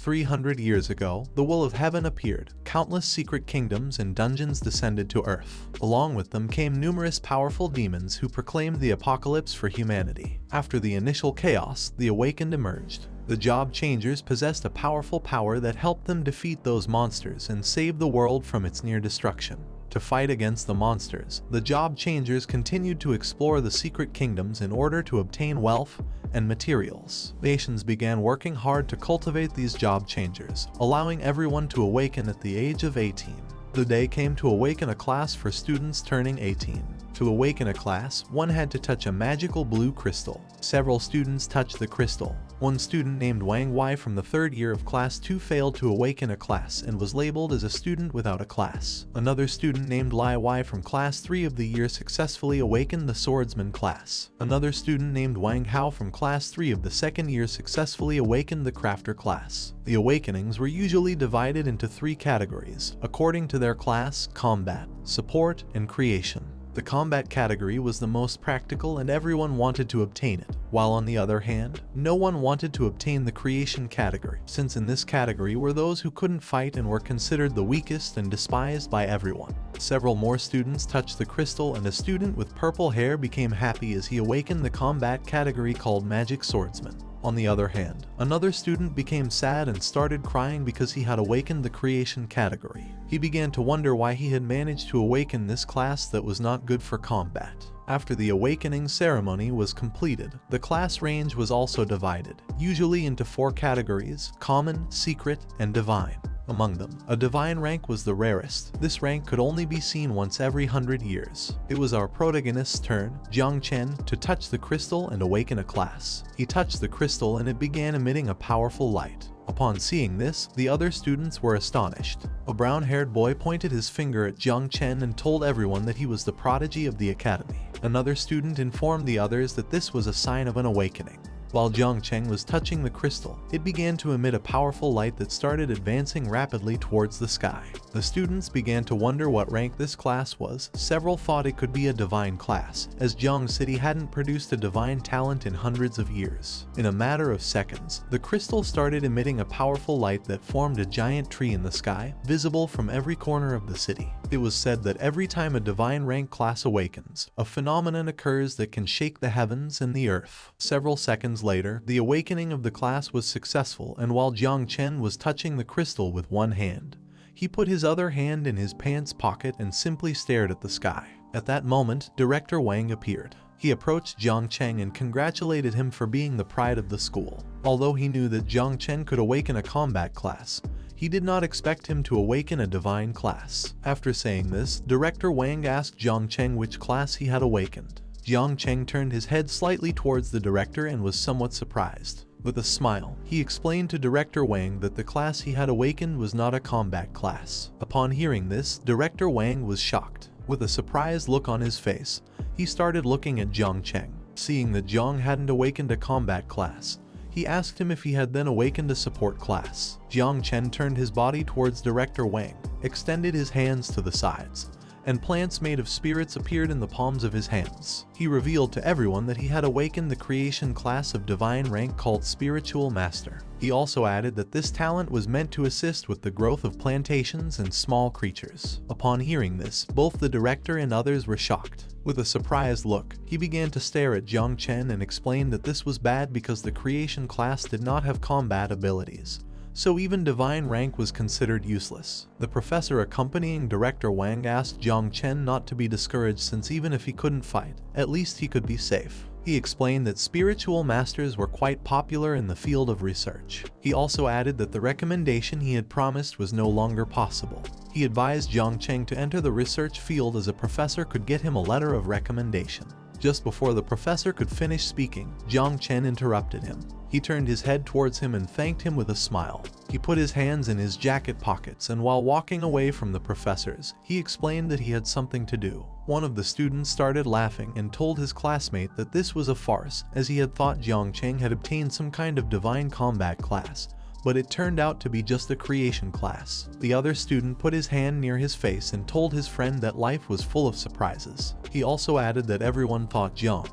300 years ago, the will of heaven appeared. Countless secret kingdoms and dungeons descended to Earth. Along with them came numerous powerful demons who proclaimed the apocalypse for humanity. After the initial chaos, the awakened emerged. The Job Changers possessed a powerful power that helped them defeat those monsters and save the world from its near destruction. To fight against the monsters, the Job Changers continued to explore the secret kingdoms in order to obtain wealth and materials. Nations began working hard to cultivate these Job Changers, allowing everyone to awaken at the age of 18. The day came to awaken a class for students turning 18. To awaken a class, one had to touch a magical blue crystal. Several students touched the crystal. One student named Wang Wei from the 3rd year of Class 2 failed to awaken a class and was labeled as a student without a class. Another student named Lai Wei from Class 3 of the year successfully awakened the swordsman class. Another student named Wang Hao from Class 3 of the 2nd year successfully awakened the crafter class. The awakenings were usually divided into 3 categories, according to their class: combat, support, and creation. The combat category was the most practical and everyone wanted to obtain it, while on the other hand, no one wanted to obtain the creation category, since in this category were those who couldn't fight and were considered the weakest and despised by everyone. Several more students touched the crystal and a student with purple hair became happy as he awakened the combat category called Magic Swordsman. On the other hand, another student became sad and started crying because he had awakened the creation category. He began to wonder why he had managed to awaken this class that was not good for combat. After the awakening ceremony was completed, the class range was also divided, usually into 4 categories: common, secret, and divine. Among them, a divine rank was the rarest. This rank could only be seen once every 100 years. It was our protagonist's turn, Jiang Chen, to touch the crystal and awaken a class. He touched the crystal and it began emitting a powerful light. Upon seeing this, the other students were astonished. A brown-haired boy pointed his finger at Jiang Chen and told everyone that he was the prodigy of the academy. Another student informed the others that this was a sign of an awakening. While Jiang Chen was touching the crystal, it began to emit a powerful light that started advancing rapidly towards the sky. The students began to wonder what rank this class was. Several thought it could be a divine class, as Jiang City hadn't produced a divine talent in hundreds of years. In a matter of seconds, the crystal started emitting a powerful light that formed a giant tree in the sky, visible from every corner of the city. It was said that every time a divine rank class awakens, a phenomenon occurs that can shake the heavens and the earth. Several seconds later, the awakening of the class was successful, and while Jiang Chen was touching the crystal with one hand, he put his other hand in his pants pocket and simply stared at the sky. At that moment, Director Wang appeared. He approached Jiang Chen and congratulated him for being the pride of the school. Although he knew that Jiang Chen could awaken a combat class, he did not expect him to awaken a divine class. After saying this, Director Wang asked Jiang Chen which class he had awakened. Jiang Chen turned his head slightly towards the director and was somewhat surprised. With a smile, he explained to Director Wang that the class he had awakened was not a combat class. Upon hearing this, Director Wang was shocked. With a surprised look on his face, he started looking at Jiang Chen. Seeing that Jiang hadn't awakened a combat class, he asked him if he had then awakened a support class. Jiang Chen turned his body towards Director Wang, extended his hands to the sides, and plants made of spirits appeared in the palms of his hands. He revealed to everyone that he had awakened the creation class of divine rank called Spiritual Master. He also added that this talent was meant to assist with the growth of plantations and small creatures. Upon hearing this, both the director and others were shocked. With a surprised look, he began to stare at Jiang Chen and explained that this was bad because the creation class did not have combat abilities, so even divine rank was considered useless. The professor accompanying Director Wang asked Jiang Chen not to be discouraged since even if he couldn't fight, at least he could be safe. He explained that spiritual masters were quite popular in the field of research. He also added that the recommendation he had promised was no longer possible. He advised Jiang Chen to enter the research field as a professor could get him a letter of recommendation. Just before the professor could finish speaking, Jiang Chen interrupted him. He turned his head towards him and thanked him with a smile. He put his hands in his jacket pockets and while walking away from the professors, he explained that he had something to do. One of the students started laughing and told his classmate that this was a farce, as he had thought Jiang Chen had obtained some kind of divine combat class, but it turned out to be just a creation class. The other student put his hand near his face and told his friend that life was full of surprises. He also added that everyone thought Jiang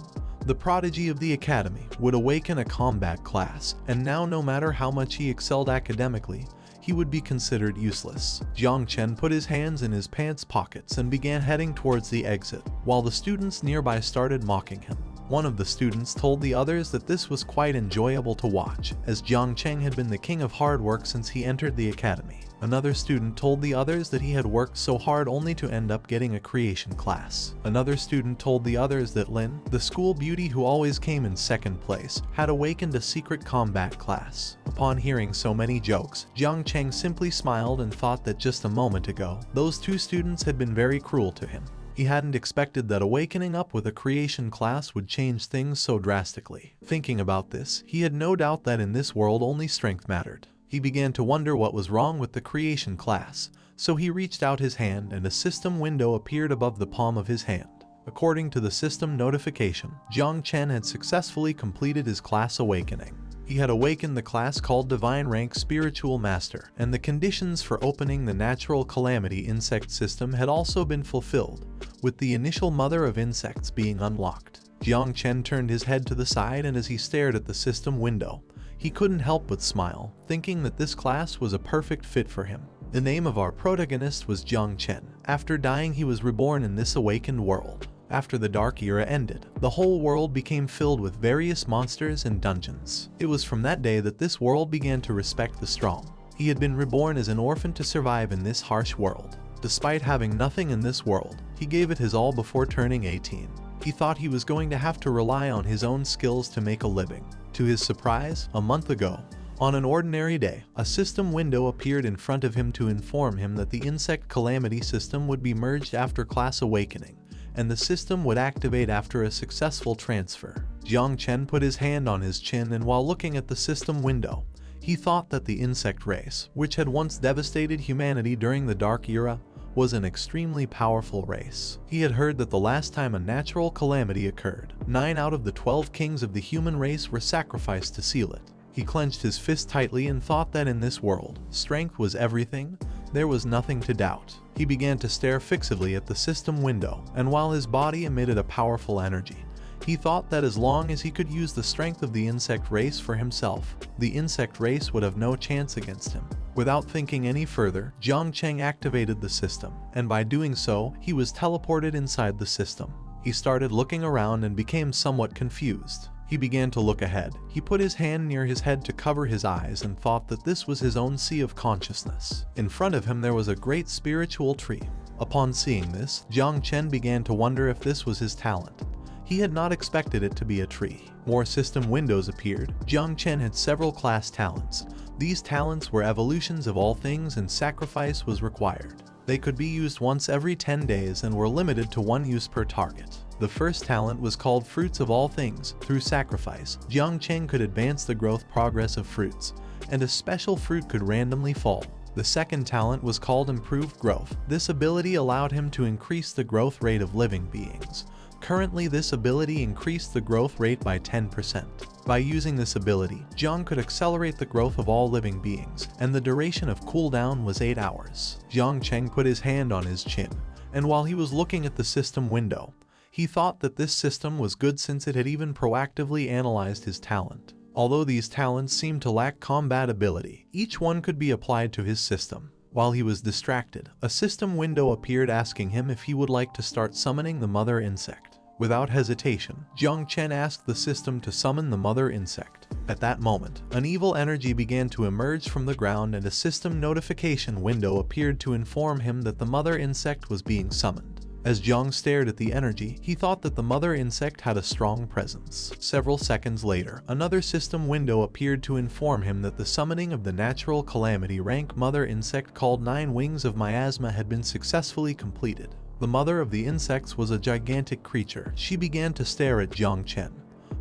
the prodigy of the academy, would awaken a combat class, and now no matter how much he excelled academically, he would be considered useless. Jiang Chen put his hands in his pants pockets and began heading towards the exit, while the students nearby started mocking him. One of the students told the others that this was quite enjoyable to watch, as Jiang Chen had been the king of hard work since he entered the academy. Another student told the others that he had worked so hard only to end up getting a creation class. Another student told the others that Lin, the school beauty who always came in second place, had awakened a secret combat class. Upon hearing so many jokes, Jiang Chen simply smiled and thought that just a moment ago, those two students had been very cruel to him. He hadn't expected that awakening up with a creation class would change things so drastically. Thinking about this, he had no doubt that in this world only strength mattered. He began to wonder what was wrong with the creation class, so he reached out his hand and a system window appeared above the palm of his hand. According to the system notification, Jiang Chen had successfully completed his class awakening. He had awakened the class called Divine Rank Spiritual Master, and the conditions for opening the Natural Calamity Insect System had also been fulfilled, with the initial Mother of Insects being unlocked. Jiang Chen turned his head to the side, and as he stared at the system window, he couldn't help but smile, thinking that this class was a perfect fit for him. The name of our protagonist was Jiang Chen. After dying, he was reborn in this awakened world. After the Dark Era ended, the whole world became filled with various monsters and dungeons. It was from that day that this world began to respect the strong. He had been reborn as an orphan to survive in this harsh world. Despite having nothing in this world, he gave it his all before turning 18. He thought he was going to have to rely on his own skills to make a living. To his surprise, a month ago, on an ordinary day, a system window appeared in front of him to inform him that the Insect Calamity system would be merged after class awakening, and the system would activate after a successful transfer. Jiang Chen put his hand on his chin, and while looking at the system window, he thought that the insect race, which had once devastated humanity during the Dark Era, was an extremely powerful race. He had heard that the last time a natural calamity occurred, 9 out of the 12 kings of the human race were sacrificed to seal it. He clenched his fist tightly and thought that in this world, strength was everything. There was nothing to doubt. He began to stare fixedly at the system window, and while his body emitted a powerful energy, he thought that as long as he could use the strength of the insect race for himself, the insect race would have no chance against him. Without thinking any further, Jiang Chen activated the system, and by doing so, he was teleported inside the system. He started looking around and became somewhat confused. He began to look ahead. He put his hand near his head to cover his eyes and thought that this was his own sea of consciousness. In front of him there was a great spiritual tree. Upon seeing this, Jiang Chen began to wonder if this was his talent. He had not expected it to be a tree. More system windows appeared. Jiang Chen had several class talents. These talents were evolutions of all things, and sacrifice was required. They could be used once every 10 days and were limited to 1 use per target. The first talent was called Fruits of All Things. Through sacrifice, Jiang Chen could advance the growth progress of fruits, and a special fruit could randomly fall. The second talent was called Improved Growth. This ability allowed him to increase the growth rate of living beings. Currently, this ability increased the growth rate by 10%. By using this ability, Jiang could accelerate the growth of all living beings, and the duration of cooldown was 8 hours. Jiang Chen put his hand on his chin, and while he was looking at the system window, he thought that this system was good since it had even proactively analyzed his talent. Although these talents seemed to lack combat ability, each one could be applied to his system. While he was distracted, a system window appeared asking him if he would like to start summoning the mother insect. Without hesitation, Jiang Chen asked the system to summon the mother insect. At that moment, an evil energy began to emerge from the ground, and a system notification window appeared to inform him that the mother insect was being summoned. As Jiang stared at the energy, he thought that the mother insect had a strong presence. Several seconds later, another system window appeared to inform him that the summoning of the natural calamity rank mother insect called 9 Wings of Miasma had been successfully completed. The mother of the insects was a gigantic creature. She began to stare at Jiang Chen,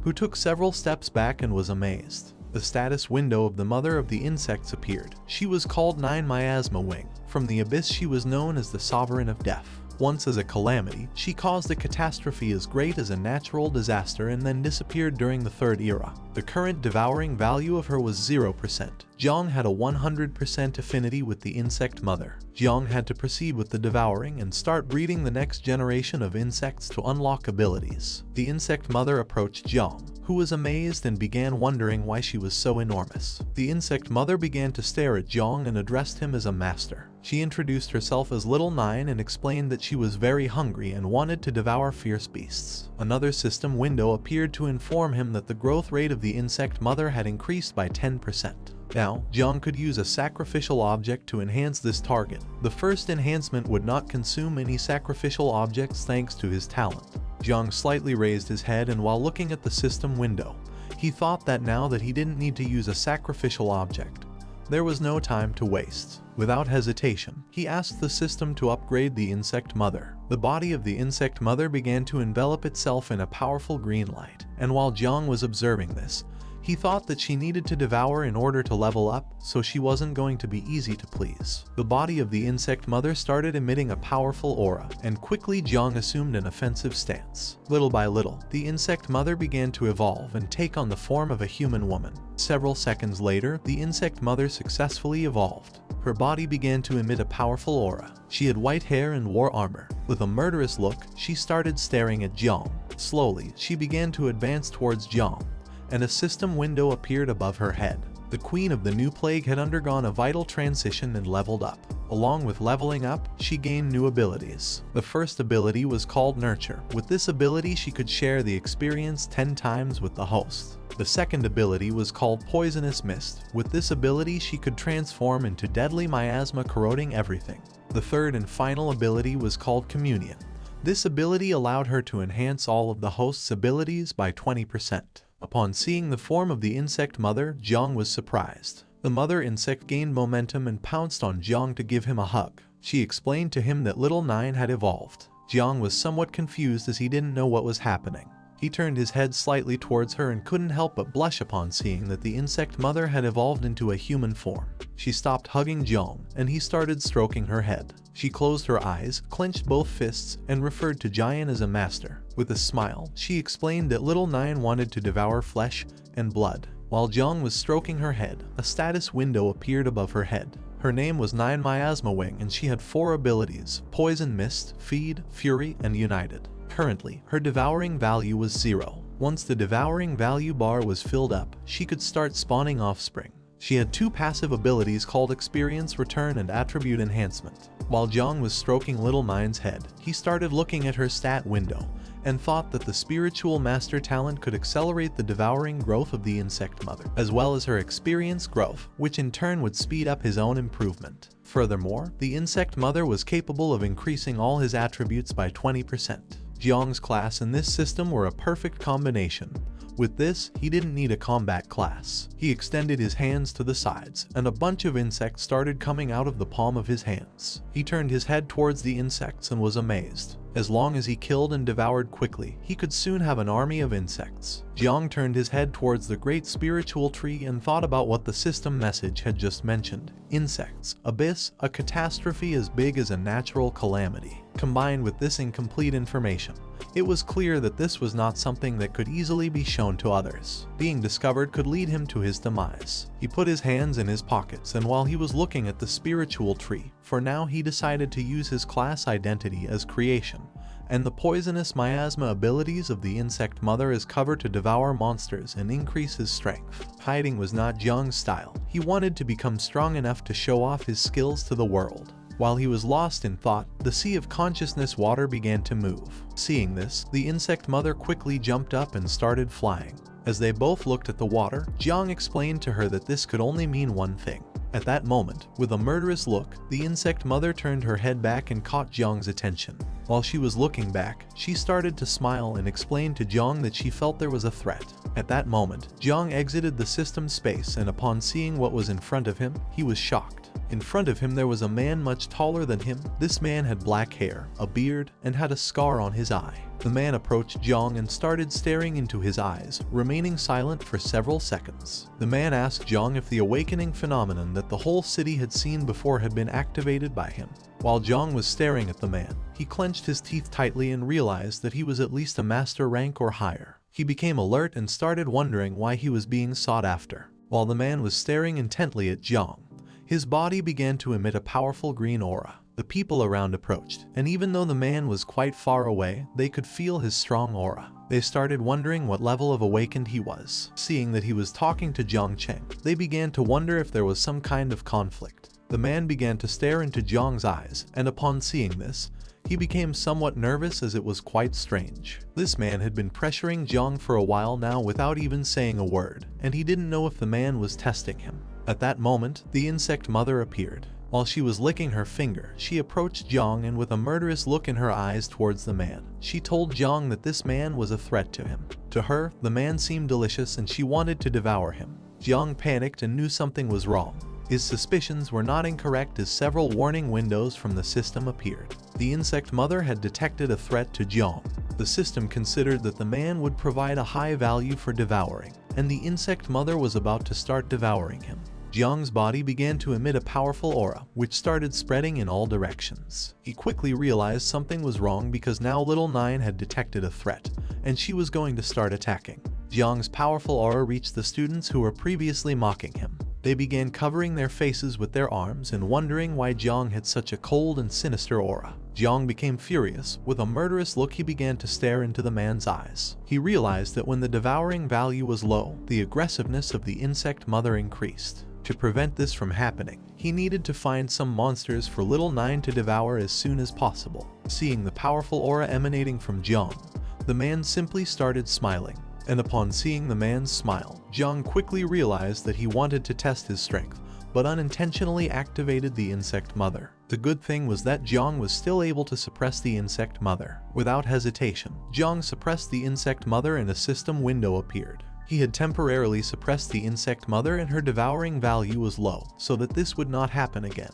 who took several steps back and was amazed. The status window of the mother of the insects appeared. She was called 9 Miasma Wing. From the abyss she was known as the Sovereign of Death. Once as a calamity, she caused a catastrophe as great as a natural disaster and then disappeared during the Third Era. The current devouring value of her was 0%. Jiang had a 100% affinity with the insect mother. Jiang had to proceed with the devouring and start breeding the next generation of insects to unlock abilities. The insect mother approached Jiang, who was amazed and began wondering why she was so enormous. The insect mother began to stare at Jiang and addressed him as a master. She introduced herself as Little Nine and explained that she was very hungry and wanted to devour fierce beasts. Another system window appeared to inform him that the growth rate of the insect mother had increased by 10%. Now, Jiang could use a sacrificial object to enhance this target. The first enhancement would not consume any sacrificial objects thanks to his talent. Jiang slightly raised his head, and while looking at the system window, he thought that now that he didn't need to use a sacrificial object, there was no time to waste. Without hesitation, he asked the system to upgrade the insect mother. The body of the insect mother began to envelop itself in a powerful green light, and while Jiang was observing this, he thought that she needed to devour in order to level up, so she wasn't going to be easy to please. The body of the insect mother started emitting a powerful aura, and quickly Jiang assumed an offensive stance. Little by little, the insect mother began to evolve and take on the form of a human woman. Several seconds later, the insect mother successfully evolved. Her body began to emit a powerful aura. She had white hair and wore armor. With a murderous look, she started staring at Jiang. Slowly, she began to advance towards Jiang, and a system window appeared above her head. The Queen of the New Plague had undergone a vital transition and leveled up. Along with leveling up, she gained new abilities. The first ability was called Nurture. With this ability, she could share the experience 10 times with the host. The second ability was called Poisonous Mist. With this ability, she could transform into deadly miasma, corroding everything. The third and final ability was called Communion. This ability allowed her to enhance all of the host's abilities by 20%. Upon seeing the form of the insect mother, Jiang was surprised. The mother insect gained momentum and pounced on Jiang to give him a hug. She explained to him that Little Nine had evolved. Jiang was somewhat confused as he didn't know what was happening. He turned his head slightly towards her and couldn't help but blush upon seeing that the insect mother had evolved into a human form. She stopped hugging Jiang, and he started stroking her head. She closed her eyes, clenched both fists, and referred to Jiang as a master. With a smile, she explained that Little Nine wanted to devour flesh and blood. While Jiang was stroking her head, a status window appeared above her head. Her name was Nine Miasma Wing, and she had 4 abilities: Poison Mist, Feed, Fury, and United. Currently, her devouring value was 0. Once the devouring value bar was filled up, she could start spawning offspring. She had 2 passive abilities called Experience Return and Attribute Enhancement. While Jiang was stroking Little Nine's head, he started looking at her stat window and thought that the spiritual master talent could accelerate the devouring growth of the insect mother, as well as her experience growth, which in turn would speed up his own improvement. Furthermore, the insect mother was capable of increasing all his attributes by 20%. Jiang's class and this system were a perfect combination. With this, he didn't need a combat class. He extended his hands to the sides, and a bunch of insects started coming out of the palm of his hands. He turned his head towards the insects and was amazed. As long as he killed and devoured quickly, he could soon have an army of insects. Jiang turned his head towards the great spiritual tree and thought about what the system message had just mentioned. Insects, abyss, a catastrophe as big as a natural calamity. Combined with this incomplete information, it was clear that this was not something that could easily be shown to others. Being discovered could lead him to his demise. He put his hands in his pockets, and while he was looking at the spiritual tree, for now he decided to use his class identity as creation, and the poisonous miasma abilities of the insect mother as cover to devour monsters and increase his strength. Hiding was not Jiang's style. He wanted to become strong enough to show off his skills to the world. While he was lost in thought, the sea of consciousness water began to move. Seeing this, the insect mother quickly jumped up and started flying. As they both looked at the water, Jiang explained to her that this could only mean one thing. At that moment, with a murderous look, the insect mother turned her head back and caught Jiang's attention. While she was looking back, she started to smile and explained to Jiang that she felt there was a threat. At that moment, Jiang exited the system space, and upon seeing what was in front of him, he was shocked. In front of him there was a man much taller than him. This man had black hair, a beard, and had a scar on his eye. The man approached Jiang and started staring into his eyes, remaining silent for several seconds. The man asked Jiang if the awakening phenomenon that the whole city had seen before had been activated by him. While Jiang was staring at the man, he clenched his teeth tightly and realized that he was at least a master rank or higher. He became alert and started wondering why he was being sought after. While the man was staring intently at Jiang, his body began to emit a powerful green aura. The people around approached, and even though the man was quite far away, they could feel his strong aura. They started wondering what level of awakened he was. Seeing that he was talking to Jiang Chen, they began to wonder if there was some kind of conflict. The man began to stare into Jiang's eyes, and upon seeing this, he became somewhat nervous as it was quite strange. This man had been pressuring Jiang for a while now without even saying a word, and he didn't know if the man was testing him. At that moment, the insect mother appeared. While she was licking her finger, she approached Jiang and with a murderous look in her eyes towards the man, she told Jiang that this man was a threat to him. To her, the man seemed delicious and she wanted to devour him. Jiang panicked and knew something was wrong. His suspicions were not incorrect as several warning windows from the system appeared. The insect mother had detected a threat to Jiang. The system considered that the man would provide a high value for devouring, and the insect mother was about to start devouring him. Jiang's body began to emit a powerful aura, which started spreading in all directions. He quickly realized something was wrong because now Little Nine had detected a threat, and she was going to start attacking. Jiang's powerful aura reached the students who were previously mocking him. They began covering their faces with their arms and wondering why Jiang had such a cold and sinister aura. Jiang became furious. With a murderous look, he began to stare into the man's eyes. He realized that when the devouring value was low, the aggressiveness of the insect mother increased. To prevent this from happening, he needed to find some monsters for Little Nine to devour as soon as possible. Seeing the powerful aura emanating from Jiang, the man simply started smiling. And upon seeing the man's smile, Jiang quickly realized that he wanted to test his strength, but unintentionally activated the insect mother. The good thing was that Jiang was still able to suppress the insect mother. Without hesitation, Jiang suppressed the insect mother and a system window appeared. He had temporarily suppressed the insect mother and her devouring value was low, so that this would not happen again.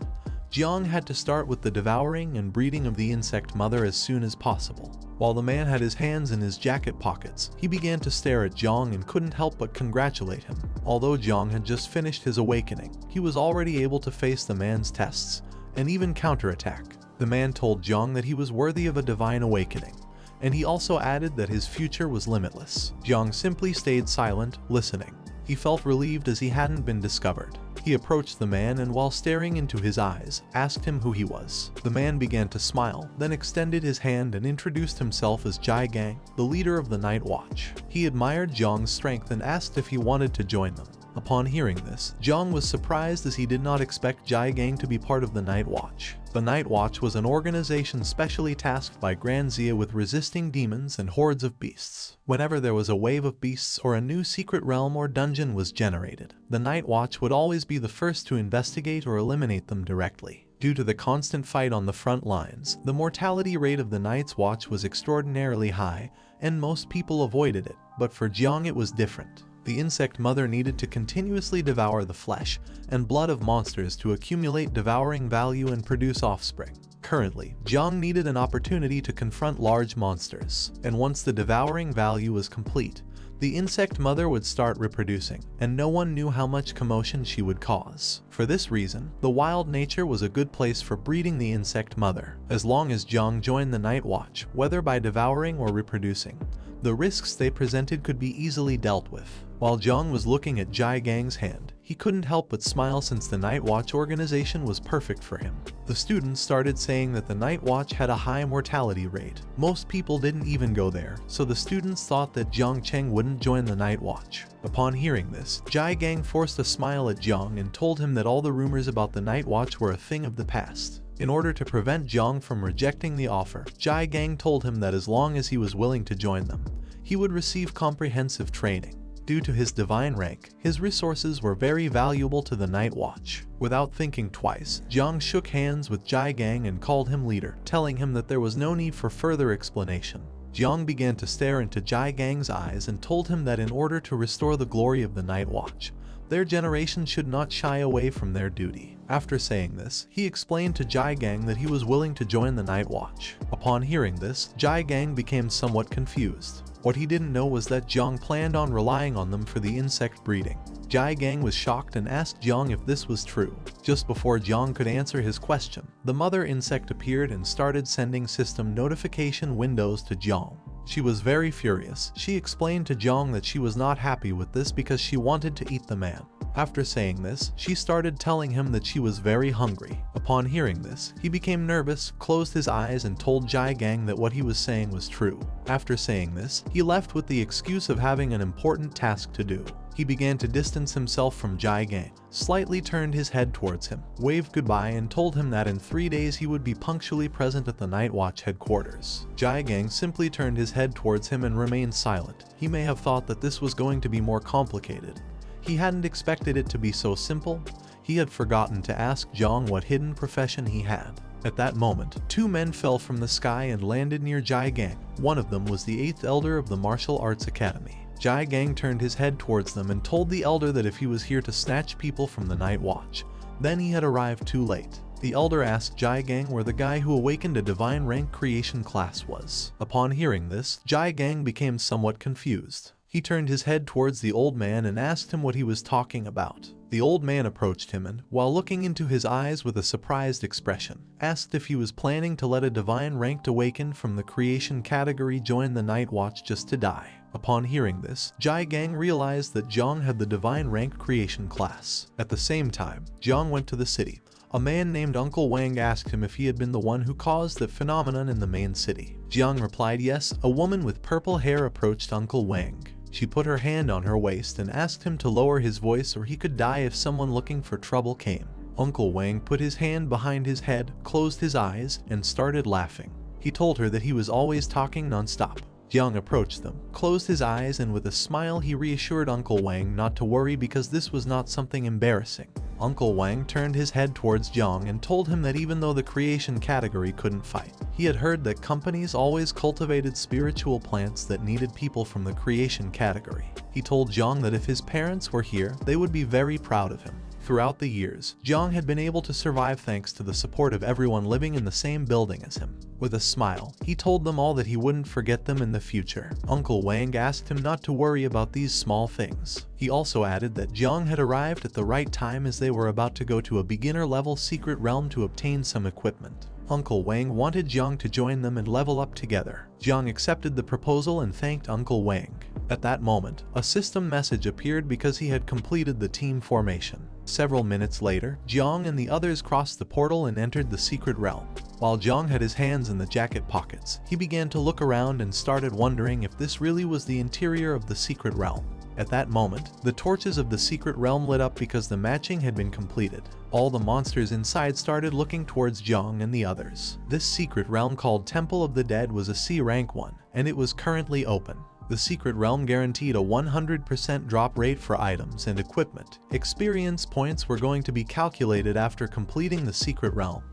Jiang had to start with the devouring and breeding of the insect mother as soon as possible. While the man had his hands in his jacket pockets, he began to stare at Jiang and couldn't help but congratulate him. Although Jiang had just finished his awakening, he was already able to face the man's tests, and even counterattack. The man told Jiang that he was worthy of a divine awakening, and he also added that his future was limitless. Jiang simply stayed silent, listening. He felt relieved as he hadn't been discovered. He approached the man and while staring into his eyes, asked him who he was. The man began to smile, then extended his hand and introduced himself as Jai Gang, the leader of the Night Watch. He admired Jiang's strength and asked if he wanted to join them. Upon hearing this, Jiang was surprised as he did not expect Jai Gang to be part of the Night Watch. The Night Watch was an organization specially tasked by Grand Zia with resisting demons and hordes of beasts. Whenever there was a wave of beasts or a new secret realm or dungeon was generated, the Night Watch would always be the first to investigate or eliminate them directly. Due to the constant fight on the front lines, the mortality rate of the Night's Watch was extraordinarily high, and most people avoided it, but for Jiang it was different. The insect mother needed to continuously devour the flesh and blood of monsters to accumulate devouring value and produce offspring. Currently, Jiang needed an opportunity to confront large monsters, and once the devouring value was complete, the insect mother would start reproducing, and no one knew how much commotion she would cause. For this reason, the wild nature was a good place for breeding the insect mother. As long as Jiang joined the Night Watch, whether by devouring or reproducing, the risks they presented could be easily dealt with. While Jiang was looking at Jai Gang's hand, he couldn't help but smile since the Night Watch organization was perfect for him. The students started saying that the Night Watch had a high mortality rate. Most people didn't even go there, so the students thought that Jiang Chen wouldn't join the Night Watch. Upon hearing this, Jai Gang forced a smile at Jiang and told him that all the rumors about the Night Watch were a thing of the past. In order to prevent Jiang from rejecting the offer, Jai Gang told him that as long as he was willing to join them, he would receive comprehensive training. Due to his divine rank, his resources were very valuable to the Night Watch. Without thinking twice, Jiang shook hands with Jai Gang and called him leader, telling him that there was no need for further explanation. Jiang began to stare into Jai Gang's eyes and told him that in order to restore the glory of the Night Watch, Their generation should not shy away from their duty. After saying this, he explained to Jiang that he was willing to join the Night Watch. Upon hearing this, Jiang became somewhat confused. What he didn't know was that Jiang planned on relying on them for the insect breeding. Jiang was shocked and asked Jiang if this was true. Just before Jiang could answer his question, the mother insect appeared and started sending system notification windows to Jiang. She was very furious. She explained to Jiang that she was not happy with this because she wanted to eat the man. After saying this, she started telling him that she was very hungry. Upon hearing this, he became nervous, closed his eyes and told Jiang that what he was saying was true. After saying this, he left with the excuse of having an important task to do. He began to distance himself from Jiang, slightly turned his head towards him, waved goodbye and told him that in 3 days he would be punctually present at the Night Watch headquarters. Jiang simply turned his head towards him and remained silent. He may have thought that this was going to be more complicated. He hadn't expected it to be so simple. He had forgotten to ask Jiang what hidden profession he had. At that moment, 2 men fell from the sky and landed near Jiang. One of them was the 8th elder of the Martial Arts Academy. Jiang turned his head towards them and told the elder that if he was here to snatch people from the Night Watch, then he had arrived too late. The elder asked Jiang where the guy who awakened a divine rank creation class was. Upon hearing this, Jiang became somewhat confused. He turned his head towards the old man and asked him what he was talking about. The old man approached him and, while looking into his eyes with a surprised expression, asked if he was planning to let a divine ranked awakened from the creation category join the Night Watch just to die. Upon hearing this, Jiang realized that Jiang had the divine rank creation class. At the same time, Jiang went to the city. A man named Uncle Wang asked him if he had been the one who caused the phenomenon in the main city. Jiang replied yes. A woman with purple hair approached Uncle Wang. She put her hand on her waist and asked him to lower his voice or he could die if someone looking for trouble came. Uncle Wang put his hand behind his head, closed his eyes, and started laughing. He told her that he was always talking non-stop. Jiang approached them, closed his eyes, and with a smile he reassured Uncle Wang not to worry because this was not something embarrassing. Uncle Wang turned his head towards Jiang and told him that even though the creation category couldn't fight, he had heard that companies always cultivated spiritual plants that needed people from the creation category. He told Jiang that if his parents were here, they would be very proud of him. Throughout the years, Jiang had been able to survive thanks to the support of everyone living in the same building as him. With a smile, he told them all that he wouldn't forget them in the future. Uncle Wang asked him not to worry about these small things. He also added that Jiang had arrived at the right time as they were about to go to a beginner-level secret realm to obtain some equipment. Uncle Wang wanted Jiang to join them and level up together. Jiang accepted the proposal and thanked Uncle Wang. At that moment, a system message appeared because he had completed the team formation. Several minutes later, Jiang and the others crossed the portal and entered the secret realm. While Jiang had his hands in the jacket pockets, he began to look around and started wondering if this really was the interior of the secret realm. At that moment, the torches of the secret realm lit up because the matching had been completed. All the monsters inside started looking towards Jiang and the others. This secret realm called Temple of the Dead was a C rank one, and it was currently open. The secret realm guaranteed a 100% drop rate for items and equipment. Experience points were going to be calculated after completing the secret realm.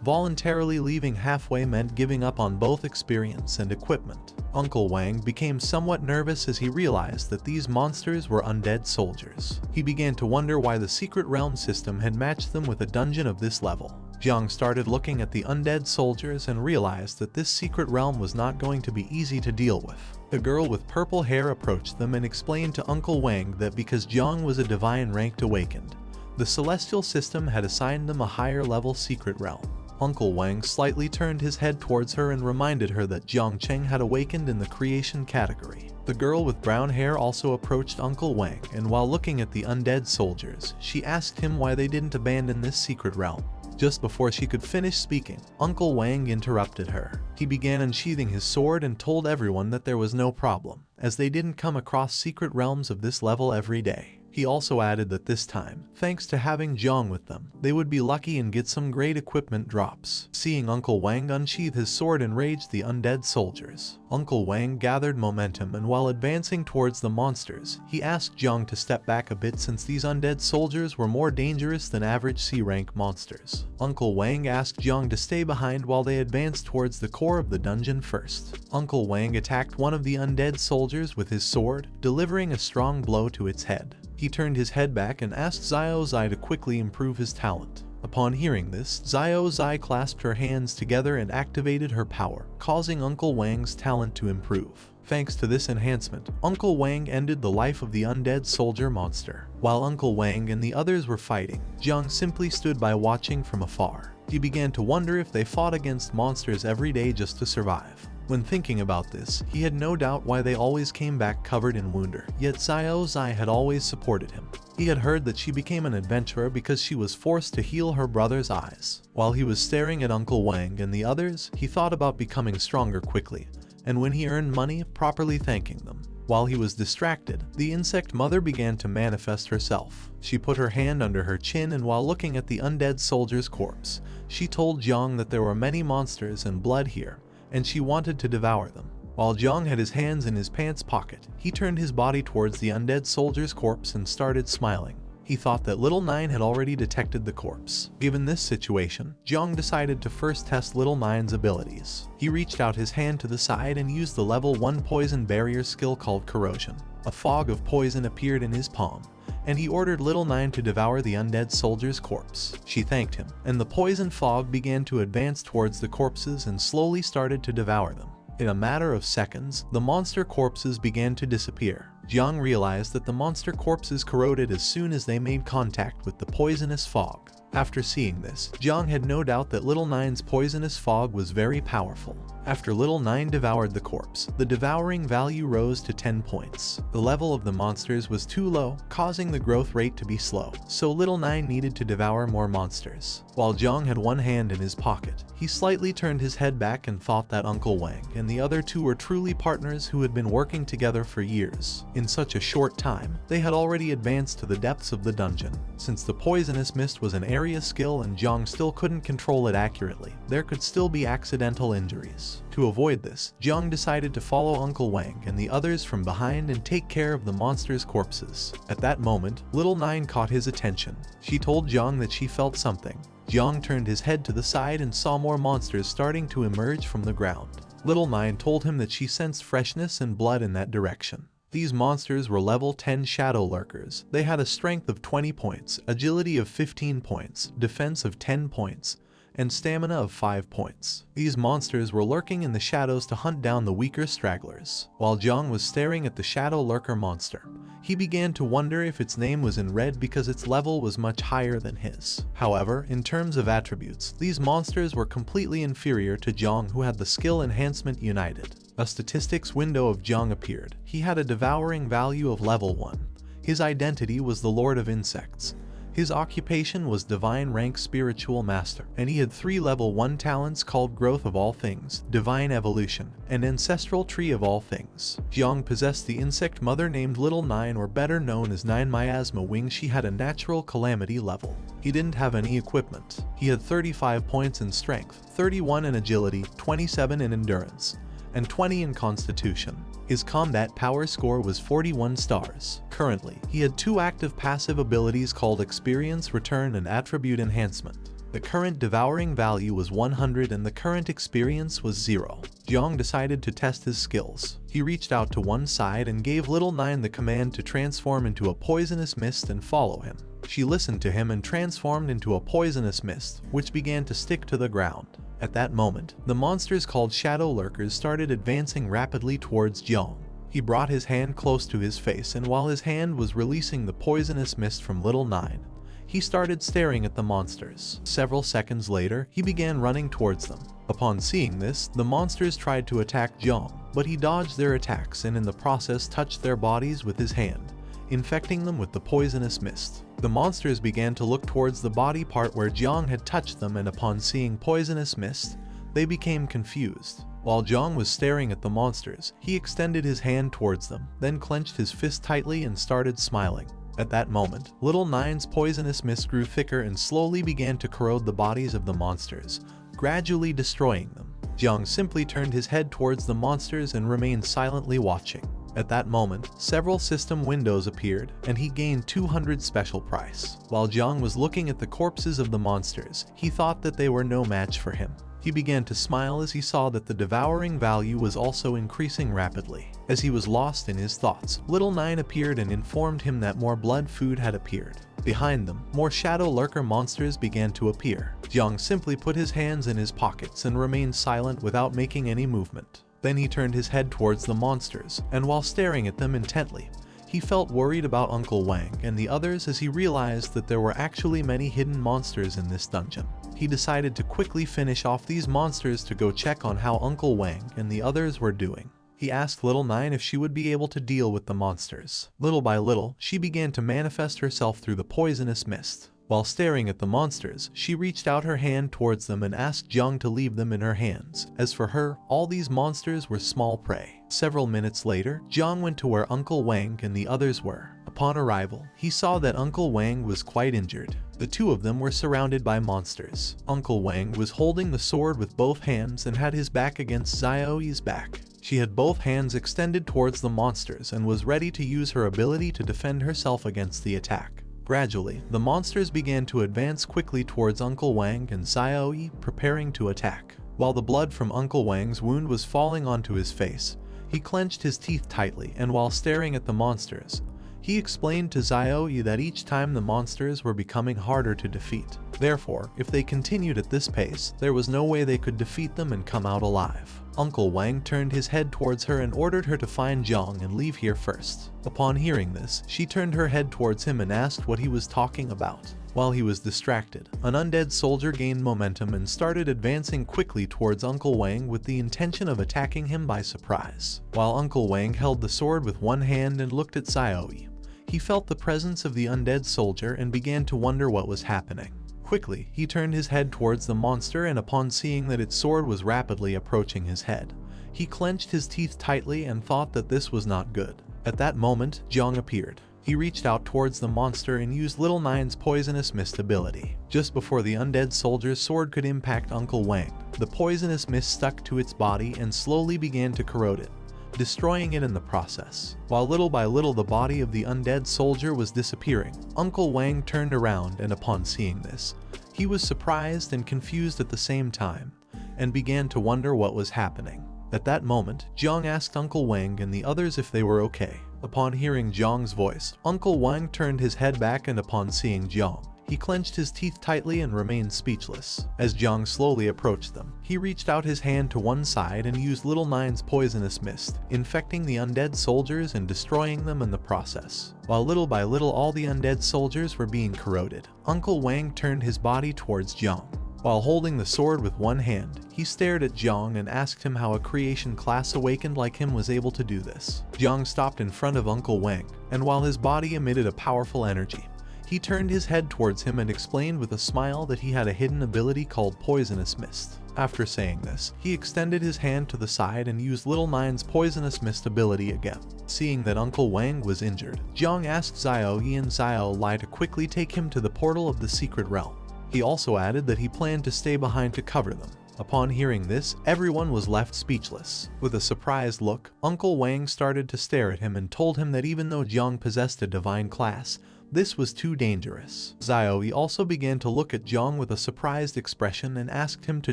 Voluntarily leaving halfway meant giving up on both experience and equipment. Uncle Wang became somewhat nervous as he realized that these monsters were undead soldiers. He began to wonder why the secret realm system had matched them with a dungeon of this level. Jiang started looking at the undead soldiers and realized that this secret realm was not going to be easy to deal with. The girl with purple hair approached them and explained to Uncle Wang that because Jiang was a divine ranked awakened, the celestial system had assigned them a higher level secret realm. Uncle Wang slightly turned his head towards her and reminded her that Jiang Chen had awakened in the creation category. The girl with brown hair also approached Uncle Wang, and while looking at the undead soldiers, she asked him why they didn't abandon this secret realm. Just before she could finish speaking, Uncle Wang interrupted her. He began unsheathing his sword and told everyone that there was no problem, as they didn't come across secret realms of this level every day. He also added that this time, thanks to having Jiang with them, they would be lucky and get some great equipment drops. Seeing Uncle Wang unsheath his sword enraged the undead soldiers. Uncle Wang gathered momentum and while advancing towards the monsters, he asked Jiang to step back a bit since these undead soldiers were more dangerous than average C-rank monsters. Uncle Wang asked Jiang to stay behind while they advanced towards the core of the dungeon first. Uncle Wang attacked one of the undead soldiers with his sword, delivering a strong blow to its head. He He turned his head back and asked Xiao Zai to quickly improve his talent. Upon hearing this, Xiao Zai clasped her hands together and activated her power, causing Uncle Wang's talent to improve. Thanks to this enhancement, Uncle Wang ended the life of the undead soldier monster. While Uncle Wang and the others were fighting, Jiang simply stood by watching from afar. He began to wonder if they fought against monsters every day just to survive. When thinking about this, he had no doubt why they always came back covered in wounder, yet Xiao Zai had always supported him. He had heard that she became an adventurer because she was forced to heal her brother's eyes. While he was staring at Uncle Wang and the others, he thought about becoming stronger quickly, and when he earned money, properly thanking them. While he was distracted, the insect mother began to manifest herself. She put her hand under her chin, and while looking at the undead soldier's corpse, she told Jiang that there were many monsters and blood here, and she wanted to devour them. While Jiang had his hands in his pants pocket, he turned his body towards the undead soldier's corpse and started smiling. He thought that Little Nine had already detected the corpse. Given this situation, Jiang decided to first test Little Nine's abilities. He reached out his hand to the side and used the level 1 poison barrier skill called Corrosion. A fog of poison appeared in his palm, and he ordered Little Nine to devour the undead soldier's corpse. She thanked him, and the poison fog began to advance towards the corpses and slowly started to devour them. In a matter of seconds, the monster corpses began to disappear. Jiang realized that the monster corpses corroded as soon as they made contact with the poisonous fog. After seeing this, Jiang had no doubt that Little Nine's poisonous fog was very powerful. After Little Nine devoured the corpse, the devouring value rose to 10 points. The level of the monsters was too low, causing the growth rate to be slow, so Little Nine needed to devour more monsters. While Jiang had one hand in his pocket, he slightly turned his head back and thought that Uncle Wang and the other two were truly partners who had been working together for years. In such a short time, they had already advanced to the depths of the dungeon. Since the poisonous mist was an area skill and Jiang still couldn't control it accurately, there could still be accidental injuries. To avoid this, Jiang decided to follow Uncle Wang and the others from behind and take care of the monsters' corpses. At that moment, Little Nine caught his attention. She told Jiang that she felt something. Jiang turned his head to the side and saw more monsters starting to emerge from the ground. Little Nine told him that she sensed freshness and blood in that direction. These monsters were level 10 shadow lurkers. They had a strength of 20 points, agility of 15 points, defense of 10 points, and stamina of 5 points. These monsters were lurking in the shadows to hunt down the weaker stragglers. While Jiang was staring at the shadow lurker monster, he began to wonder if its name was in red because its level was much higher than his. However, in terms of attributes, these monsters were completely inferior to Jiang, who had the skill enhancement united. A statistics window of Jiang appeared. He had a devouring value of level 1. His identity was the Lord of Insects. His occupation was Divine Rank Spiritual Master, and he had 3 level 1 talents called Growth of All Things, Divine Evolution, and Ancestral Tree of All Things. Jiang possessed the insect mother named Little Nine, or better known as Nine Miasma Wing. She had a natural Calamity level. He didn't have any equipment. He had 35 points in Strength, 31 in Agility, 27 in Endurance, and 20 in Constitution. His combat power score was 41 stars. Currently, he had 2 active passive abilities called Experience Return and Attribute Enhancement. The current devouring value was 100 and the current experience was 0. Jiang decided to test his skills. He reached out to one side and gave Little Nine the command to transform into a poisonous mist and follow him. She listened to him and transformed into a poisonous mist, which began to stick to the ground. At that moment, the monsters called Shadow Lurkers started advancing rapidly towards Jiang. He brought his hand close to his face, and while his hand was releasing the poisonous mist from Little Nine, he started staring at the monsters. Several seconds later, he began running towards them. Upon seeing this, the monsters tried to attack Jiang, but he dodged their attacks and in the process touched their bodies with his hand, infecting them with the poisonous mist. The monsters began to look towards the body part where Jiang had touched them, and upon seeing poisonous mist, they became confused. While Jiang was staring at the monsters, he extended his hand towards them, then clenched his fist tightly and started smiling. At that moment, Little Nine's poisonous mist grew thicker and slowly began to corrode the bodies of the monsters, gradually destroying them. Jiang simply turned his head towards the monsters and remained silently watching. At that moment, several system windows appeared, and he gained 200 special price. While Jiang was looking at the corpses of the monsters, he thought that they were no match for him. He began to smile as he saw that the devouring value was also increasing rapidly. As he was lost in his thoughts, Little Nine appeared and informed him that more blood food had appeared. Behind them, more shadow lurker monsters began to appear. Jiang simply put his hands in his pockets and remained silent without making any movement. Then he turned his head towards the monsters, and while staring at them intently, he felt worried about Uncle Wang and the others as he realized that there were actually many hidden monsters in this dungeon. He decided to quickly finish off these monsters to go check on how Uncle Wang and the others were doing. He asked Little Nine if she would be able to deal with the monsters. Little by little, she began to manifest herself through the poisonous mist. While staring at the monsters, she reached out her hand towards them and asked Jiang to leave them in her hands. As for her, all these monsters were small prey. Several minutes later, Jiang went to where Uncle Wang and the others were. Upon arrival, he saw that Uncle Wang was quite injured. The two of them were surrounded by monsters. Uncle Wang was holding the sword with both hands and had his back against Xiao's back. She had both hands extended towards the monsters and was ready to use her ability to defend herself against the attack. Gradually, the monsters began to advance quickly towards Uncle Wang and Xiao, preparing to attack. While the blood from Uncle Wang's wound was falling onto his face, he clenched his teeth tightly, and while staring at the monsters, he explained to Xiao that each time the monsters were becoming harder to defeat. Therefore, if they continued at this pace, there was no way they could defeat them and come out alive. Uncle Wang turned his head towards her and ordered her to find Jiang and leave here first. Upon hearing this, she turned her head towards him and asked what he was talking about. While he was distracted, an undead soldier gained momentum and started advancing quickly towards Uncle Wang with the intention of attacking him by surprise. While Uncle Wang held the sword with one hand and looked at Xiao, he felt the presence of the undead soldier and began to wonder what was happening. Quickly, he turned his head towards the monster, and upon seeing that its sword was rapidly approaching his head, he clenched his teeth tightly and thought that this was not good. At that moment, Jiang appeared. He reached out towards the monster and used Little Nine's poisonous mist ability. Just before the undead soldier's sword could impact Uncle Wang, the poisonous mist stuck to its body and slowly began to corrode it, destroying it in the process. While little by little the body of the undead soldier was disappearing, Uncle Wang turned around, and upon seeing this, he was surprised and confused at the same time, and began to wonder what was happening. At that moment, Jiang asked Uncle Wang and the others if they were okay. Upon hearing Jiang's voice, Uncle Wang turned his head back, and upon seeing Jiang, he clenched his teeth tightly and remained speechless. As Jiang slowly approached them, he reached out his hand to one side and used Little Nine's poisonous mist, infecting the undead soldiers and destroying them in the process. While little by little all the undead soldiers were being corroded, Uncle Wang turned his body towards Jiang. While holding the sword with one hand, he stared at Jiang and asked him how a creation class awakened like him was able to do this. Jiang stopped in front of Uncle Wang, and while his body emitted a powerful energy, he turned his head towards him and explained with a smile that he had a hidden ability called Poisonous Mist. After saying this, he extended his hand to the side and used Little Nine's Poisonous Mist ability again. Seeing that Uncle Wang was injured, Jiang asked Xiao and Xiao Lai to quickly take him to the portal of the secret realm. He also added that he planned to stay behind to cover them. Upon hearing this, everyone was left speechless. With a surprised look, Uncle Wang started to stare at him and told him that even though Jiang possessed a divine class, this was too dangerous. Xiao also began to look at Jiang with a surprised expression and asked him to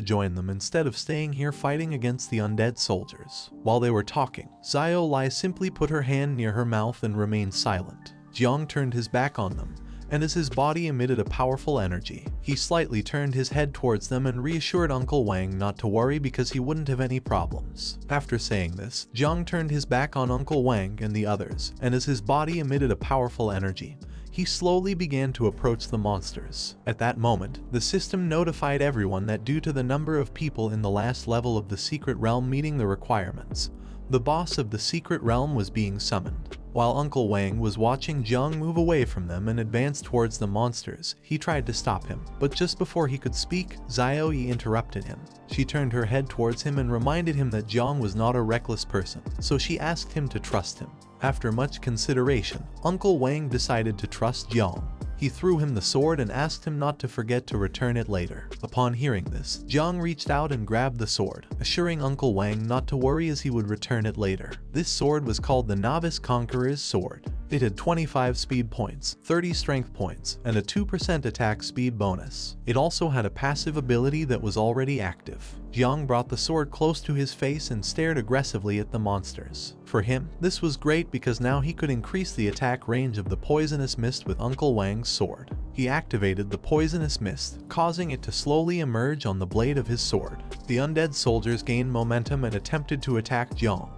join them instead of staying here fighting against the undead soldiers. While they were talking, Xiao Lai simply put her hand near her mouth and remained silent. Jiang turned his back on them, and as his body emitted a powerful energy, he slightly turned his head towards them and reassured Uncle Wang not to worry because he wouldn't have any problems. After saying this, Jiang turned his back on Uncle Wang and the others, and as his body emitted a powerful energy, he slowly began to approach the monsters. At that moment, the system notified everyone that due to the number of people in the last level of the secret realm meeting the requirements, the boss of the secret realm was being summoned. While Uncle Wang was watching Jiang move away from them and advance towards the monsters, he tried to stop him, but just before he could speak, Xiao interrupted him. She turned her head towards him and reminded him that Jiang was not a reckless person, so she asked him to trust him. After much consideration, Uncle Wang decided to trust Jiang. He threw him the sword and asked him not to forget to return it later. Upon hearing this, Jiang reached out and grabbed the sword, assuring Uncle Wang not to worry as he would return it later. This sword was called the Novice Conqueror's Sword. It had 25 speed points, 30 strength points, and a 2% attack speed bonus. It also had a passive ability that was already active. Jiang brought the sword close to his face and stared aggressively at the monsters. For him, this was great because now he could increase the attack range of the poisonous mist with Uncle Wang's sword. He activated the poisonous mist, causing it to slowly emerge on the blade of his sword. The undead soldiers gained momentum and attempted to attack Jiang,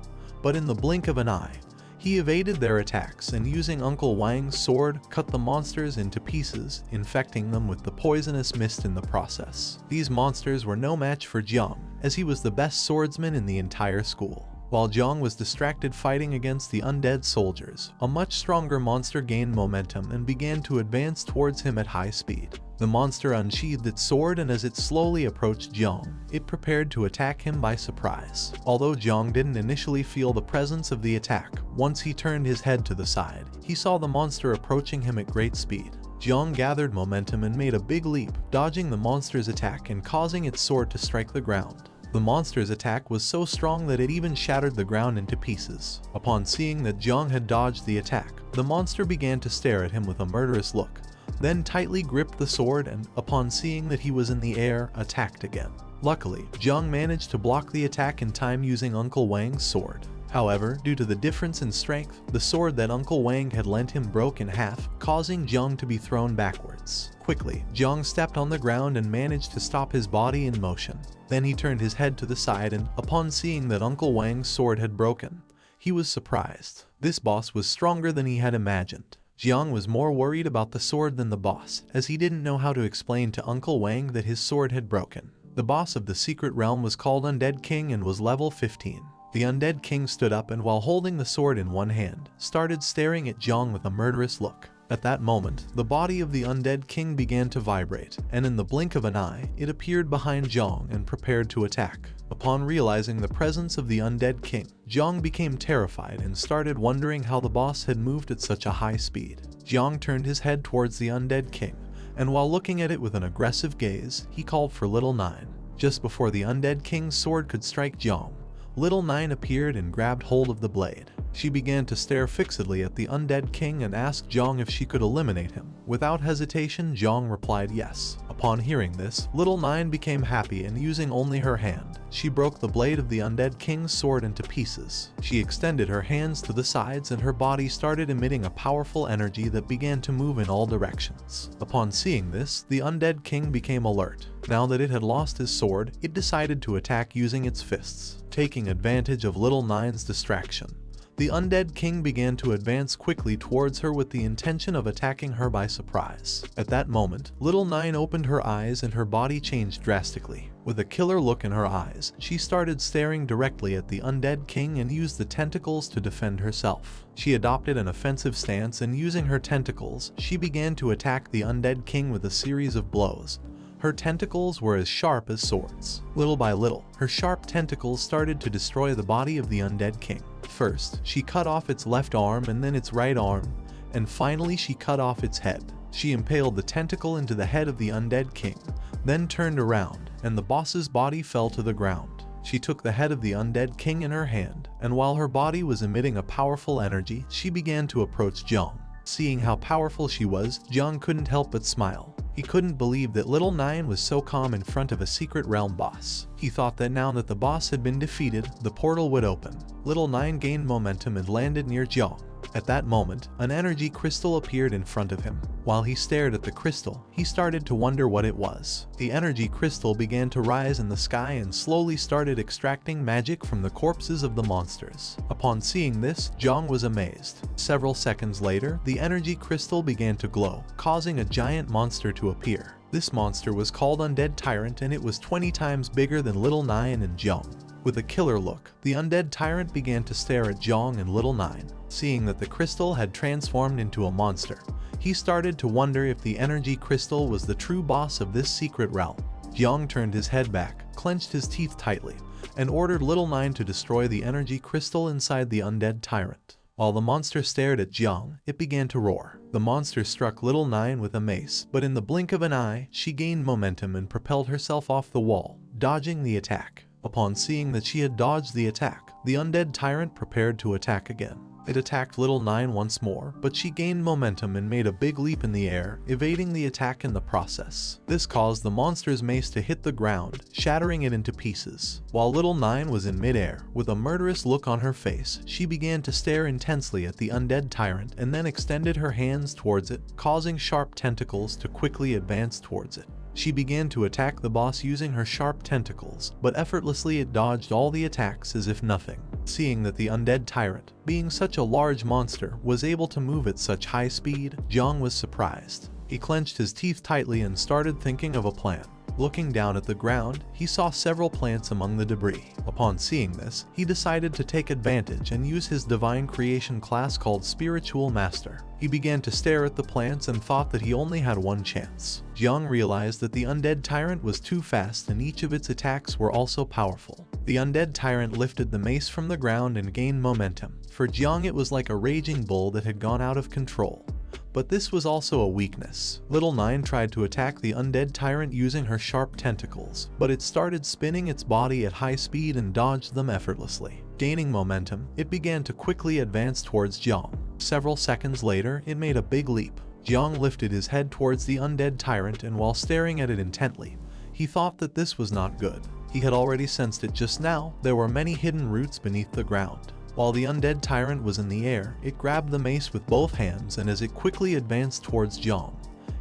but in the blink of an eye, he evaded their attacks and using Uncle Wang's sword, cut the monsters into pieces, infecting them with the poisonous mist in the process. These monsters were no match for Jiang, as he was the best swordsman in the entire school. While Jiang was distracted fighting against the undead soldiers, a much stronger monster gained momentum and began to advance towards him at high speed. The monster unsheathed its sword, and as it slowly approached Jiang, it prepared to attack him by surprise. Although Jiang didn't initially feel the presence of the attack, once he turned his head to the side, he saw the monster approaching him at great speed. Jiang gathered momentum and made a big leap, dodging the monster's attack and causing its sword to strike the ground. The monster's attack was so strong that it even shattered the ground into pieces. Upon seeing that Jiang had dodged the attack, the monster began to stare at him with a murderous look, then tightly gripped the sword and, upon seeing that he was in the air, attacked again. Luckily, Jiang managed to block the attack in time using Uncle Wang's sword. However, due to the difference in strength, the sword that Uncle Wang had lent him broke in half, causing Jiang to be thrown backwards. Quickly, Jiang stepped on the ground and managed to stop his body in motion. Then he turned his head to the side and, upon seeing that Uncle Wang's sword had broken, he was surprised. This boss was stronger than he had imagined. Jiang was more worried about the sword than the boss, as he didn't know how to explain to Uncle Wang that his sword had broken. The boss of the secret realm was called Undead King and was level 15. The Undead King stood up and, while holding the sword in one hand, started staring at Jiang with a murderous look. At that moment, the body of the Undead King began to vibrate, and in the blink of an eye, it appeared behind Jiang and prepared to attack. Upon realizing the presence of the Undead King, Jiang became terrified and started wondering how the boss had moved at such a high speed. Jiang turned his head towards the Undead King, and while looking at it with an aggressive gaze, he called for Little Nine. Just before the Undead King's sword could strike Jiang, Little Nine appeared and grabbed hold of the blade. She began to stare fixedly at the Undead King and asked Jiang if she could eliminate him. Without hesitation, Jiang replied yes. Upon hearing this, Little Nine became happy and, using only her hand, she broke the blade of the Undead King's sword into pieces. She extended her hands to the sides and her body started emitting a powerful energy that began to move in all directions. Upon seeing this, the Undead King became alert. Now that it had lost his sword, it decided to attack using its fists. Taking advantage of Little Nine's distraction, the Undead King began to advance quickly towards her with the intention of attacking her by surprise. At that moment, Little Nine opened her eyes and her body changed drastically. With a killer look in her eyes, she started staring directly at the Undead King and used the tentacles to defend herself. She adopted an offensive stance and, using her tentacles, she began to attack the Undead King with a series of blows. Her tentacles were as sharp as swords. Little by little, her sharp tentacles started to destroy the body of the Undead King. First, she cut off its left arm and then its right arm, and finally she cut off its head. She impaled the tentacle into the head of the Undead King, then turned around, and the boss's body fell to the ground. She took the head of the Undead King in her hand, and while her body was emitting a powerful energy, she began to approach Jiang. Seeing how powerful she was, Jiang couldn't help but smile. He couldn't believe that Little Nine was so calm in front of a secret realm boss. He thought that now that the boss had been defeated, the portal would open. Little Nine gained momentum and landed near Jiang. At that moment, an energy crystal appeared in front of him. While he stared at the crystal, he started to wonder what it was. The energy crystal began to rise in the sky and slowly started extracting magic from the corpses of the monsters. Upon seeing this, Jiang was amazed. Several seconds later, the energy crystal began to glow, causing a giant monster to appear. This monster was called Undead Tyrant, and it was 20 times bigger than Little Nine and Jiang. With a killer look, the Undead Tyrant began to stare at Jiang and Little Nine. Seeing that the crystal had transformed into a monster, he started to wonder if the energy crystal was the true boss of this secret realm. Jiang turned his head back, clenched his teeth tightly, and ordered Little Nine to destroy the energy crystal inside the Undead Tyrant. While the monster stared at Jiang, it began to roar. The monster struck Little Nine with a mace, but in the blink of an eye, she gained momentum and propelled herself off the wall, dodging the attack. Upon seeing that she had dodged the attack, the Undead Tyrant prepared to attack again. It attacked Little Nine once more, but she gained momentum and made a big leap in the air, evading the attack in the process. This caused the monster's mace to hit the ground, shattering it into pieces. While Little Nine was in midair, with a murderous look on her face, she began to stare intensely at the undead tyrant and then extended her hands towards it, causing sharp tentacles to quickly advance towards it. She began to attack the boss using her sharp tentacles, but effortlessly it dodged all the attacks as if nothing. Seeing that the undead tyrant, being such a large monster, was able to move at such high speed, Jiang was surprised. He clenched his teeth tightly and started thinking of a plan. Looking down at the ground, he saw several plants among the debris. Upon seeing this, he decided to take advantage and use his divine creation class called Spiritual Master. He began to stare at the plants and thought that he only had one chance. Jiang realized that the undead tyrant was too fast and each of its attacks were also powerful. The undead tyrant lifted the mace from the ground and gained momentum. For Jiang it was like a raging bull that had gone out of control. But this was also a weakness. Little Nine tried to attack the undead tyrant using her sharp tentacles, but it started spinning its body at high speed and dodged them effortlessly. Gaining momentum, it began to quickly advance towards Jiang. Several seconds later, it made a big leap. Jiang lifted his head towards the undead tyrant, and while staring at it intently, he thought that this was not good. He had already sensed it just now. There were many hidden roots beneath the ground. While the undead tyrant was in the air, it grabbed the mace with both hands, and as it quickly advanced towards Jiang,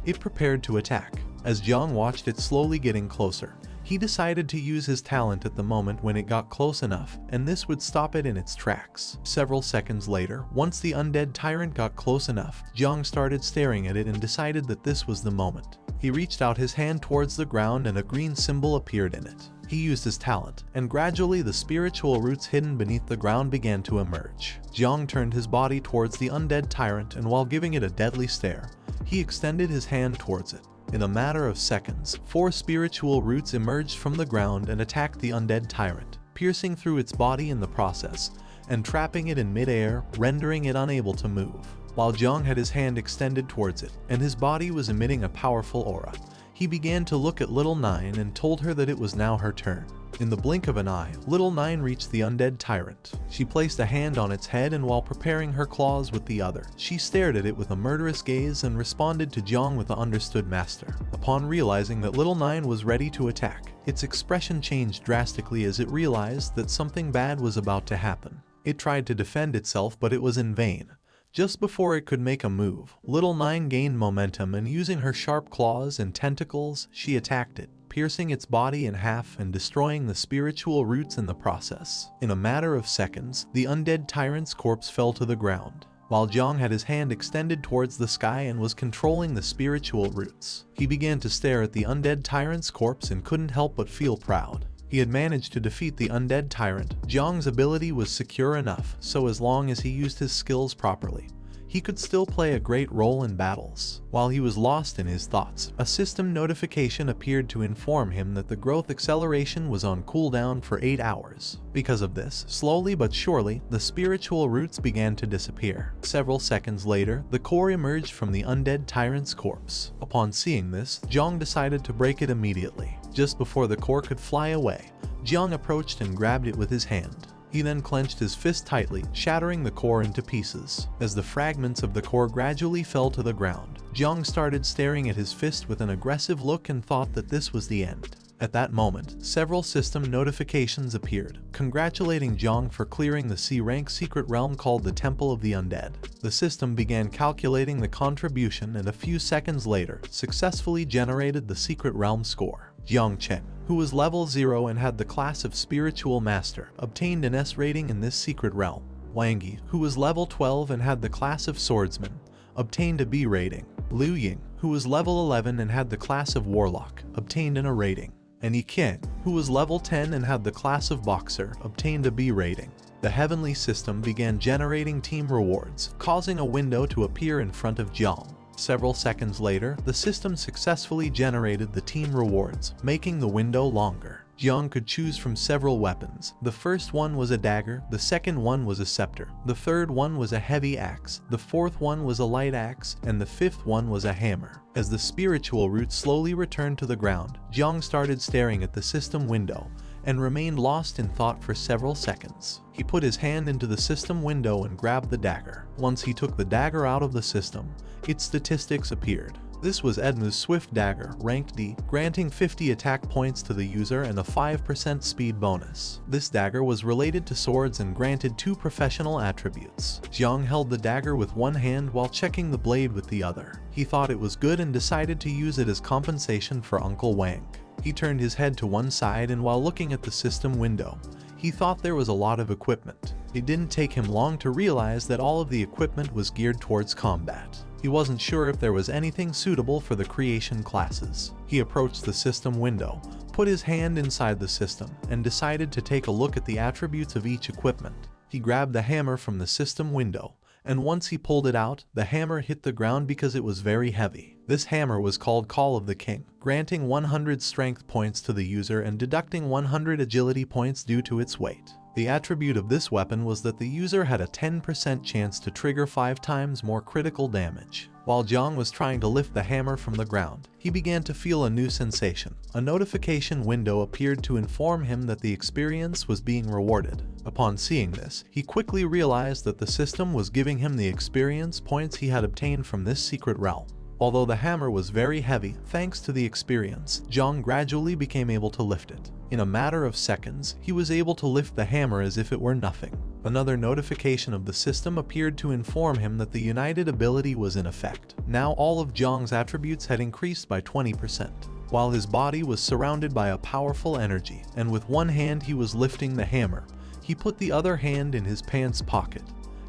it prepared to attack. As Jiang watched it slowly getting closer, he decided to use his talent at the moment when it got close enough, and this would stop it in its tracks. Several seconds later, once the undead tyrant got close enough, Jiang started staring at it and decided that this was the moment. He reached out his hand towards the ground and a green symbol appeared in it. He used his talent, and gradually the spiritual roots hidden beneath the ground began to emerge. Jiang turned his body towards the undead tyrant, and while giving it a deadly stare, he extended his hand towards it. In a matter of seconds, 4 spiritual roots emerged from the ground and attacked the undead tyrant, piercing through its body in the process, and trapping it in midair, rendering it unable to move. While Jiang had his hand extended towards it, and his body was emitting a powerful aura, he began to look at Little Nine and told her that it was now her turn. In the blink of an eye, Little Nine reached the undead tyrant. She placed a hand on its head, and while preparing her claws with the other, she stared at it with a murderous gaze and responded to Jiang with the understood master. Upon realizing that Little Nine was ready to attack, its expression changed drastically as it realized that something bad was about to happen. It tried to defend itself, but it was in vain. Just before it could make a move, Little Nine gained momentum, and using her sharp claws and tentacles, she attacked it, piercing its body in half and destroying the spiritual roots in the process. In a matter of seconds, the undead tyrant's corpse fell to the ground, while Jiang had his hand extended towards the sky and was controlling the spiritual roots. He began to stare at the undead tyrant's corpse and couldn't help but feel proud. He had managed to defeat the undead tyrant. Jiang's ability was secure enough, so as long as he used his skills properly, he could still play a great role in battles. While he was lost in his thoughts, a system notification appeared to inform him that the growth acceleration was on cooldown for 8 hours. Because of this, slowly but surely, the spiritual roots began to disappear. Several seconds later, the core emerged from the undead tyrant's corpse. Upon seeing this, Jiang decided to break it immediately. Just before the core could fly away, Jiang approached and grabbed it with his hand. He then clenched his fist tightly, shattering the core into pieces. As the fragments of the core gradually fell to the ground, Jiang started staring at his fist with an aggressive look and thought that this was the end. At that moment, several system notifications appeared, congratulating Jiang for clearing the C-rank secret realm called the Temple of the Undead. The system began calculating the contribution and a few seconds later, successfully generated the secret realm score. Jiang Chen, who was level 0 and had the class of Spiritual Master, obtained an S rating in this secret realm. Wang Yi, who was level 12 and had the class of Swordsman, obtained a B rating. Liu Ying, who was level 11 and had the class of Warlock, obtained an A rating. And Yi Qian, who was level 10 and had the class of Boxer, obtained a B rating. The heavenly system began generating team rewards, causing a window to appear in front of Jiang. Several seconds later, the system successfully generated the team rewards, making the window longer. Jiang could choose from several weapons. The first one was a dagger, the second one was a scepter, the third one was a heavy axe, the fourth one was a light axe, and the fifth one was a hammer. As the spiritual roots slowly returned to the ground, Jiang started staring at the system window and remained lost in thought for several seconds. He put his hand into the system window and grabbed the dagger. Once he took the dagger out of the system, its statistics appeared. This was Edmu's Swift Dagger, ranked D, granting 50 attack points to the user and a 5% speed bonus. This dagger was related to swords and granted 2 professional attributes. Jiang held the dagger with one hand while checking the blade with the other. He thought it was good and decided to use it as compensation for Uncle Wang. He turned his head to one side and while looking at the system window, he thought there was a lot of equipment. It didn't take him long to realize that all of the equipment was geared towards combat. He wasn't sure if there was anything suitable for the creation classes. He approached the system window, put his hand inside the system, and decided to take a look at the attributes of each equipment. He grabbed the hammer from the system window, and once he pulled it out, the hammer hit the ground because it was very heavy. This hammer was called Call of the King, granting 100 strength points to the user and deducting 100 agility points due to its weight. The attribute of this weapon was that the user had a 10% chance to trigger 5 times more critical damage. While Jiang was trying to lift the hammer from the ground, he began to feel a new sensation. A notification window appeared to inform him that the experience was being rewarded. Upon seeing this, he quickly realized that the system was giving him the experience points he had obtained from this secret realm. Although the hammer was very heavy, thanks to the experience, Jiang gradually became able to lift it. In a matter of seconds, he was able to lift the hammer as if it were nothing. Another notification of the system appeared to inform him that the United ability was in effect. Now all of Jiang's attributes had increased by 20%. While his body was surrounded by a powerful energy, and with one hand he was lifting the hammer, he put the other hand in his pants pocket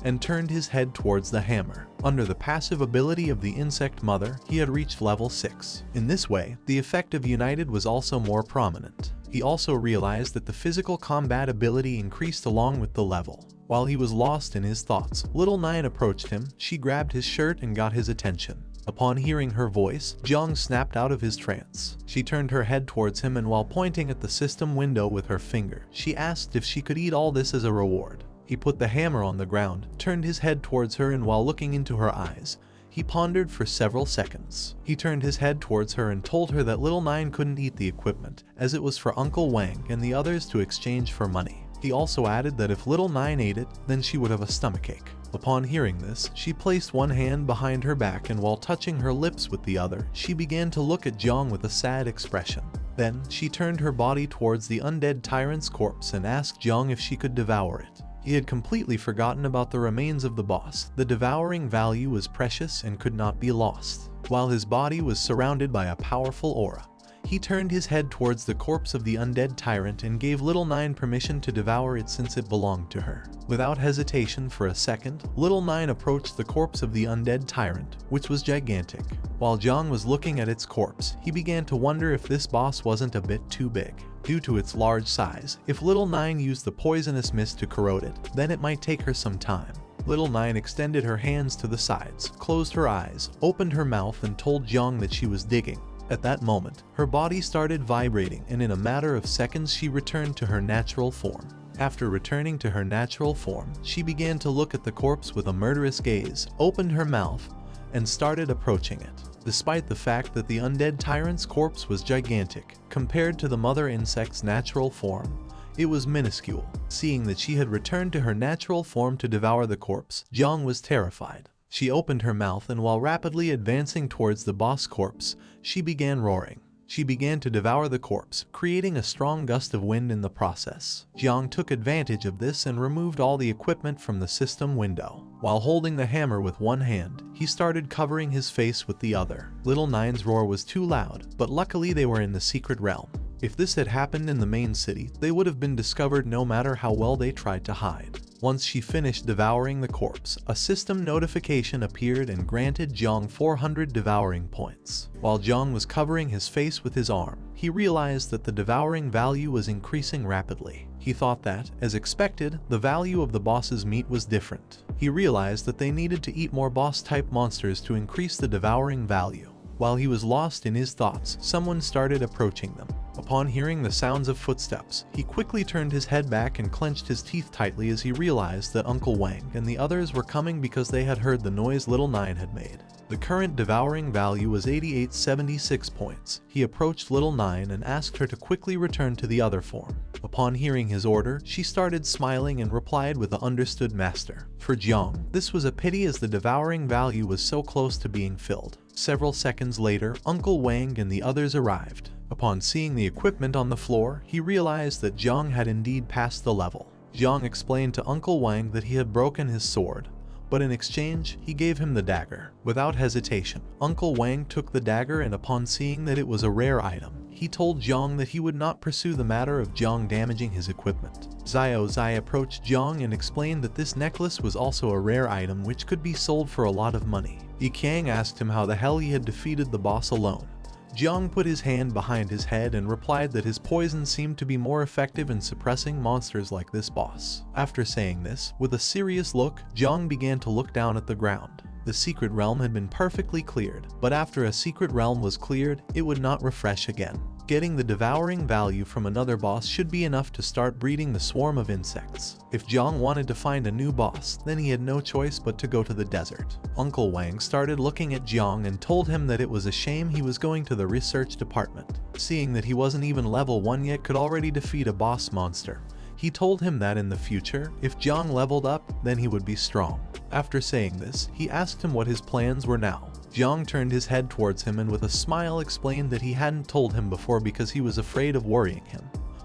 and turned his head towards the hammer. Under the passive ability of the Insect Mother, he had reached level 6. In this way, the effect of United was also more prominent. He also realized that the physical combat ability increased along with the level. While he was lost in his thoughts, Little Nine approached him. She grabbed his shirt and got his attention. Upon hearing her voice, Jiang snapped out of his trance. She turned her head towards him and while pointing at the system window with her finger, she asked if she could eat all this as a reward. He put the hammer on the ground, turned his head towards her and while looking into her eyes, he pondered for several seconds. He turned his head towards her and told her that Little Nine couldn't eat the equipment, as it was for Uncle Wang and the others to exchange for money. He also added that if Little Nine ate it, then she would have a stomachache. Upon hearing this, she placed one hand behind her back and while touching her lips with the other, she began to look at Jiang with a sad expression. Then, she turned her body towards the undead tyrant's corpse and asked Jiang if she could devour it. He had completely forgotten about the remains of the boss. The devouring value was precious and could not be lost. While his body was surrounded by a powerful aura, he turned his head towards the corpse of the undead tyrant and gave Little Nine permission to devour it since it belonged to her. Without hesitation for a second, Little Nine approached the corpse of the undead tyrant, which was gigantic. While Jiang was looking at its corpse, he began to wonder if this boss wasn't a bit too big. Due to its large size, if Little Nine used the poisonous mist to corrode it, then it might take her some time. Little Nine extended her hands to the sides, closed her eyes, opened her mouth and told Jiang that she was digging. At that moment, her body started vibrating and in a matter of seconds she returned to her natural form. After returning to her natural form, she began to look at the corpse with a murderous gaze, opened her mouth, and started approaching it. Despite the fact that the undead tyrant's corpse was gigantic, compared to the mother insect's natural form, it was minuscule. Seeing that she had returned to her natural form to devour the corpse, Jiang was terrified. She opened her mouth and while rapidly advancing towards the boss corpse, she began roaring. She began to devour the corpse, creating a strong gust of wind in the process. Jiang took advantage of this and removed all the equipment from the system window. While holding the hammer with one hand, he started covering his face with the other. Little Nine's roar was too loud, but luckily they were in the secret realm. If this had happened in the main city, they would have been discovered no matter how well they tried to hide. Once she finished devouring the corpse, a system notification appeared and granted Jiang 400 devouring points. While Jiang was covering his face with his arm, he realized that the devouring value was increasing rapidly. He thought that, as expected, the value of the boss's meat was different. He realized that they needed to eat more boss-type monsters to increase the devouring value. While he was lost in his thoughts, someone started approaching them. Upon hearing the sounds of footsteps, he quickly turned his head back and clenched his teeth tightly as he realized that Uncle Wang and the others were coming because they had heard the noise Little Nine had made. The current devouring value was 8876 points. He approached Little Nine and asked her to quickly return to the other form. Upon hearing his order, she started smiling and replied with a understood master. For Jiang, this was a pity as the devouring value was so close to being filled. Several seconds later, Uncle Wang and the others arrived. Upon seeing the equipment on the floor, he realized that Jiang had indeed passed the level. Jiang explained to Uncle Wang that he had broken his sword, but in exchange, he gave him the dagger. Without hesitation, Uncle Wang took the dagger, and upon seeing that it was a rare item, he told Jiang that he would not pursue the matter of Jiang damaging his equipment. Xiao approached Jiang and explained that this necklace was also a rare item which could be sold for a lot of money. Yiqiang asked him how the hell he had defeated the boss alone. Jiang put his hand behind his head and replied that his poison seemed to be more effective in suppressing monsters like this boss. After saying this, with a serious look, Jiang began to look down at the ground. The secret realm had been perfectly cleared, but after a secret realm was cleared, it would not refresh again. Getting the devouring value from another boss should be enough to start breeding the swarm of insects. If Jiang wanted to find a new boss, then he had no choice but to go to the desert. Uncle Wang started looking at Jiang and told him that it was a shame he was going to the research department, seeing that he wasn't even level 1 yet could already defeat a boss monster. He told him that in the future, if Jiang leveled up, then he would be strong. After saying this, he asked him what his plans were now. Jiang turned his head towards him and with a smile explained that he hadn't told him before because he was afraid of worrying him.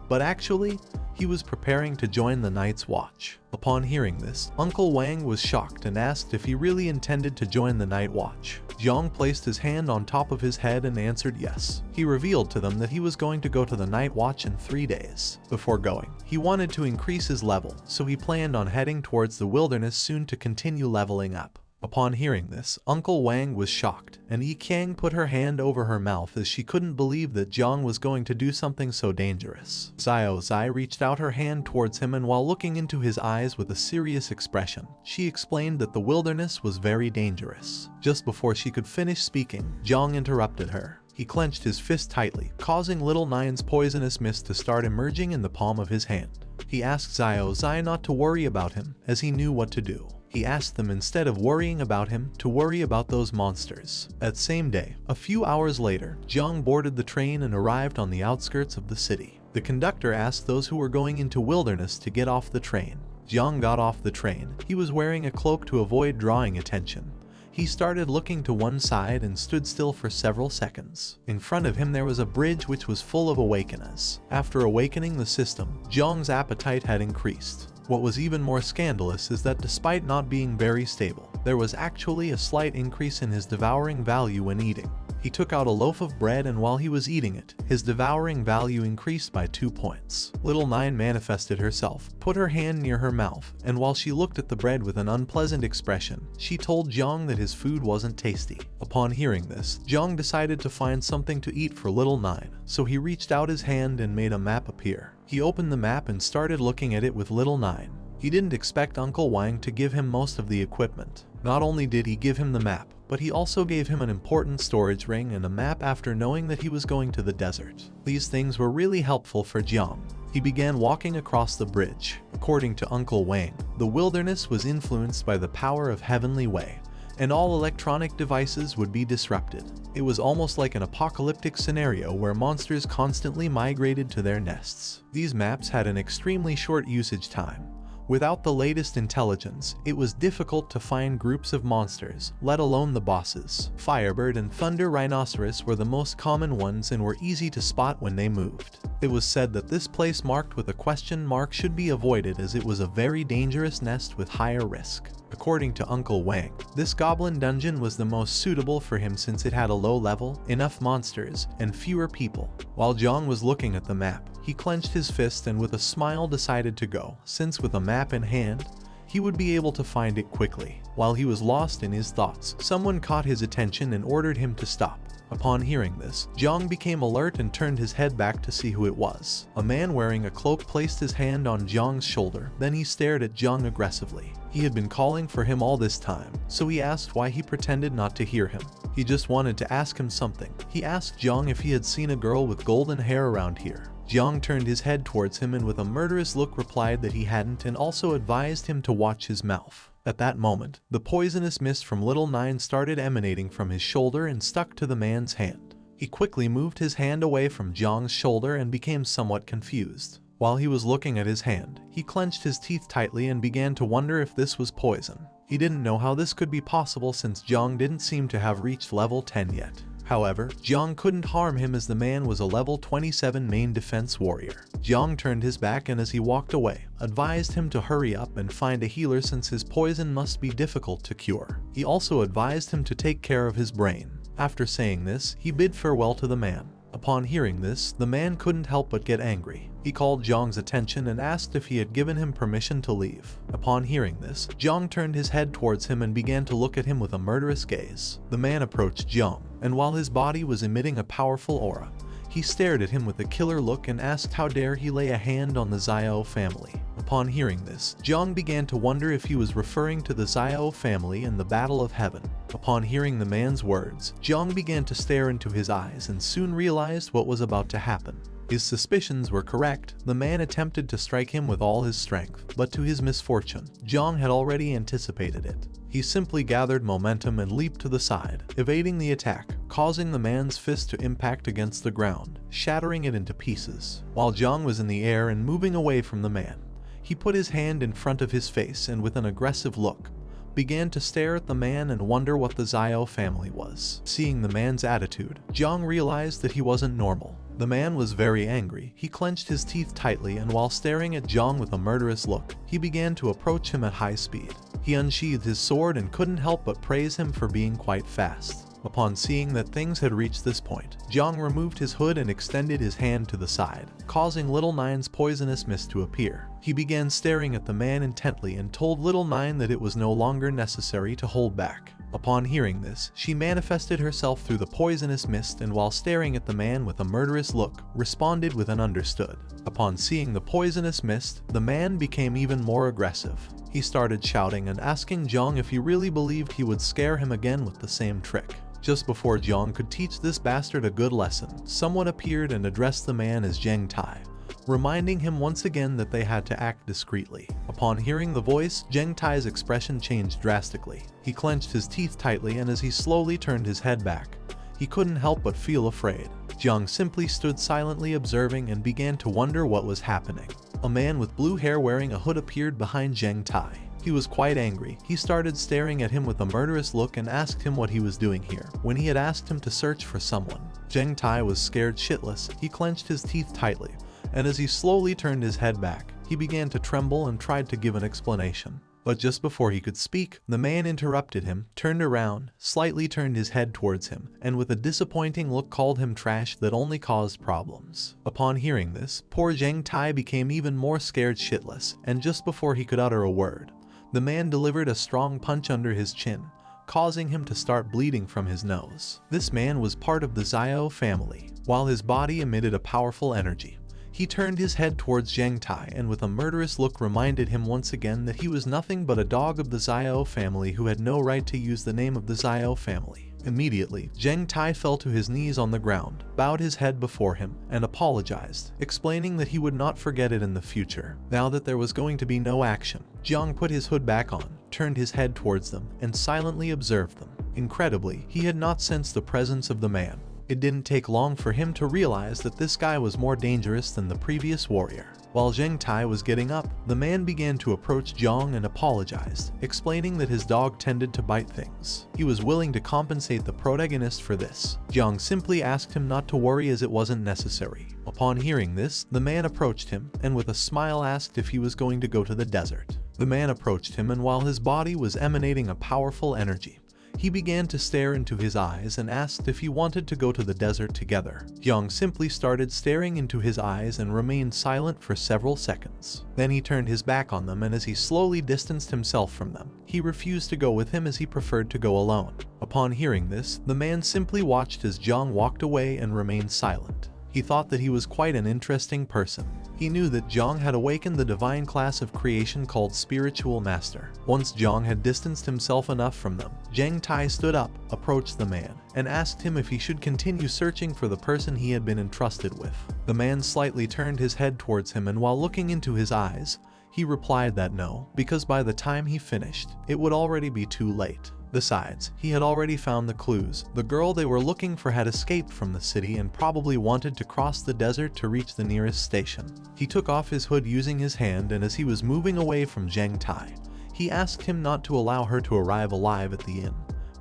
But actually, he was preparing to join the Night's Watch. Upon hearing this, Uncle Wang was shocked and asked if he really intended to join the Night Watch. Jiang placed his hand on top of his head and answered yes. He revealed to them that he was going to go to the Night Watch in 3 days. Before going, he wanted to increase his level, so he planned on heading towards the wilderness soon to continue leveling up. Upon hearing this, Uncle Wang was shocked, and Yiqiang put her hand over her mouth as she couldn't believe that Jiang was going to do something so dangerous. Xiao reached out her hand towards him, and while looking into his eyes with a serious expression, she explained that the wilderness was very dangerous. Just before she could finish speaking, Jiang interrupted her. He clenched his fist tightly, causing Little Nine's poisonous mist to start emerging in the palm of his hand. He asked Xiao not to worry about him, as he knew what to do. He asked them instead of worrying about him, to worry about those monsters. That same day, a few hours later, Jiang boarded the train and arrived on the outskirts of the city. The conductor asked those who were going into wilderness to get off the train. Jiang got off the train. He was wearing a cloak to avoid drawing attention. He started looking to one side and stood still for several seconds. In front of him there was a bridge which was full of awakeners. After awakening the system, Jiang's appetite had increased. What was even more scandalous is that despite not being very stable, there was actually a slight increase in his devouring value when eating. He took out a loaf of bread, and while he was eating it, his devouring value increased by 2 points. Little Nine manifested herself, put her hand near her mouth, and while she looked at the bread with an unpleasant expression, she told Jiang that his food wasn't tasty. Upon hearing this, Jiang decided to find something to eat for Little Nine, so he reached out his hand and made a map appear. He opened the map and started looking at it with Little Nine. He didn't expect Uncle Wang to give him most of the equipment. Not only did he give him the map, but he also gave him an important storage ring and a map after knowing that he was going to the desert. These things were really helpful for Jiang. He began walking across the bridge. According to Uncle Wang, the wilderness was influenced by the power of Heavenly Way, and all electronic devices would be disrupted. It was almost like an apocalyptic scenario where monsters constantly migrated to their nests. These maps had an extremely short usage time. Without the latest intelligence, it was difficult to find groups of monsters, let alone the bosses. Firebird and Thunder Rhinoceros were the most common ones and were easy to spot when they moved. It was said that this place marked with a question mark should be avoided as it was a very dangerous nest with higher risk. According to Uncle Wang, this goblin dungeon was the most suitable for him since it had a low level, enough monsters, and fewer people. While Jiang was looking at the map, he clenched his fist and with a smile decided to go, since with a map in hand, he would be able to find it quickly. While he was lost in his thoughts, someone caught his attention and ordered him to stop. Upon hearing this, Jiang became alert and turned his head back to see who it was. A man wearing a cloak placed his hand on Jiang's shoulder, then he stared at Jiang aggressively. He had been calling for him all this time, so he asked why he pretended not to hear him. He just wanted to ask him something. He asked Jiang if he had seen a girl with golden hair around here. Jiang turned his head towards him and with a murderous look replied that he hadn't and also advised him to watch his mouth. At that moment, the poisonous mist from Little Nine started emanating from his shoulder and stuck to the man's hand. He quickly moved his hand away from Jiang's shoulder and became somewhat confused. While he was looking at his hand, he clenched his teeth tightly and began to wonder if this was poison. He didn't know how this could be possible since Jiang didn't seem to have reached level 10 yet. However, Jiang couldn't harm him as the man was a level 27 main defense warrior. Jiang turned his back and as he walked away, advised him to hurry up and find a healer since his poison must be difficult to cure. He also advised him to take care of his brain. After saying this, he bid farewell to the man. Upon hearing this, the man couldn't help but get angry. He called Jiang's attention and asked if he had given him permission to leave. Upon hearing this, Jiang turned his head towards him and began to look at him with a murderous gaze. The man approached Jiang, and while his body was emitting a powerful aura, he stared at him with a killer look and asked how dare he lay a hand on the Xiao family. Upon hearing this, Jiang began to wonder if he was referring to the Xiao family and the Battle of Heaven. Upon hearing the man's words, Jiang began to stare into his eyes and soon realized what was about to happen. His suspicions were correct. The man attempted to strike him with all his strength, but to his misfortune, Jiang had already anticipated it. He simply gathered momentum and leaped to the side, evading the attack, causing the man's fist to impact against the ground, shattering it into pieces. While Jiang was in the air and moving away from the man, he put his hand in front of his face and with an aggressive look, began to stare at the man and wonder what the Xiao family was. Seeing the man's attitude, Jiang realized that he wasn't normal. The man was very angry. He clenched his teeth tightly and while staring at Jiang with a murderous look, he began to approach him at high speed. He unsheathed his sword and couldn't help but praise him for being quite fast. Upon seeing that things had reached this point, Jiang removed his hood and extended his hand to the side, causing Little Nine's poisonous mist to appear. He began staring at the man intently and told Little Nine that it was no longer necessary to hold back. Upon hearing this, she manifested herself through the poisonous mist and while staring at the man with a murderous look, responded with an understood. Upon seeing the poisonous mist, the man became even more aggressive. He started shouting and asking Jiang if he really believed he would scare him again with the same trick. Just before Jiang could teach this bastard a good lesson, someone appeared and addressed the man as Zheng Tai, reminding him once again that they had to act discreetly. Upon hearing the voice, Zheng Tai's expression changed drastically. He clenched his teeth tightly and as he slowly turned his head back, he couldn't help but feel afraid. Jiang simply stood silently observing and began to wonder what was happening. A man with blue hair wearing a hood appeared behind Zheng Tai. He was quite angry. He started staring at him with a murderous look and asked him what he was doing here. When he had asked him to search for someone, Zheng Tai was scared shitless. He clenched his teeth tightly, and as he slowly turned his head back, he began to tremble and tried to give an explanation. But just before he could speak, the man interrupted him, turned around, slightly turned his head towards him, and with a disappointing look called him trash that only caused problems. Upon hearing this, poor Zheng Tai became even more scared shitless, and just before he could utter a word, the man delivered a strong punch under his chin, causing him to start bleeding from his nose. This man was part of the Xiao family. While his body emitted a powerful energy, he turned his head towards Zheng Tai and with a murderous look reminded him once again that he was nothing but a dog of the Xiao family who had no right to use the name of the Xiao family. Immediately, Zheng Tai fell to his knees on the ground, bowed his head before him, and apologized, explaining that he would not forget it in the future. Now that there was going to be no action, Jiang put his hood back on, turned his head towards them, and silently observed them. Incredibly, he had not sensed the presence of the man. It didn't take long for him to realize that this guy was more dangerous than the previous warrior. While Zheng Tai was getting up, the man began to approach Jiang and apologized, explaining that his dog tended to bite things. He was willing to compensate the protagonist for this. Jiang simply asked him not to worry as it wasn't necessary. Upon hearing this, the man approached him and with a smile asked if he was going to go to the desert. The man approached him and while his body was emanating a powerful energy, he began to stare into his eyes and asked if he wanted to go to the desert together. Jiang simply started staring into his eyes and remained silent for several seconds. Then he turned his back on them and as he slowly distanced himself from them, he refused to go with him as he preferred to go alone. Upon hearing this, the man simply watched as Jiang walked away and remained silent. He thought that he was quite an interesting person. He knew that Jiang had awakened the divine class of creation called Spiritual Master. Once Jiang had distanced himself enough from them, Zhang Tai stood up, approached the man, and asked him if he should continue searching for the person he had been entrusted with. The man slightly turned his head towards him, and while looking into his eyes, he replied that no, because by the time he finished, it would already be too late. Besides, he had already found the clues. The girl they were looking for had escaped from the city and probably wanted to cross the desert to reach the nearest station. He took off his hood using his hand, and as he was moving away from Zhang Tai, he asked him not to allow her to arrive alive at the inn,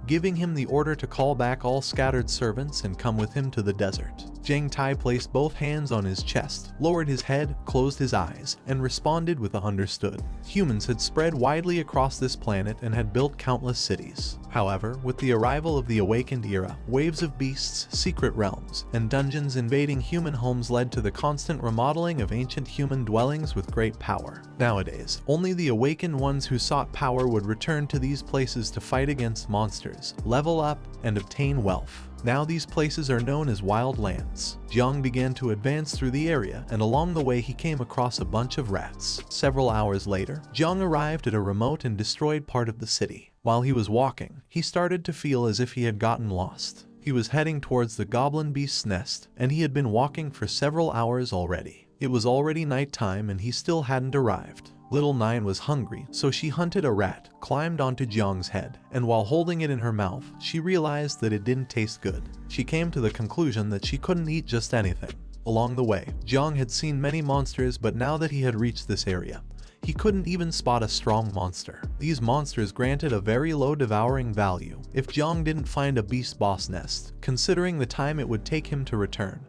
giving him the order to call back all scattered servants and come with him to the desert. Zhang Tai placed both hands on his chest, lowered his head, closed his eyes, and responded with a understood. Humans had spread widely across this planet and had built countless cities. However, with the arrival of the awakened era, waves of beasts, secret realms, and dungeons invading human homes led to the constant remodeling of ancient human dwellings with great power. Nowadays, only the awakened ones who sought power would return to these places to fight against monsters, level up, and obtain wealth. Now these places are known as wild lands. Jiang began to advance through the area, and along the way he came across a bunch of rats. Several hours later, Jiang arrived at a remote and destroyed part of the city. While he was walking, he started to feel as if he had gotten lost. He was heading towards the goblin beast's nest, and he had been walking for several hours already. It was already nighttime and he still hadn't arrived. Little Nine was hungry, so she hunted a rat, climbed onto Jiang's head, and while holding it in her mouth, she realized that it didn't taste good. She came to the conclusion that she couldn't eat just anything. Along the way, Jiang had seen many monsters, but now that he had reached this area, he couldn't even spot a strong monster. These monsters granted a very low devouring value if Jiang didn't find a beast boss nest, considering the time it would take him to return.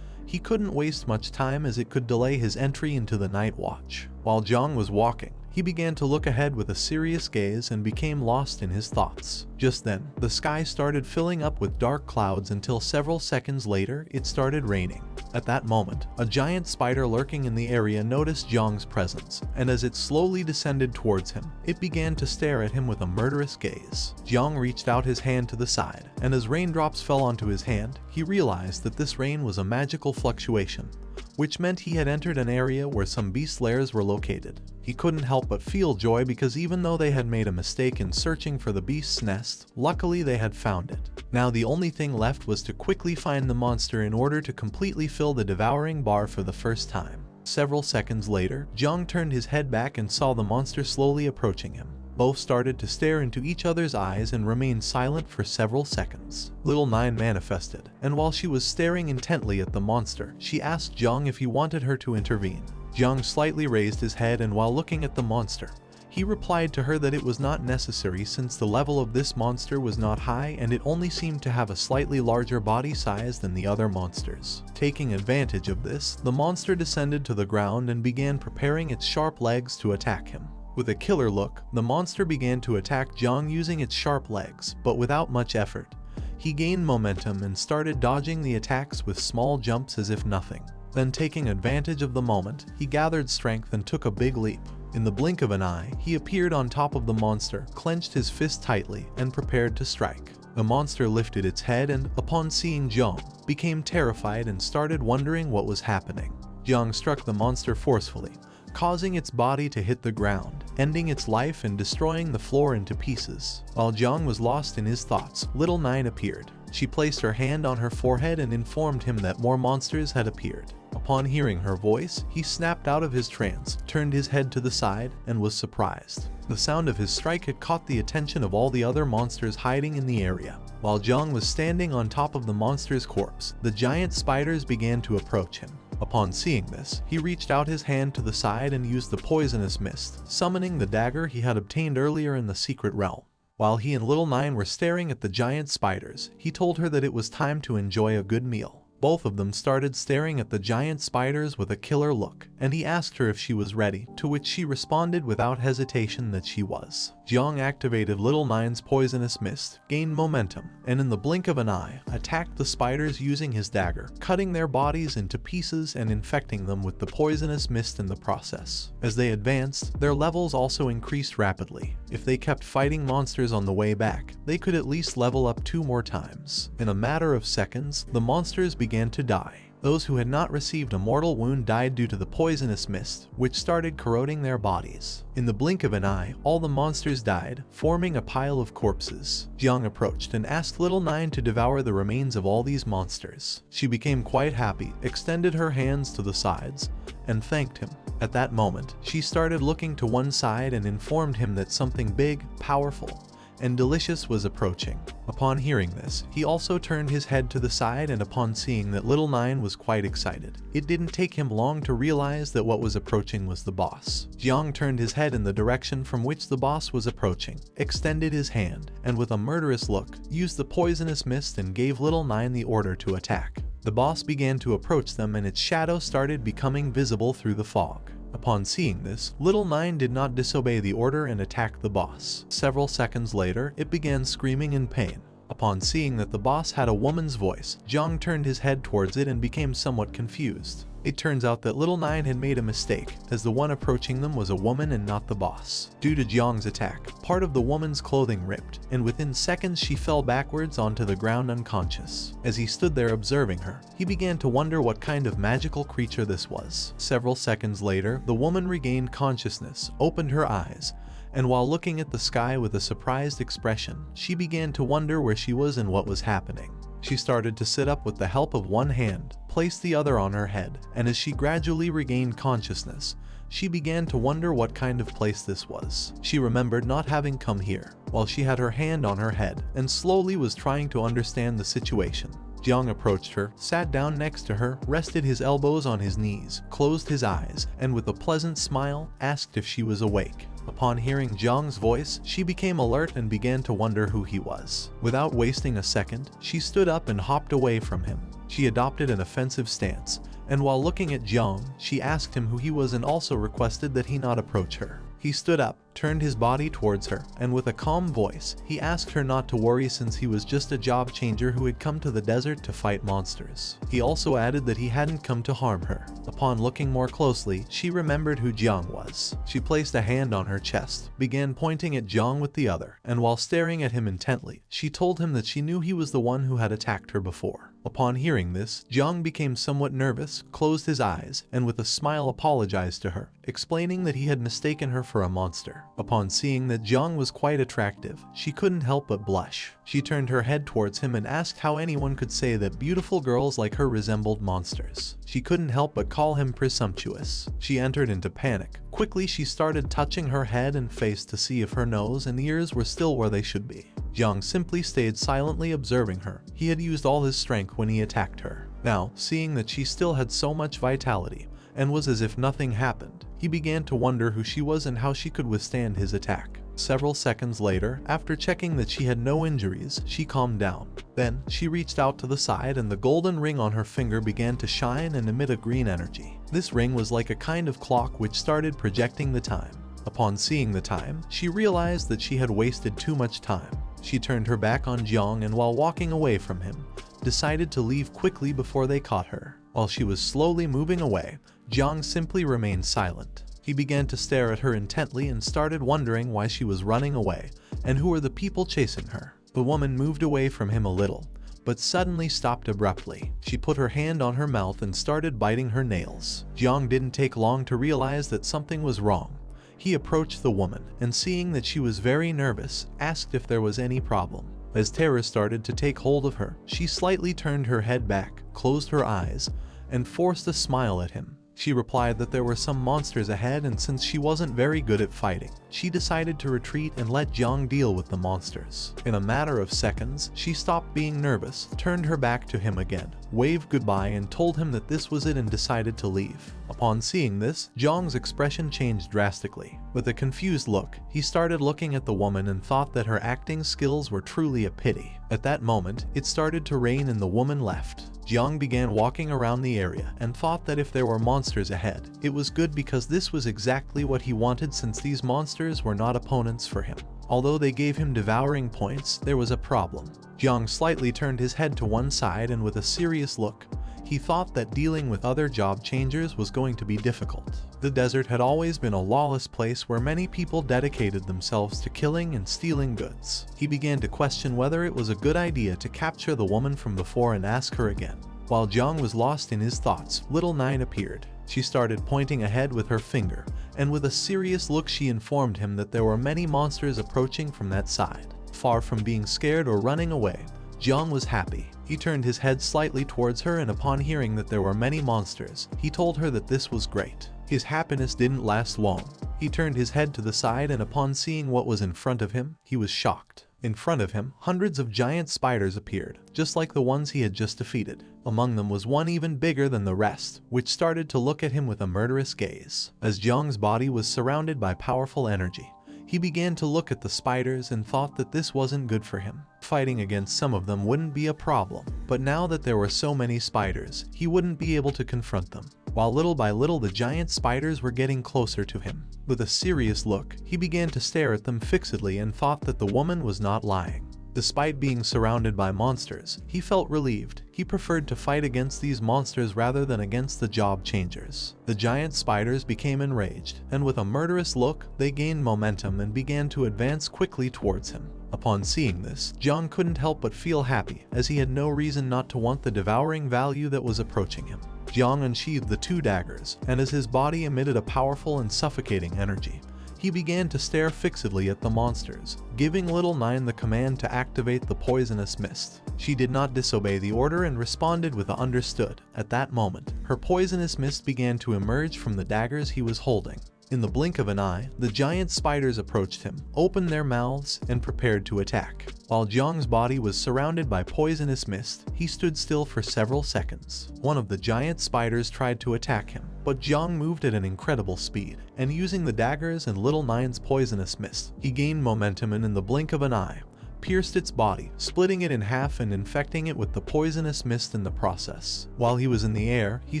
He couldn't waste much time as it could delay his entry into the night watch. While Jiang was walking, he began to look ahead with a serious gaze and became lost in his thoughts. Just then, the sky started filling up with dark clouds until several seconds later, it started raining. At that moment, a giant spider lurking in the area noticed Jiang's presence, and as it slowly descended towards him, it began to stare at him with a murderous gaze. Jiang reached out his hand to the side, and as raindrops fell onto his hand, he realized that this rain was a magical fluctuation, which meant he had entered an area where some beast lairs were located. He couldn't help but feel joy because even though they had made a mistake in searching for the beast's nest, luckily they had found it. Now the only thing left was to quickly find the monster in order to completely fill the devouring bar for the first time. Several seconds later, Jiang turned his head back and saw the monster slowly approaching him. Both started to stare into each other's eyes and remained silent for several seconds. Little Nine manifested, and while she was staring intently at the monster, she asked Jiang if he wanted her to intervene. Jiang slightly raised his head, and while looking at the monster, he replied to her that it was not necessary since the level of this monster was not high and it only seemed to have a slightly larger body size than the other monsters. Taking advantage of this, the monster descended to the ground and began preparing its sharp legs to attack him. With a killer look, the monster began to attack Jiang using its sharp legs, but without much effort. He gained momentum and started dodging the attacks with small jumps as if nothing. Then, taking advantage of the moment, he gathered strength and took a big leap. In the blink of an eye, he appeared on top of the monster, clenched his fist tightly, and prepared to strike. The monster lifted its head and, upon seeing Jiang, became terrified and started wondering what was happening. Jiang struck the monster forcefully, causing its body to hit the ground, ending its life and destroying the floor into pieces. While Jiang was lost in his thoughts, Little Nine appeared. She placed her hand on her forehead and informed him that more monsters had appeared. Upon hearing her voice, he snapped out of his trance, turned his head to the side, and was surprised. The sound of his strike had caught the attention of all the other monsters hiding in the area. While Jiang was standing on top of the monster's corpse, the giant spiders began to approach him. Upon seeing this, he reached out his hand to the side and used the poisonous mist, summoning the dagger he had obtained earlier in the secret realm. While he and Little Nine were staring at the giant spiders, he told her that it was time to enjoy a good meal. Both of them started staring at the giant spiders with a killer look, and he asked her if she was ready, to which she responded without hesitation that she was. Jiang activated Little Nine's poisonous mist, gained momentum, and in the blink of an eye, attacked the spiders using his dagger, cutting their bodies into pieces and infecting them with the poisonous mist in the process. As they advanced, their levels also increased rapidly. If they kept fighting monsters on the way back, they could at least level up 2 more times. In a matter of seconds, the monsters began to die. Those who had not received a mortal wound died due to the poisonous mist, which started corroding their bodies. In the blink of an eye, all the monsters died, forming a pile of corpses. Jiang approached and asked Little Nine to devour the remains of all these monsters. She became quite happy, extended her hands to the sides, and thanked him. At that moment, she started looking to one side and informed him that something big, powerful, and delicious was approaching. Upon hearing this, he also turned his head to the side, and upon seeing that Little Nine was quite excited, it didn't take him long to realize that what was approaching was the boss. Jiang turned his head in the direction from which the boss was approaching, extended his hand, and with a murderous look, used the poisonous mist and gave Little Nine the order to attack. The boss began to approach them, and its shadow started becoming visible through the fog. Upon seeing this, Little Nine did not disobey the order and attacked the boss. Several seconds later, it began screaming in pain. Upon seeing that the boss had a woman's voice, Jiang turned his head towards it and became somewhat confused. It turns out that Little Nine had made a mistake, as the one approaching them was a woman and not the boss. Due to Jiang's attack, part of the woman's clothing ripped, and within seconds she fell backwards onto the ground unconscious. As he stood there observing her, he began to wonder what kind of magical creature this was. Several seconds later, the woman regained consciousness, opened her eyes, and while looking at the sky with a surprised expression, she began to wonder where she was and what was happening. She started to sit up with the help of one hand, placed the other on her head, and as she gradually regained consciousness, she began to wonder what kind of place this was. She remembered not having come here, while she had her hand on her head, and slowly was trying to understand the situation. Jiang approached her, sat down next to her, rested his elbows on his knees, closed his eyes, and with a pleasant smile, asked if she was awake. Upon hearing Jiang's voice, she became alert and began to wonder who he was. Without wasting a second, she stood up and hopped away from him. She adopted an offensive stance, and while looking at Jiang, she asked him who he was and also requested that he not approach her. He stood up, turned his body towards her, and with a calm voice, he asked her not to worry since he was just a job changer who had come to the desert to fight monsters. He also added that he hadn't come to harm her. Upon looking more closely, she remembered who Jiang was. She placed a hand on her chest, began pointing at Jiang with the other, and while staring at him intently, she told him that she knew he was the one who had attacked her before. Upon hearing this, Jiang became somewhat nervous, closed his eyes, and with a smile apologized to her, explaining that he had mistaken her for a monster. Upon seeing that Jiang was quite attractive, she couldn't help but blush. She turned her head towards him and asked how anyone could say that beautiful girls like her resembled monsters. She couldn't help but call him presumptuous. She entered into panic. Quickly she started touching her head and face to see if her nose and ears were still where they should be. Jiang simply stayed silently observing her. He had used all his strength when he attacked her. Now, seeing that she still had so much vitality, and was as if nothing happened, he began to wonder who she was and how she could withstand his attack. Several seconds later, after checking that she had no injuries, she calmed down. Then, she reached out to the side and the golden ring on her finger began to shine and emit a green energy. This ring was like a kind of clock which started projecting the time. Upon seeing the time, she realized that she had wasted too much time. She turned her back on Jiang and while walking away from him, decided to leave quickly before they caught her. While she was slowly moving away, Jiang simply remained silent. He began to stare at her intently and started wondering why she was running away and who were the people chasing her. The woman moved away from him a little, but suddenly stopped abruptly. She put her hand on her mouth and started biting her nails. Jiang didn't take long to realize that something was wrong. He approached the woman and seeing that she was very nervous, asked if there was any problem. As terror started to take hold of her, she slightly turned her head back, closed her eyes, and forced a smile at him. She replied that there were some monsters ahead and since she wasn't very good at fighting, she decided to retreat and let Jiang deal with the monsters. In a matter of seconds, she stopped being nervous, turned her back to him again, waved goodbye and told him that this was it and decided to leave. Upon seeing this, Jiang's expression changed drastically. With a confused look, he started looking at the woman and thought that her acting skills were truly a pity. At that moment, it started to rain and the woman left. Jiang began walking around the area and thought that if there were monsters ahead, it was good because this was exactly what he wanted since these monsters were not opponents for him. Although they gave him devouring points, there was a problem. Jiang slightly turned his head to one side and with a serious look, he thought that dealing with other job changers was going to be difficult. The desert had always been a lawless place where many people dedicated themselves to killing and stealing goods. He began to question whether it was a good idea to capture the woman from before and ask her again. While Jiang was lost in his thoughts, little Nine appeared. She started pointing ahead with her finger, and with a serious look she informed him that there were many monsters approaching from that side. Far from being scared or running away, Jiang was happy. He turned his head slightly towards her, and upon hearing that there were many monsters, he told her that this was great. His happiness didn't last long. He turned his head to the side, and upon seeing what was in front of him, he was shocked. In front of him, hundreds of giant spiders appeared, just like the ones he had just defeated. Among them was one even bigger than the rest, which started to look at him with a murderous gaze. As Jiang's body was surrounded by powerful energy, he began to look at the spiders and thought that this wasn't good for him. Fighting against some of them wouldn't be a problem, but now that there were so many spiders, he wouldn't be able to confront them. While little by little the giant spiders were getting closer to him. With a serious look, he began to stare at them fixedly and thought that the woman was not lying. Despite being surrounded by monsters, he felt relieved. He preferred to fight against these monsters rather than against the job changers. The giant spiders became enraged, and with a murderous look, they gained momentum and began to advance quickly towards him. Upon seeing this, Jiang couldn't help but feel happy, as he had no reason not to want the devouring value that was approaching him. Jiang unsheathed the two daggers, and as his body emitted a powerful and suffocating energy, he began to stare fixedly at the monsters, giving little Nine the command to activate the poisonous mist. She did not disobey the order and responded with a understood. At that moment, her poisonous mist began to emerge from the daggers he was holding. In the blink of an eye, the giant spiders approached him, opened their mouths, and prepared to attack. While Jiang's body was surrounded by poisonous mist, he stood still for several seconds. One of the giant spiders tried to attack him, but Jiang moved at an incredible speed, and using the daggers and little Nine's poisonous mist, he gained momentum and in the blink of an eye, pierced its body, splitting it in half and infecting it with the poisonous mist in the process. While he was in the air, he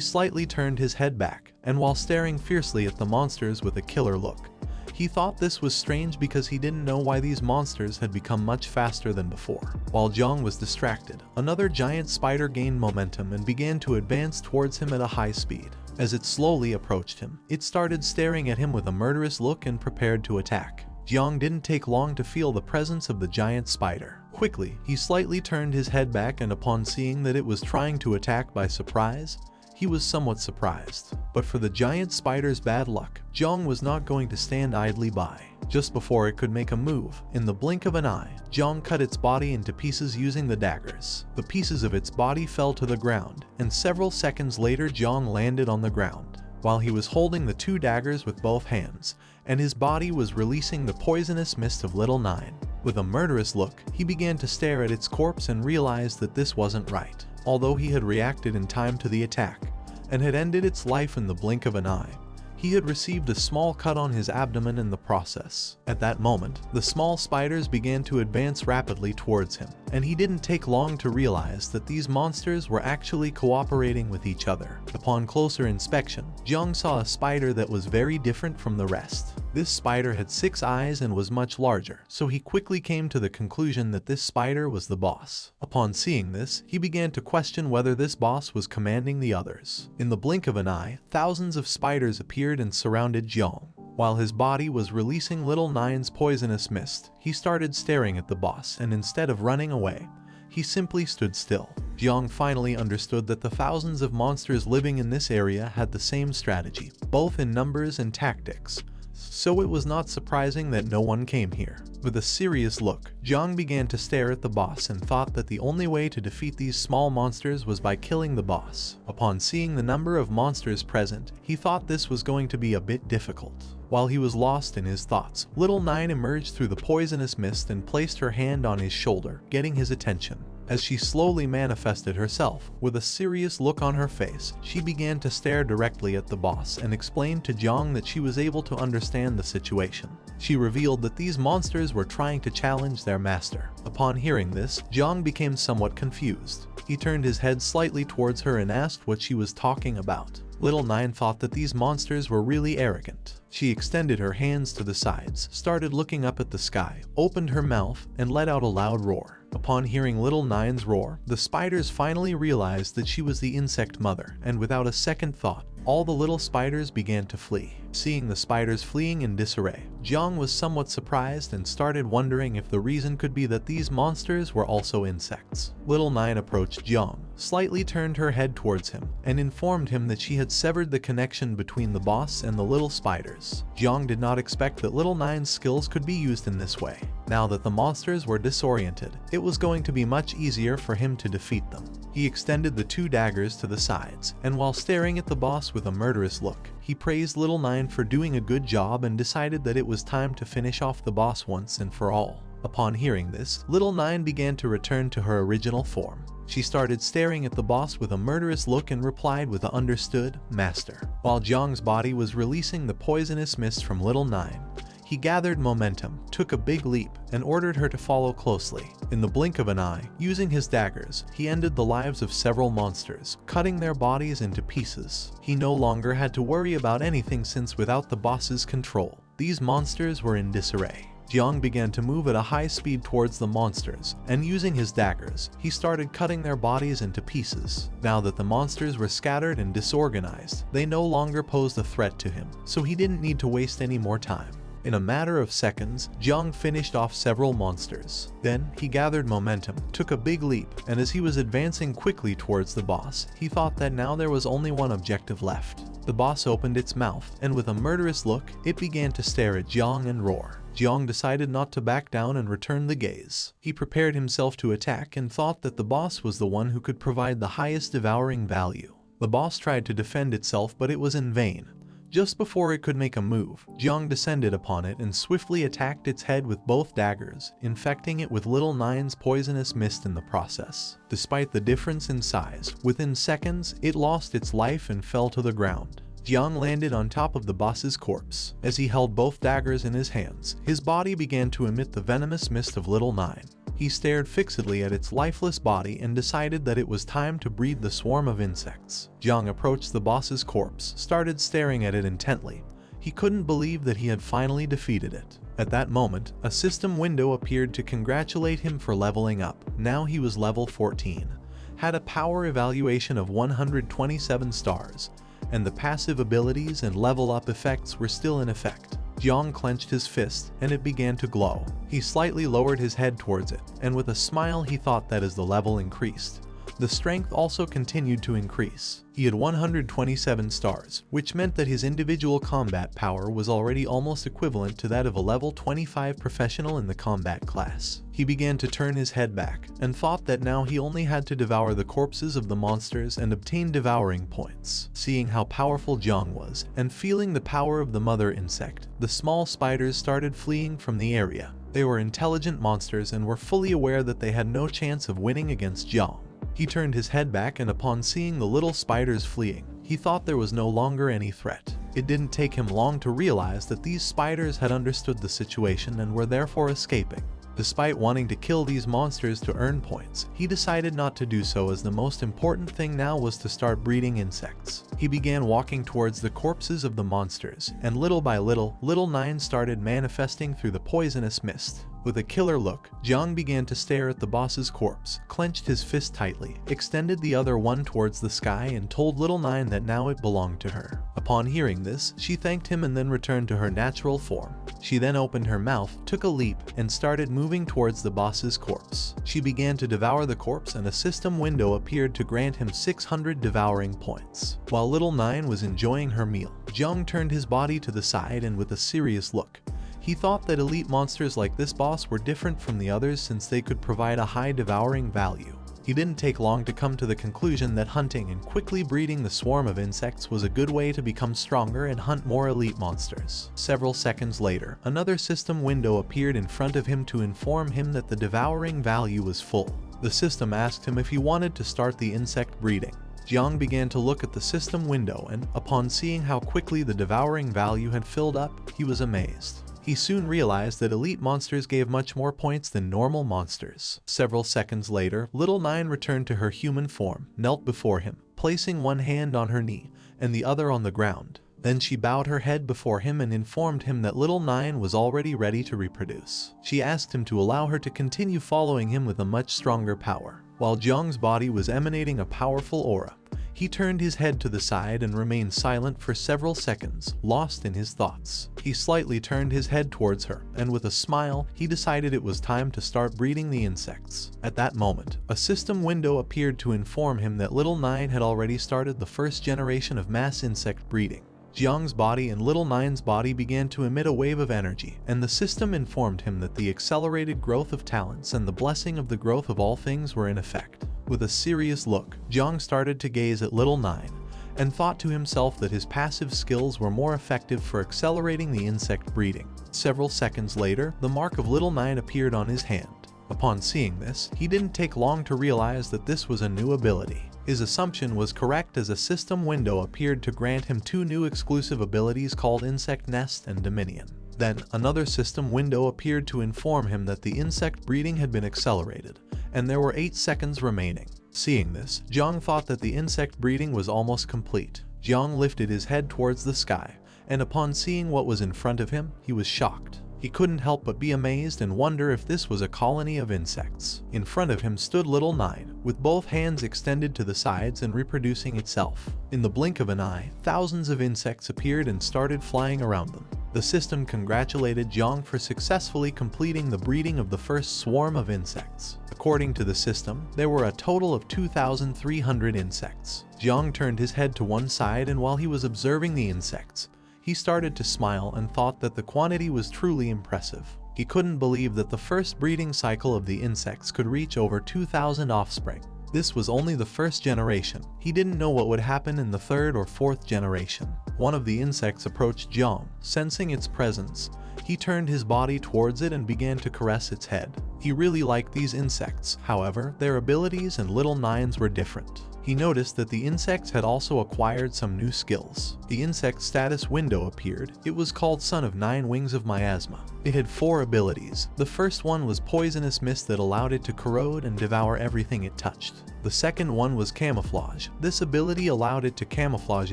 slightly turned his head back, and while staring fiercely at the monsters with a killer look, he thought this was strange because he didn't know why these monsters had become much faster than before. While Jiang was distracted, another giant spider gained momentum and began to advance towards him at a high speed. As it slowly approached him, it started staring at him with a murderous look and prepared to attack. Jiang didn't take long to feel the presence of the giant spider. Quickly, he slightly turned his head back, and upon seeing that it was trying to attack by surprise, he was somewhat surprised. But for the giant spider's bad luck, Jiang was not going to stand idly by. Just before it could make a move, in the blink of an eye, Jiang cut its body into pieces using the daggers. The pieces of its body fell to the ground, and several seconds later Jiang landed on the ground. While he was holding the two daggers with both hands, and his body was releasing the poisonous mist of little Nine. With a murderous look, he began to stare at its corpse and realized that this wasn't right. Although he had reacted in time to the attack, and had ended its life in the blink of an eye, he had received a small cut on his abdomen in the process. At that moment, the small spiders began to advance rapidly towards him, and he didn't take long to realize that these monsters were actually cooperating with each other. Upon closer inspection, Jiang saw a spider that was very different from the rest. This spider had 6 eyes and was much larger, so he quickly came to the conclusion that this spider was the boss. Upon seeing this, he began to question whether this boss was commanding the others. In the blink of an eye, thousands of spiders appeared and surrounded Jiang. While his body was releasing little Nine's poisonous mist, he started staring at the boss, and instead of running away, he simply stood still. Jiang finally understood that the thousands of monsters living in this area had the same strategy, both in numbers and tactics, so it was not surprising that no one came here. With a serious look, Jiang began to stare at the boss and thought that the only way to defeat these small monsters was by killing the boss. Upon seeing the number of monsters present, he thought this was going to be a bit difficult. While he was lost in his thoughts, little Nine emerged through the poisonous mist and placed her hand on his shoulder, getting his attention. As she slowly manifested herself, with a serious look on her face, she began to stare directly at the boss and explained to Jiang that she was able to understand the situation. She revealed that these monsters were trying to challenge their master. Upon hearing this, Jiang became somewhat confused. He turned his head slightly towards her and asked what she was talking about. Little Nine thought that these monsters were really arrogant. She extended her hands to the sides, started looking up at the sky, opened her mouth, and let out a loud roar. Upon hearing little Nine's roar, the spiders finally realized that she was the insect mother, and without a second thought, all the little spiders began to flee. Seeing the spiders fleeing in disarray, Jiang was somewhat surprised and started wondering if the reason could be that these monsters were also insects. Little Nine approached Jiang, slightly turned her head towards him, and informed him that she had severed the connection between the boss and the little spiders. Jiang did not expect that Little Nine's skills could be used in this way. Now that the monsters were disoriented, it was going to be much easier for him to defeat them. He extended the two daggers to the sides, and while staring at the boss with a murderous look, he praised Little Nine for doing a good job and decided that it was time to finish off the boss once and for all. Upon hearing this, Little Nine began to return to her original form. She started staring at the boss with a murderous look and replied with a "Understood, Master." While Jiang's body was releasing the poisonous mist from Little Nine, he gathered momentum, took a big leap, and ordered her to follow closely. In the blink of an eye, using his daggers, he ended the lives of several monsters, cutting their bodies into pieces. He no longer had to worry about anything since without the boss's control, these monsters were in disarray. Jiang began to move at a high speed towards the monsters, and using his daggers, he started cutting their bodies into pieces. Now that the monsters were scattered and disorganized, they no longer posed a threat to him, so he didn't need to waste any more time. In a matter of seconds, Jiang finished off several monsters. Then, he gathered momentum, took a big leap, and as he was advancing quickly towards the boss, he thought that now there was only one objective left. The boss opened its mouth, and with a murderous look, it began to stare at Jiang and roar. Jiang decided not to back down and return the gaze. He prepared himself to attack and thought that the boss was the one who could provide the highest devouring value. The boss tried to defend itself, but it was in vain. Just before it could make a move, Jiang descended upon it and swiftly attacked its head with both daggers, infecting it with Little Nine's poisonous mist in the process. Despite the difference in size, within seconds, it lost its life and fell to the ground. Jiang landed on top of the boss's corpse. As he held both daggers in his hands, his body began to emit the venomous mist of Little Nine. He stared fixedly at its lifeless body and decided that it was time to breed the swarm of insects. Jiang approached the boss's corpse, started staring at it intently. He couldn't believe that he had finally defeated it. At that moment, a system window appeared to congratulate him for leveling up. Now he was level 14, had a power evaluation of 127 stars, and the passive abilities and level up effects were still in effect. Jiang clenched his fist, and it began to glow. He slightly lowered his head towards it, and with a smile he thought that as the level increased, the strength also continued to increase. He had 127 stars, which meant that his individual combat power was already almost equivalent to that of a level 25 professional in the combat class. He began to turn his head back, and thought that now he only had to devour the corpses of the monsters and obtain devouring points. Seeing how powerful Jiang was, and feeling the power of the mother insect, the small spiders started fleeing from the area. They were intelligent monsters and were fully aware that they had no chance of winning against Jiang. He turned his head back, and upon seeing the little spiders fleeing, he thought there was no longer any threat. It didn't take him long to realize that these spiders had understood the situation and were therefore escaping. Despite wanting to kill these monsters to earn points, he decided not to do so, as the most important thing now was to start breeding insects. He began walking towards the corpses of the monsters, and little by little, Little Nine started manifesting through the poisonous mist. With a killer look, Jiang began to stare at the boss's corpse, clenched his fist tightly, extended the other one towards the sky, and told Little Nine that now it belonged to her. Upon hearing this, she thanked him and then returned to her natural form. She then opened her mouth, took a leap, and started moving towards the boss's corpse. She began to devour the corpse, and a system window appeared to grant him 600 devouring points. While Little Nine was enjoying her meal, Jiang turned his body to the side, and with a serious look, he thought that elite monsters like this boss were different from the others since they could provide a high devouring value. He didn't take long to come to the conclusion that hunting and quickly breeding the swarm of insects was a good way to become stronger and hunt more elite monsters. Several seconds later, another system window appeared in front of him to inform him that the devouring value was full. The system asked him if he wanted to start the insect breeding. Jiang began to look at the system window, and upon seeing how quickly the devouring value had filled up, he was amazed. He soon realized that elite monsters gave much more points than normal monsters. Several seconds later, Little Nine returned to her human form, knelt before him, placing one hand on her knee and the other on the ground. Then she bowed her head before him and informed him that Little Nine was already ready to reproduce. She asked him to allow her to continue following him with a much stronger power. While Jiang's body was emanating a powerful aura, He turned his head to the side and remained silent for several seconds, lost in his thoughts. He slightly turned his head towards her, and with a smile, he decided it was time to start breeding the insects. At that moment, a system window appeared to inform him that Little Nine had already started the first generation of mass insect breeding. Jiang's body and Little Nine's body began to emit a wave of energy, and the system informed him that the accelerated growth of talents and the blessing of the growth of all things were in effect. With a serious look, Jiang started to gaze at Little Nine, and thought to himself that his passive skills were more effective for accelerating the insect breeding. Several seconds later, the mark of Little Nine appeared on his hand. Upon seeing this, he didn't take long to realize that this was a new ability. His assumption was correct as a system window appeared to grant him two new exclusive abilities called Insect Nest and Dominion. Then, another system window appeared to inform him that the insect breeding had been accelerated, and there were 8 seconds remaining. Seeing this, Jiang thought that the insect breeding was almost complete. Jiang lifted his head towards the sky, and upon seeing what was in front of him, he was shocked. He couldn't help but be amazed and wonder if this was a colony of insects. In front of him stood Little Nine, with both hands extended to the sides and reproducing itself. In the blink of an eye, thousands of insects appeared and started flying around them. The system congratulated Jiang for successfully completing the breeding of the first swarm of insects. According to the system, there were a total of 2,300 insects. Jiang turned his head to one side, and while he was observing the insects, he started to smile and thought that the quantity was truly impressive. He couldn't believe that the first breeding cycle of the insects could reach over 2,000 offspring. This was only the first generation. He didn't know what would happen in the third or fourth generation. One of the insects approached Jiang. Sensing its presence, he turned his body towards it and began to caress its head. He really liked these insects, however, their abilities and Little Nine's were different. He noticed that the insects had also acquired some new skills. The insect status window appeared. It was called Son of 9 Wings of Miasma. It had 4 abilities. The first one was Poisonous Mist that allowed it to corrode and devour everything it touched. The second one was Camouflage. This ability allowed it to camouflage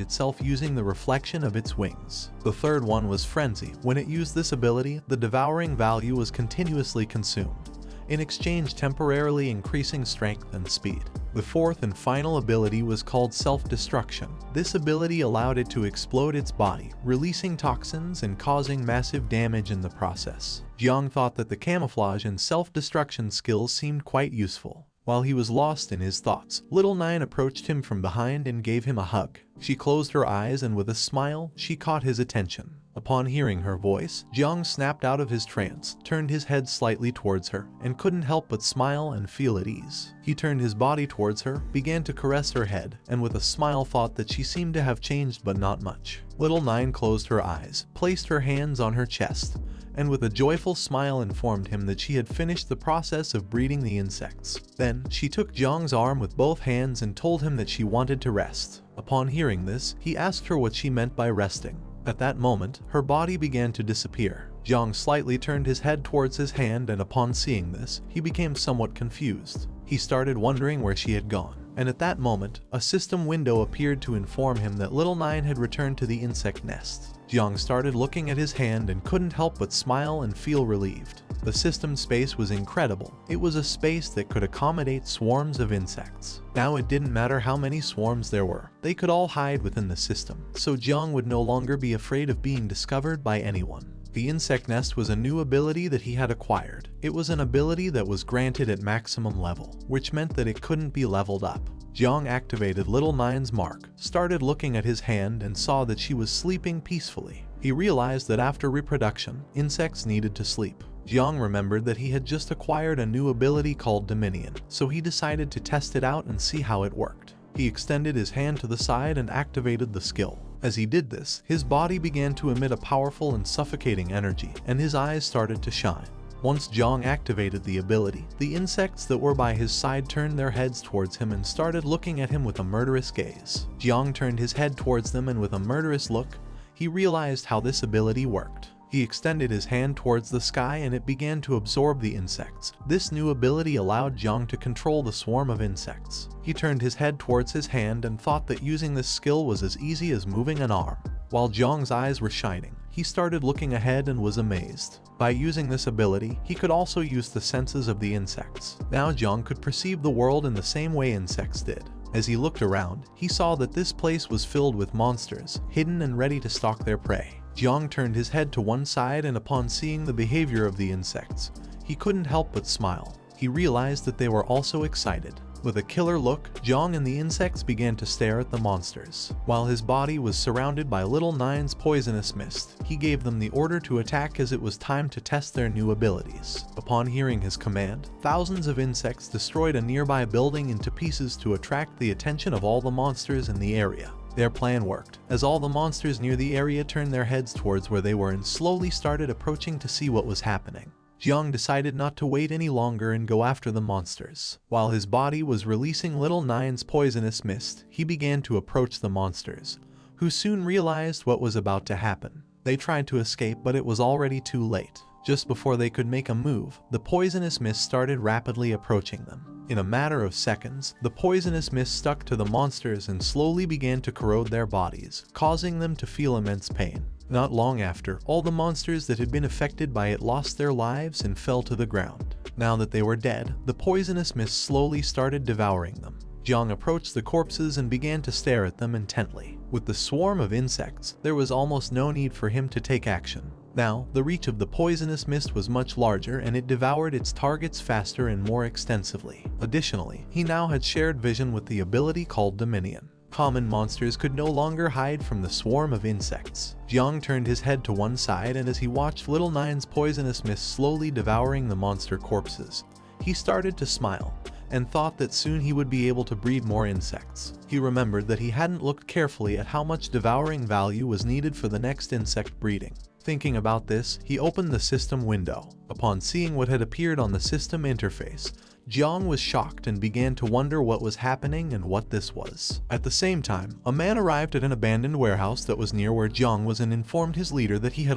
itself using the reflection of its wings. The third one was Frenzy. When it used this ability, the devouring value was continuously consumed, in exchange temporarily increasing strength and speed. The fourth and final ability was called Self-Destruction. This ability allowed it to explode its body, releasing toxins and causing massive damage in the process. Jiang thought that the camouflage and self-destruction skills seemed quite useful. While he was lost in his thoughts, Little Nine approached him from behind and gave him a hug. She closed her eyes and with a smile, she caught his attention. Upon hearing her voice, Jiang snapped out of his trance, turned his head slightly towards her, and couldn't help but smile and feel at ease. He turned his body towards her, began to caress her head, and with a smile thought that she seemed to have changed but not much. Little Nine closed her eyes, placed her hands on her chest, and with a joyful smile informed him that she had finished the process of breeding the insects. Then, she took Jiang's arm with both hands and told him that she wanted to rest. Upon hearing this, he asked her what she meant by resting. At that moment, her body began to disappear. Jiang slightly turned his head towards his hand, and upon seeing this, he became somewhat confused. He started wondering where she had gone. And at that moment, a system window appeared to inform him that Little Nine had returned to the insect nest. Jiang started looking at his hand and couldn't help but smile and feel relieved. The system space was incredible. It was a space that could accommodate swarms of insects. Now it didn't matter how many swarms there were. They could all hide within the system, so Jiang would no longer be afraid of being discovered by anyone. The insect nest was a new ability that he had acquired. It was an ability that was granted at maximum level, which meant that it couldn't be leveled up. Jiang activated Little Nine's mark, started looking at his hand and saw that she was sleeping peacefully. He realized that after reproduction, insects needed to sleep. Jiang remembered that he had just acquired a new ability called Dominion, so he decided to test it out and see how it worked. He extended his hand to the side and activated the skill. As he did this, his body began to emit a powerful and suffocating energy, and his eyes started to shine. Once Jiang activated the ability, the insects that were by his side turned their heads towards him and started looking at him with a murderous gaze. Jiang turned his head towards them, and with a murderous look, he realized how this ability worked. He extended his hand towards the sky and it began to absorb the insects. This new ability allowed Jiang to control the swarm of insects. He turned his head towards his hand and thought that using this skill was as easy as moving an arm. While Jiang's eyes were shining, he started looking ahead and was amazed. By using this ability, he could also use the senses of the insects. Now Jiang could perceive the world in the same way insects did. As he looked around, he saw that this place was filled with monsters, hidden and ready to stalk their prey. Jiang turned his head to one side, and upon seeing the behavior of the insects, he couldn't help but smile. He realized that they were also excited. With a killer look, Jiang and the insects began to stare at the monsters. While his body was surrounded by Little Nine's poisonous mist, he gave them the order to attack as it was time to test their new abilities. Upon hearing his command, thousands of insects destroyed a nearby building into pieces to attract the attention of all the monsters in the area. Their plan worked, as all the monsters near the area turned their heads towards where they were and slowly started approaching to see what was happening. Jiang decided not to wait any longer and go after the monsters. While his body was releasing Little Nine's poisonous mist, he began to approach the monsters, who soon realized what was about to happen. They tried to escape, but it was already too late. Just before they could make a move, the poisonous mist started rapidly approaching them. In a matter of seconds, the poisonous mist stuck to the monsters and slowly began to corrode their bodies, causing them to feel immense pain. Not long after, all the monsters that had been affected by it lost their lives and fell to the ground. Now that they were dead, the poisonous mist slowly started devouring them. Jiang approached the corpses and began to stare at them intently. With the swarm of insects, there was almost no need for him to take action. Now, the reach of the poisonous mist was much larger and it devoured its targets faster and more extensively. Additionally, he now had shared vision with the ability called Dominion. Common monsters could no longer hide from the swarm of insects. Jiang turned his head to one side, and as he watched Little Nine's poisonous mist slowly devouring the monster corpses, he started to smile and thought that soon he would be able to breed more insects. He remembered that he hadn't looked carefully at how much devouring value was needed for the next insect breeding. Thinking about this, he opened the system window. Upon seeing what had appeared on the system interface, Jiang was shocked and began to wonder what was happening and what this was. At the same time, a man arrived at an abandoned warehouse that was near where Jiang was and informed his leader that he had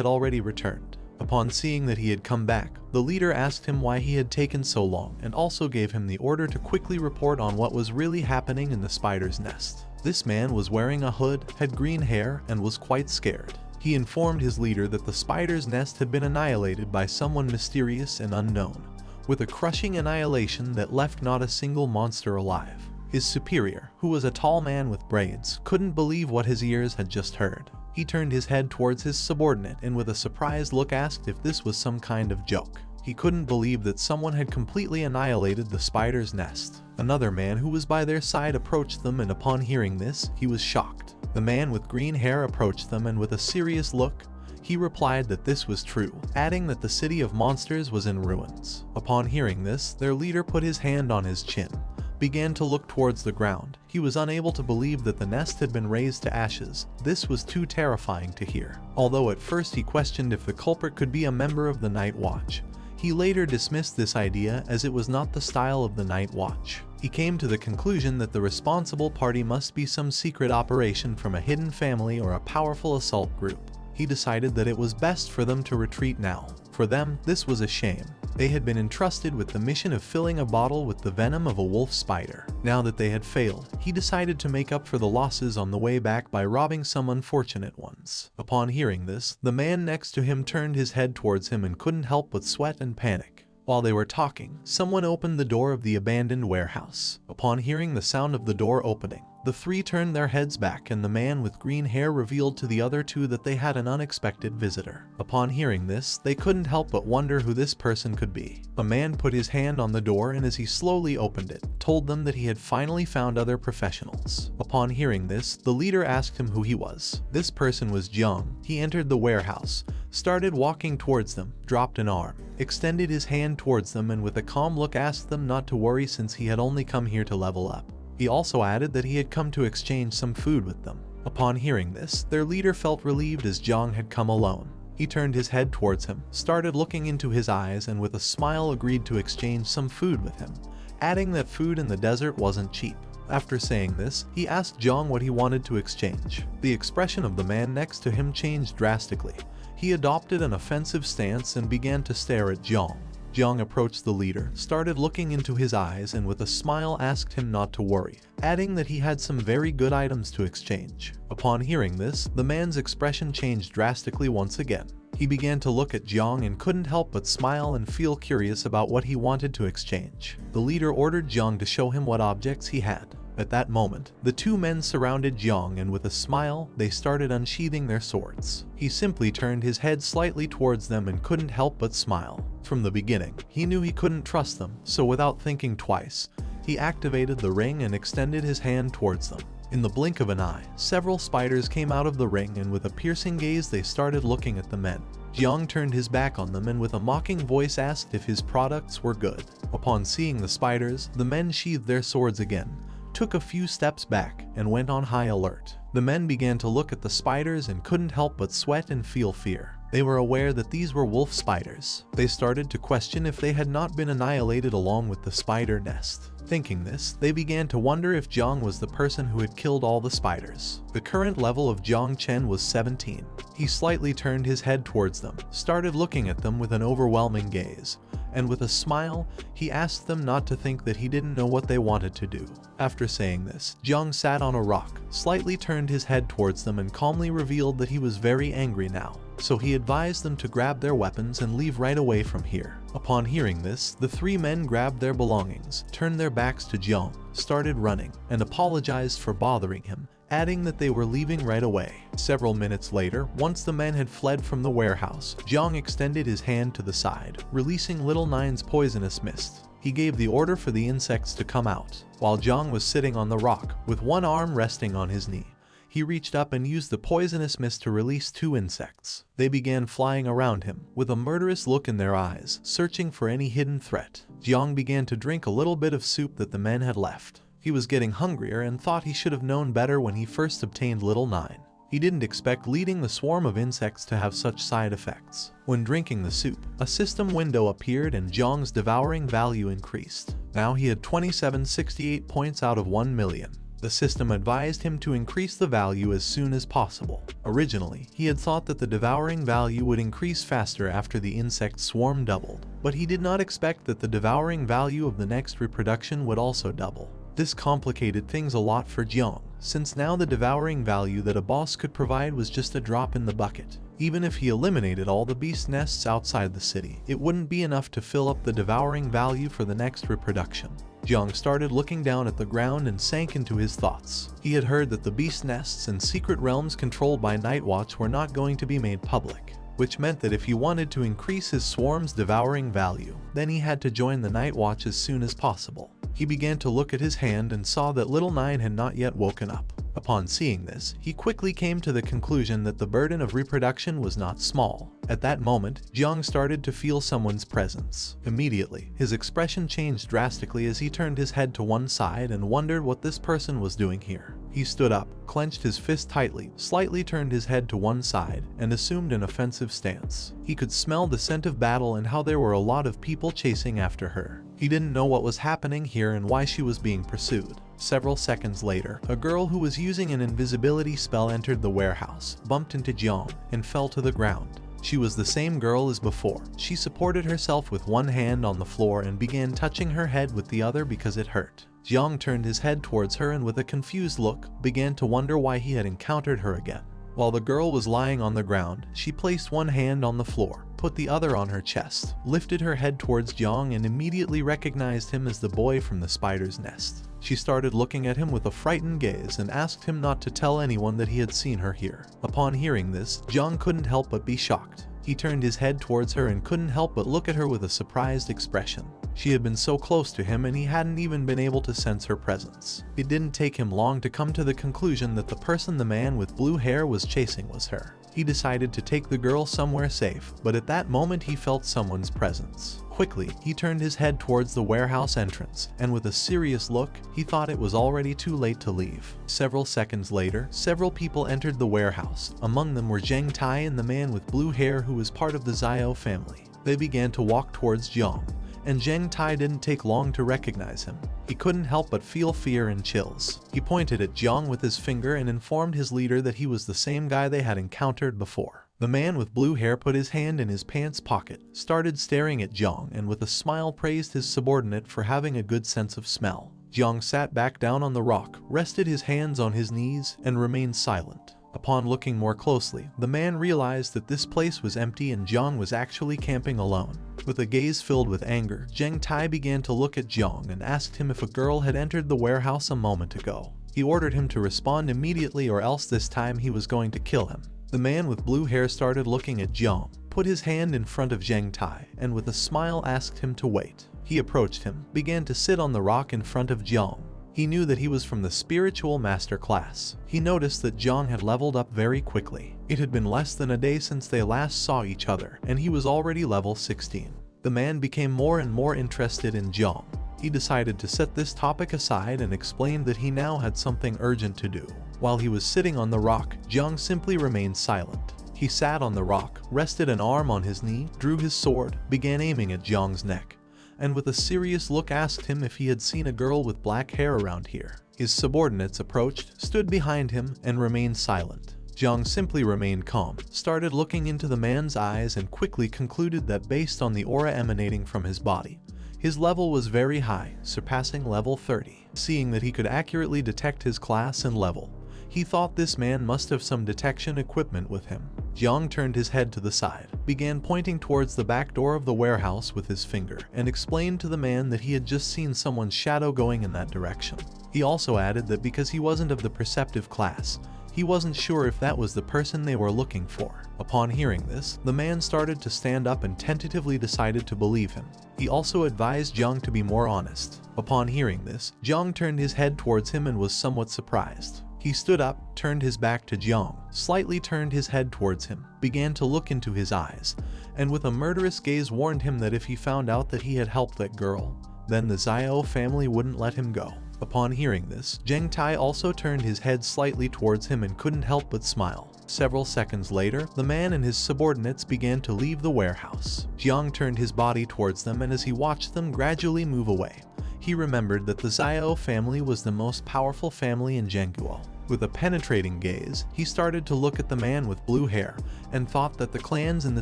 already returned. Upon seeing that he had come back, the leader asked him why he had taken so long and also gave him the order to quickly report on what was really happening in the spider's nest. This man was wearing a hood, had green hair, and was quite scared. He informed his leader that the spider's nest had been annihilated by someone mysterious and unknown, with a crushing annihilation that left not a single monster alive. His superior, who was a tall man with braids, couldn't believe what his ears had just heard. He turned his head towards his subordinate and with a surprised look asked if this was some kind of joke. He couldn't believe that someone had completely annihilated the spider's nest. Another man who was by their side approached them, and upon hearing this, he was shocked. The man with green hair approached them and with a serious look, he replied that this was true, adding that the city of monsters was in ruins. Upon hearing this, their leader put his hand on his chin, began to look towards the ground. He was unable to believe that the nest had been razed to ashes. This was too terrifying to hear. Although at first he questioned if the culprit could be a member of the Night Watch, he later dismissed this idea as it was not the style of the Night Watch. He came to the conclusion that the responsible party must be some secret operation from a hidden family or a powerful assault group. He decided that it was best for them to retreat now. For them, this was a shame. They had been entrusted with the mission of filling a bottle with the venom of a wolf spider. Now that they had failed, he decided to make up for the losses on the way back by robbing some unfortunate ones. Upon hearing this, the man next to him turned his head towards him and couldn't help but sweat and panic. While they were talking, someone opened the door of the abandoned warehouse. Upon hearing the sound of the door opening, the three turned their heads back and the man with green hair revealed to the other two that they had an unexpected visitor. Upon hearing this, they couldn't help but wonder who this person could be. A man put his hand on the door and as he slowly opened it, told them that he had finally found other professionals. Upon hearing this, the leader asked him who he was. This person was Jiang. He entered the warehouse, started walking towards them, dropped an arm, extended his hand towards them and with a calm look asked them not to worry since he had only come here to level up. He also added that he had come to exchange some food with them. Upon hearing this, their leader felt relieved as Jiang had come alone. He turned his head towards him, started looking into his eyes and with a smile agreed to exchange some food with him, adding that food in the desert wasn't cheap. After saying this, he asked Jiang what he wanted to exchange. The expression of the man next to him changed drastically. He adopted an offensive stance and began to stare at Jiang. Jiang approached the leader, started looking into his eyes and with a smile asked him not to worry, adding that he had some very good items to exchange. Upon hearing this, the man's expression changed drastically once again. He began to look at Jiang and couldn't help but smile and feel curious about what he wanted to exchange. The leader ordered Jiang to show him what objects he had. At that moment, the two men surrounded Jiang and with a smile, they started unsheathing their swords. He simply turned his head slightly towards them and couldn't help but smile. From the beginning, he knew he couldn't trust them, so without thinking twice, he activated the ring and extended his hand towards them. In the blink of an eye, several spiders came out of the ring and with a piercing gaze they started looking at the men. Jiang turned his back on them and with a mocking voice asked if his products were good. Upon seeing the spiders, the men sheathed their swords again, took a few steps back, and went on high alert. The men began to look at the spiders and couldn't help but sweat and feel fear. They were aware that these were wolf spiders. They started to question if they had not been annihilated along with the spider nest. Thinking this, they began to wonder if Jiang was the person who had killed all the spiders. The current level of Jiang Chen was 17. He slightly turned his head towards them, started looking at them with an overwhelming gaze, and with a smile, he asked them not to think that he didn't know what they wanted to do. After saying this, Jiang sat on a rock, slightly turned his head towards them and calmly revealed that he was very angry now. So he advised them to grab their weapons and leave right away from here. Upon hearing this, the three men grabbed their belongings, turned their backs to Jiang, started running, and apologized for bothering him, adding that they were leaving right away. Several minutes later, once the men had fled from the warehouse, Jiang extended his hand to the side, releasing Little Nine's poisonous mist. He gave the order for the insects to come out. While Jiang was sitting on the rock, with one arm resting on his knee, he reached up and used the poisonous mist to release two insects. They began flying around him, with a murderous look in their eyes, searching for any hidden threat. Jiang began to drink a little bit of soup that the men had left. He was getting hungrier and thought he should have known better when he first obtained Little Nine. He didn't expect leading the swarm of insects to have such side effects. When drinking the soup, a system window appeared and Jiang's devouring value increased. Now he had 2768 points out of 1 million. The system advised him to increase the value as soon as possible. Originally, he had thought that the devouring value would increase faster after the insect swarm doubled, but he did not expect that the devouring value of the next reproduction would also double. This complicated things a lot for Jiang, since now the devouring value that a boss could provide was just a drop in the bucket. Even if he eliminated all the beast nests outside the city, it wouldn't be enough to fill up the devouring value for the next reproduction. Jiang started looking down at the ground and sank into his thoughts. He had heard that the beast nests and secret realms controlled by Nightwatch were not going to be made public, which meant that if he wanted to increase his swarm's devouring value, then he had to join the Nightwatch as soon as possible. He began to look at his hand and saw that Little Nine had not yet woken up. Upon seeing this, he quickly came to the conclusion that the burden of reproduction was not small. At that moment, Jiang started to feel someone's presence. Immediately, his expression changed drastically as he turned his head to one side and wondered what this person was doing here. He stood up, clenched his fist tightly, slightly turned his head to one side, and assumed an offensive stance. He could smell the scent of battle and how there were a lot of people chasing after her. He didn't know what was happening here and why she was being pursued. Several seconds later, a girl who was using an invisibility spell entered the warehouse, bumped into Jiang, and fell to the ground. She was the same girl as before. She supported herself with one hand on the floor and began touching her head with the other because it hurt. Jiang turned his head towards her and with a confused look, began to wonder why he had encountered her again. While the girl was lying on the ground, she placed one hand on the floor, put the other on her chest, lifted her head towards Jiang and immediately recognized him as the boy from the spider's nest. She started looking at him with a frightened gaze and asked him not to tell anyone that he had seen her here. Upon hearing this, Jiang couldn't help but be shocked. He turned his head towards her and couldn't help but look at her with a surprised expression. She had been so close to him and he hadn't even been able to sense her presence. It didn't take him long to come to the conclusion that the person the man with blue hair was chasing was her. He decided to take the girl somewhere safe, but at that moment he felt someone's presence. Quickly, he turned his head towards the warehouse entrance, and with a serious look, he thought it was already too late to leave. Several seconds later, several people entered the warehouse. Among them were Zheng Tai and the man with blue hair who was part of the Xiao family. They began to walk towards Jiang, and Zheng Tai didn't take long to recognize him. He couldn't help but feel fear and chills. He pointed at Jiang with his finger and informed his leader that he was the same guy they had encountered before. The man with blue hair put his hand in his pants pocket, started staring at Jiang, and with a smile praised his subordinate for having a good sense of smell. Jiang sat back down on the rock, rested his hands on his knees, and remained silent. Upon looking more closely, the man realized that this place was empty and Jiang was actually camping alone. With a gaze filled with anger, Zheng Tai began to look at Jiang and asked him if a girl had entered the warehouse a moment ago. He ordered him to respond immediately or else this time he was going to kill him. The man with blue hair started looking at Jiang, put his hand in front of Zheng Tai, and with a smile asked him to wait. He approached him, began to sit on the rock in front of Jiang. He knew that he was from the spiritual master class. He noticed that Jiang had leveled up very quickly. It had been less than a day since they last saw each other, and he was already level 16. The man became more and more interested in Jiang. He decided to set this topic aside and explained that he now had something urgent to do. While he was sitting on the rock, Jiang simply remained silent. He sat on the rock, rested an arm on his knee, drew his sword, began aiming at Jiang's neck, and with a serious look asked him if he had seen a girl with black hair around here. His subordinates approached, stood behind him, and remained silent. Jiang simply remained calm, started looking into the man's eyes and quickly concluded that based on the aura emanating from his body, his level was very high, surpassing level 30. Seeing that he could accurately detect his class and level, he thought this man must have some detection equipment with him. Jiang turned his head to the side, began pointing towards the back door of the warehouse with his finger, and explained to the man that he had just seen someone's shadow going in that direction. He also added that because he wasn't of the perceptive class, he wasn't sure if that was the person they were looking for. Upon hearing this, the man started to stand up and tentatively decided to believe him. He also advised Jiang to be more honest. Upon hearing this, Jiang turned his head towards him and was somewhat surprised. He stood up, turned his back to Jiang, slightly turned his head towards him, began to look into his eyes, and with a murderous gaze warned him that if he found out that he had helped that girl, then the Xiao family wouldn't let him go. Upon hearing this, Zheng Tai also turned his head slightly towards him and couldn't help but smile. Several seconds later, the man and his subordinates began to leave the warehouse. Jiang turned his body towards them, and as he watched them gradually move away, he remembered that the Xiao family was the most powerful family in Zhengguo. With a penetrating gaze, he started to look at the man with blue hair and thought that the clans in the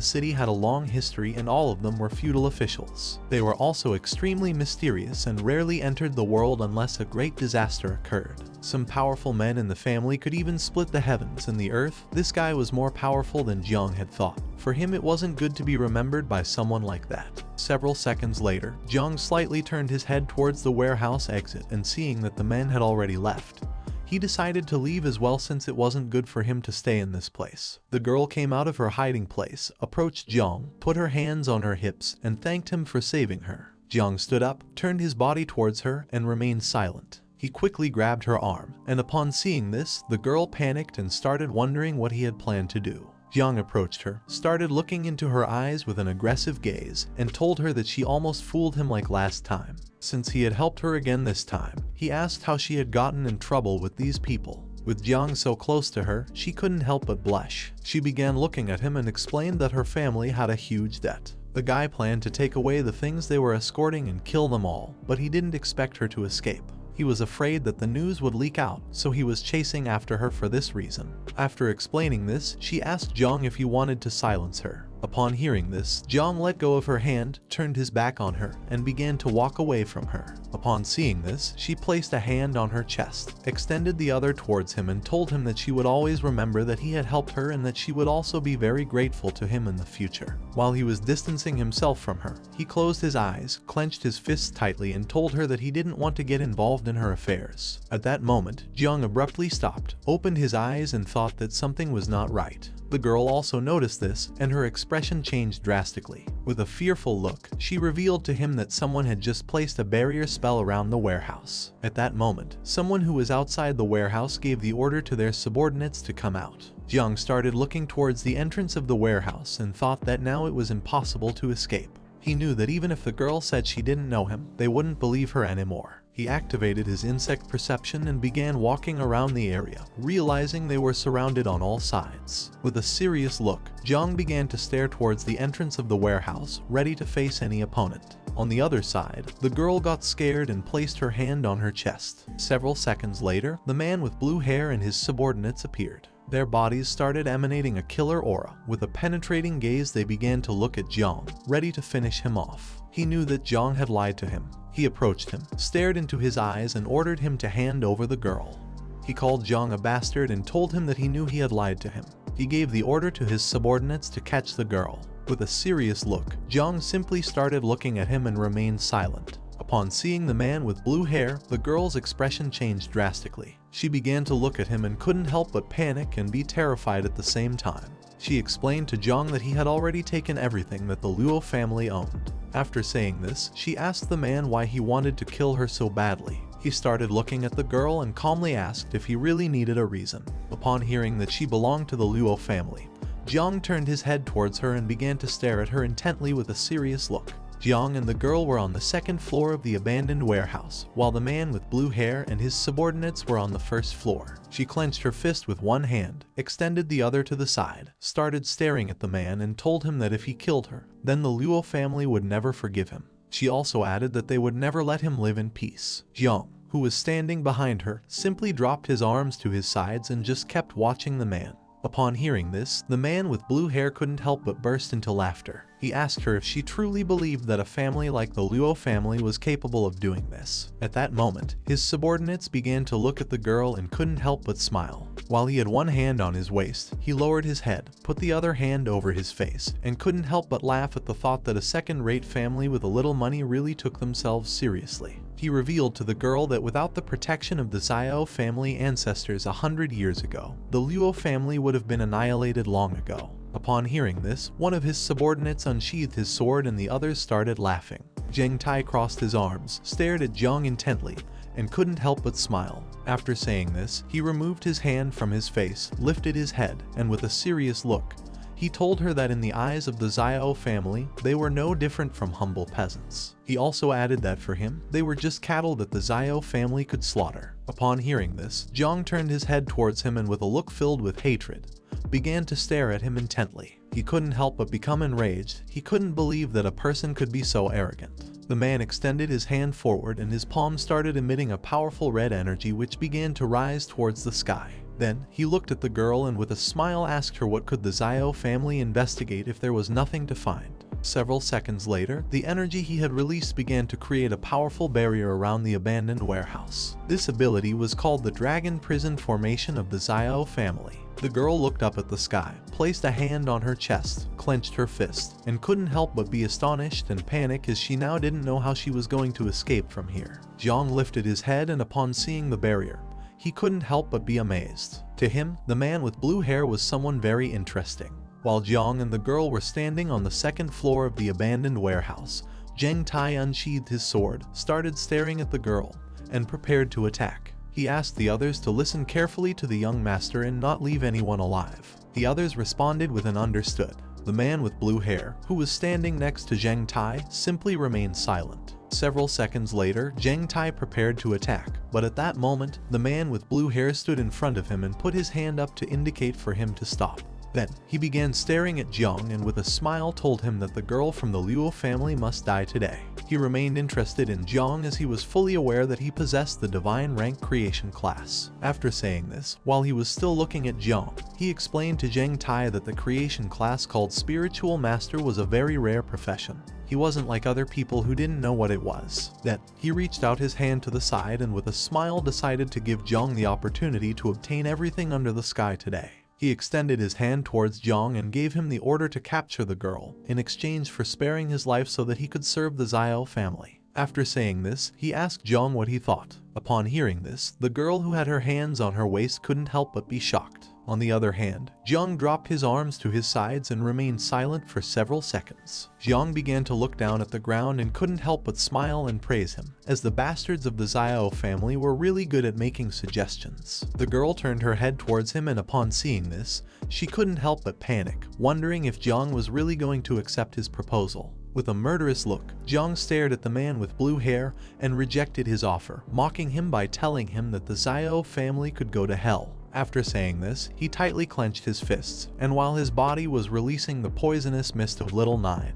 city had a long history and all of them were feudal officials. They were also extremely mysterious and rarely entered the world unless a great disaster occurred. Some powerful men in the family could even split the heavens and the earth. This guy was more powerful than Jiang had thought. For him, it wasn't good to be remembered by someone like that. Several seconds later, Jiang slightly turned his head towards the warehouse exit, and seeing that the men had already left, he decided to leave as well since it wasn't good for him to stay in this place. The girl came out of her hiding place, approached Jiang, put her hands on her hips, and thanked him for saving her. Jiang stood up, turned his body towards her, and remained silent. He quickly grabbed her arm, and upon seeing this, the girl panicked and started wondering what he had planned to do. Jiang approached her, started looking into her eyes with an aggressive gaze, and told her that she almost fooled him like last time. Since he had helped her again this time, he asked how she had gotten in trouble with these people. With Jiang so close to her, she couldn't help but blush. She began looking at him and explained that her family had a huge debt. The guy planned to take away the things they were escorting and kill them all, but he didn't expect her to escape. He was afraid that the news would leak out, so he was chasing after her for this reason. After explaining this, she asked Jiang if he wanted to silence her. Upon hearing this, Jiang let go of her hand, turned his back on her, and began to walk away from her. Upon seeing this, she placed a hand on her chest, extended the other towards him, and told him that she would always remember that he had helped her and that she would also be very grateful to him in the future. While he was distancing himself from her, he closed his eyes, clenched his fists tightly, and told her that he didn't want to get involved in her affairs. At that moment, Jiang abruptly stopped, opened his eyes, and thought that something was not right. The girl also noticed this, and her expression changed drastically. With a fearful look, she revealed to him that someone had just placed a barrier spell around the warehouse. At that moment, someone who was outside the warehouse gave the order to their subordinates to come out. Jiang started looking towards the entrance of the warehouse and thought that now it was impossible to escape. He knew that even if the girl said she didn't know him, they wouldn't believe her anymore. He activated his insect perception and began walking around the area, realizing they were surrounded on all sides. With a serious look, Jiang began to stare towards the entrance of the warehouse, ready to face any opponent. On the other side, the girl got scared and placed her hand on her chest. Several seconds later, the man with blue hair and his subordinates appeared. Their bodies started emanating a killer aura. With a penetrating gaze, they began to look at Jiang, ready to finish him off. He knew that Jiang had lied to him. He approached him, stared into his eyes, and ordered him to hand over the girl. He called Jiang a bastard and told him that he knew he had lied to him. He gave the order to his subordinates to catch the girl. With a serious look, Jiang simply started looking at him and remained silent. Upon seeing the man with blue hair, the girl's expression changed drastically. She began to look at him and couldn't help but panic and be terrified at the same time. She explained to Jiang that he had already taken everything that the Luo family owned. After saying this, she asked the man why he wanted to kill her so badly. He started looking at the girl and calmly asked if he really needed a reason. Upon hearing that she belonged to the Luo family, Jiang turned his head towards her and began to stare at her intently with a serious look. Jiang and the girl were on the second floor of the abandoned warehouse, while the man with blue hair and his subordinates were on the first floor. She clenched her fist with one hand, extended the other to the side, started staring at the man and told him that if he killed her, then the Luo family would never forgive him. She also added that they would never let him live in peace. Jiang, who was standing behind her, simply dropped his arms to his sides and just kept watching the man. Upon hearing this, the man with blue hair couldn't help but burst into laughter. He asked her if she truly believed that a family like the Luo family was capable of doing this. At that moment, his subordinates began to look at the girl and couldn't help but smile. While he had one hand on his waist, he lowered his head, put the other hand over his face, and couldn't help but laugh at the thought that a second-rate family with a little money really took themselves seriously. He revealed to the girl that without the protection of the Xiao family ancestors 100 years ago, the Luo family would have been annihilated long ago. Upon hearing this, one of his subordinates unsheathed his sword and the others started laughing. Jiang Chen crossed his arms, stared at Jiang intently, and couldn't help but smile. After saying this, he removed his hand from his face, lifted his head, and with a serious look, he told her that in the eyes of the Xiao family, they were no different from humble peasants. He also added that for him, they were just cattle that the Xiao family could slaughter. Upon hearing this, Jiang turned his head towards him and with a look filled with hatred, began to stare at him intently. He couldn't help but become enraged. He couldn't believe that a person could be so arrogant. The man extended his hand forward and his palm started emitting a powerful red energy which began to rise towards the sky. Then, he looked at the girl and with a smile asked her what could the Xiao family investigate if there was nothing to find. Several seconds later, the energy he had released began to create a powerful barrier around the abandoned warehouse. This ability was called the Dragon Prison Formation of the Xiao family. The girl looked up at the sky, placed a hand on her chest, clenched her fist, and couldn't help but be astonished and panic as she now didn't know how she was going to escape from here. Jiang lifted his head and upon seeing the barrier, he couldn't help but be amazed. To him, the man with blue hair was someone very interesting. While Jiang and the girl were standing on the second floor of the abandoned warehouse, Jiang Chen unsheathed his sword, started staring at the girl, and prepared to attack. He asked the others to listen carefully to the young master and not leave anyone alive. The others responded with an understood. The man with blue hair, who was standing next to Jiang Chen, simply remained silent. Several seconds later, Jiang Chen prepared to attack, but at that moment, the man with blue hair stood in front of him and put his hand up to indicate for him to stop. Then, he began staring at Jiang and with a smile told him that the girl from the Luo family must die today. He remained interested in Jiang as he was fully aware that he possessed the divine rank creation class. After saying this, while he was still looking at Jiang, he explained to Jiang Chen that the creation class called Spiritual Master was a very rare profession. He wasn't like other people who didn't know what it was. Then, he reached out his hand to the side and with a smile decided to give Jiang the opportunity to obtain everything under the sky today. He extended his hand towards Jiang and gave him the order to capture the girl, in exchange for sparing his life so that he could serve the Xiao family. After saying this, he asked Jiang what he thought. Upon hearing this, the girl who had her hands on her waist couldn't help but be shocked. On the other hand, Jiang dropped his arms to his sides and remained silent for several seconds. Jiang began to look down at the ground and couldn't help but smile and praise him, as the bastards of the Xiao family were really good at making suggestions. The girl turned her head towards him and upon seeing this, she couldn't help but panic, wondering if Jiang was really going to accept his proposal. With a murderous look, Jiang stared at the man with blue hair and rejected his offer, mocking him by telling him that the Xiao family could go to hell. After saying this, he tightly clenched his fists, and while his body was releasing the poisonous mist of Little Nine,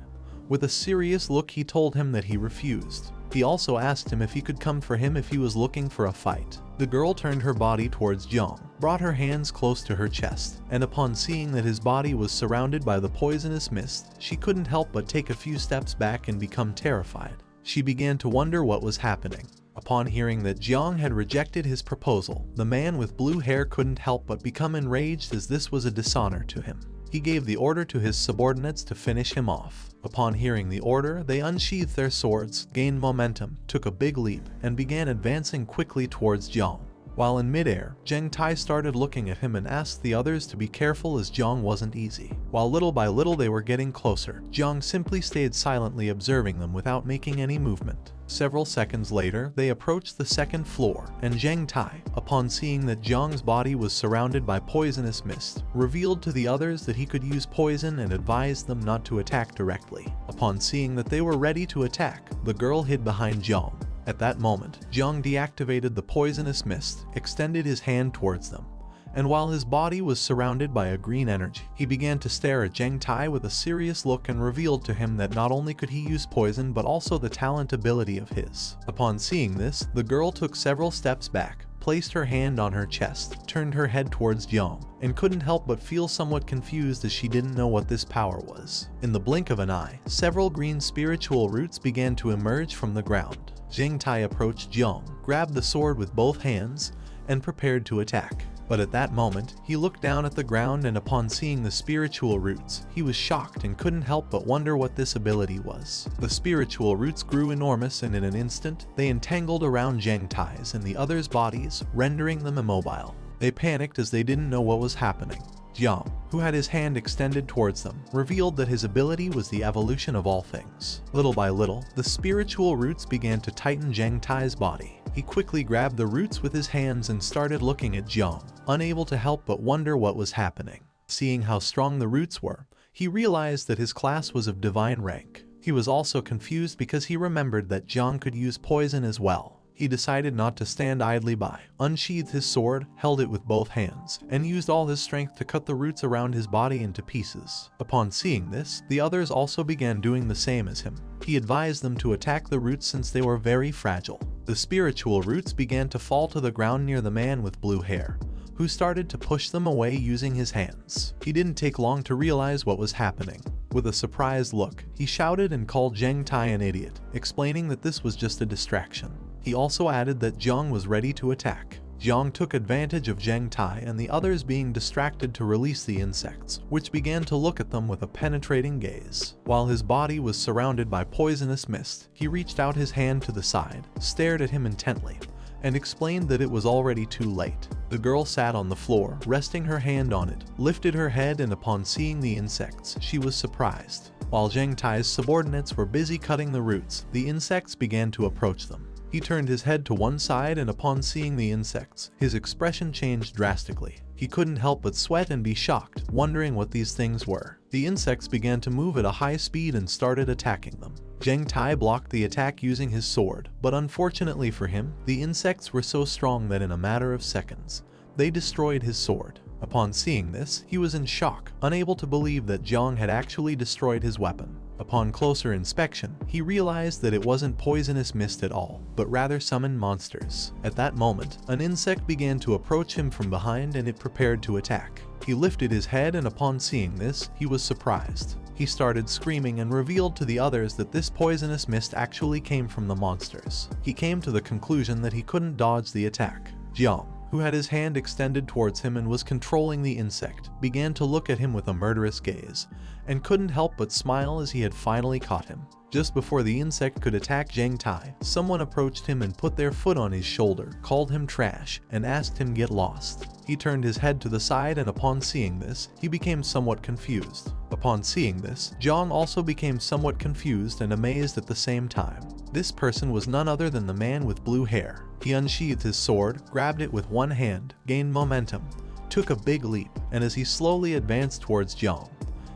with a serious look he told him that he refused. He also asked him if he could come for him if he was looking for a fight. The girl turned her body towards Jiang, brought her hands close to her chest, and upon seeing that his body was surrounded by the poisonous mist, she couldn't help but take a few steps back and become terrified. She began to wonder what was happening. Upon hearing that Jiang had rejected his proposal, the man with blue hair couldn't help but become enraged, as this was a dishonor to him. He gave the order to his subordinates to finish him off. Upon hearing the order, they unsheathed their swords, gained momentum, took a big leap, and began advancing quickly towards Jiang. While in midair, Zheng Tai started looking at him and asked the others to be careful, as Jiang wasn't easy. While little by little they were getting closer, Jiang simply stayed silently observing them without making any movement. Several seconds later, they approached the second floor, and Zheng Tai, upon seeing that Jiang's body was surrounded by poisonous mist, revealed to the others that he could use poison and advised them not to attack directly. Upon seeing that they were ready to attack, the girl hid behind Jiang. At that moment, Jiang deactivated the poisonous mist, extended his hand towards them, and while his body was surrounded by a green energy, he began to stare at Zheng Tai with a serious look and revealed to him that not only could he use poison but also the talent ability of his. Upon seeing this, the girl took several steps back, placed her hand on her chest, turned her head towards Jiang, and couldn't help but feel somewhat confused, as she didn't know what this power was. In the blink of an eye, several green spiritual roots began to emerge from the ground. Zheng Tai approached Jiang, grabbed the sword with both hands, and prepared to attack. But at that moment, he looked down at the ground, and upon seeing the spiritual roots, he was shocked and couldn't help but wonder what this ability was. The spiritual roots grew enormous, and in an instant, they entangled around Zheng Tai's and the others' bodies, rendering them immobile. They panicked as they didn't know what was happening. Jiang, who had his hand extended towards them, revealed that his ability was the evolution of all things. Little by little, the spiritual roots began to tighten Zheng Tai's body. He quickly grabbed the roots with his hands and started looking at Jiang, unable to help but wonder what was happening. Seeing how strong the roots were, he realized that his class was of divine rank. He was also confused because he remembered that Jiang could use poison as well. He decided not to stand idly by, unsheathed his sword, held it with both hands, and used all his strength to cut the roots around his body into pieces. Upon seeing this, the others also began doing the same as him. He advised them to attack the roots since they were very fragile. The spiritual roots began to fall to the ground near the man with blue hair, who started to push them away using his hands. He didn't take long to realize what was happening. With a surprised look, he shouted and called Zheng Tai an idiot, explaining that this was just a distraction. He also added that Jiang was ready to attack. Jiang took advantage of Zheng Tai and the others being distracted to release the insects, which began to look at them with a penetrating gaze. While his body was surrounded by poisonous mist, he reached out his hand to the side, stared at him intently, and explained that it was already too late. The girl sat on the floor, resting her hand on it, lifted her head, and upon seeing the insects, she was surprised. While Zheng Tai's subordinates were busy cutting the roots, the insects began to approach them. He turned his head to one side, and upon seeing the insects, his expression changed drastically. He couldn't help but sweat and be shocked, wondering what these things were. The insects began to move at a high speed and started attacking them. Zheng Tai blocked the attack using his sword, but unfortunately for him, the insects were so strong that in a matter of seconds, they destroyed his sword. Upon seeing this, he was in shock, unable to believe that Jiang had actually destroyed his weapon. Upon closer inspection, he realized that it wasn't poisonous mist at all, but rather summoned monsters. At that moment, an insect began to approach him from behind and it prepared to attack. He lifted his head, and upon seeing this, he was surprised. He started screaming and revealed to the others that this poisonous mist actually came from the monsters. He came to the conclusion that he couldn't dodge the attack. Jiang, who had his hand extended towards him and was controlling the insect, began to look at him with a murderous gaze, and couldn't help but smile as he had finally caught him. Just before the insect could attack Zheng Tai, someone approached him and put their foot on his shoulder, called him trash, and asked him get lost. He turned his head to the side, and upon seeing this, he became somewhat confused. Upon seeing this, Jiang also became somewhat confused and amazed at the same time. This person was none other than the man with blue hair. He unsheathed his sword, grabbed it with one hand, gained momentum, took a big leap, and as he slowly advanced towards Jiang,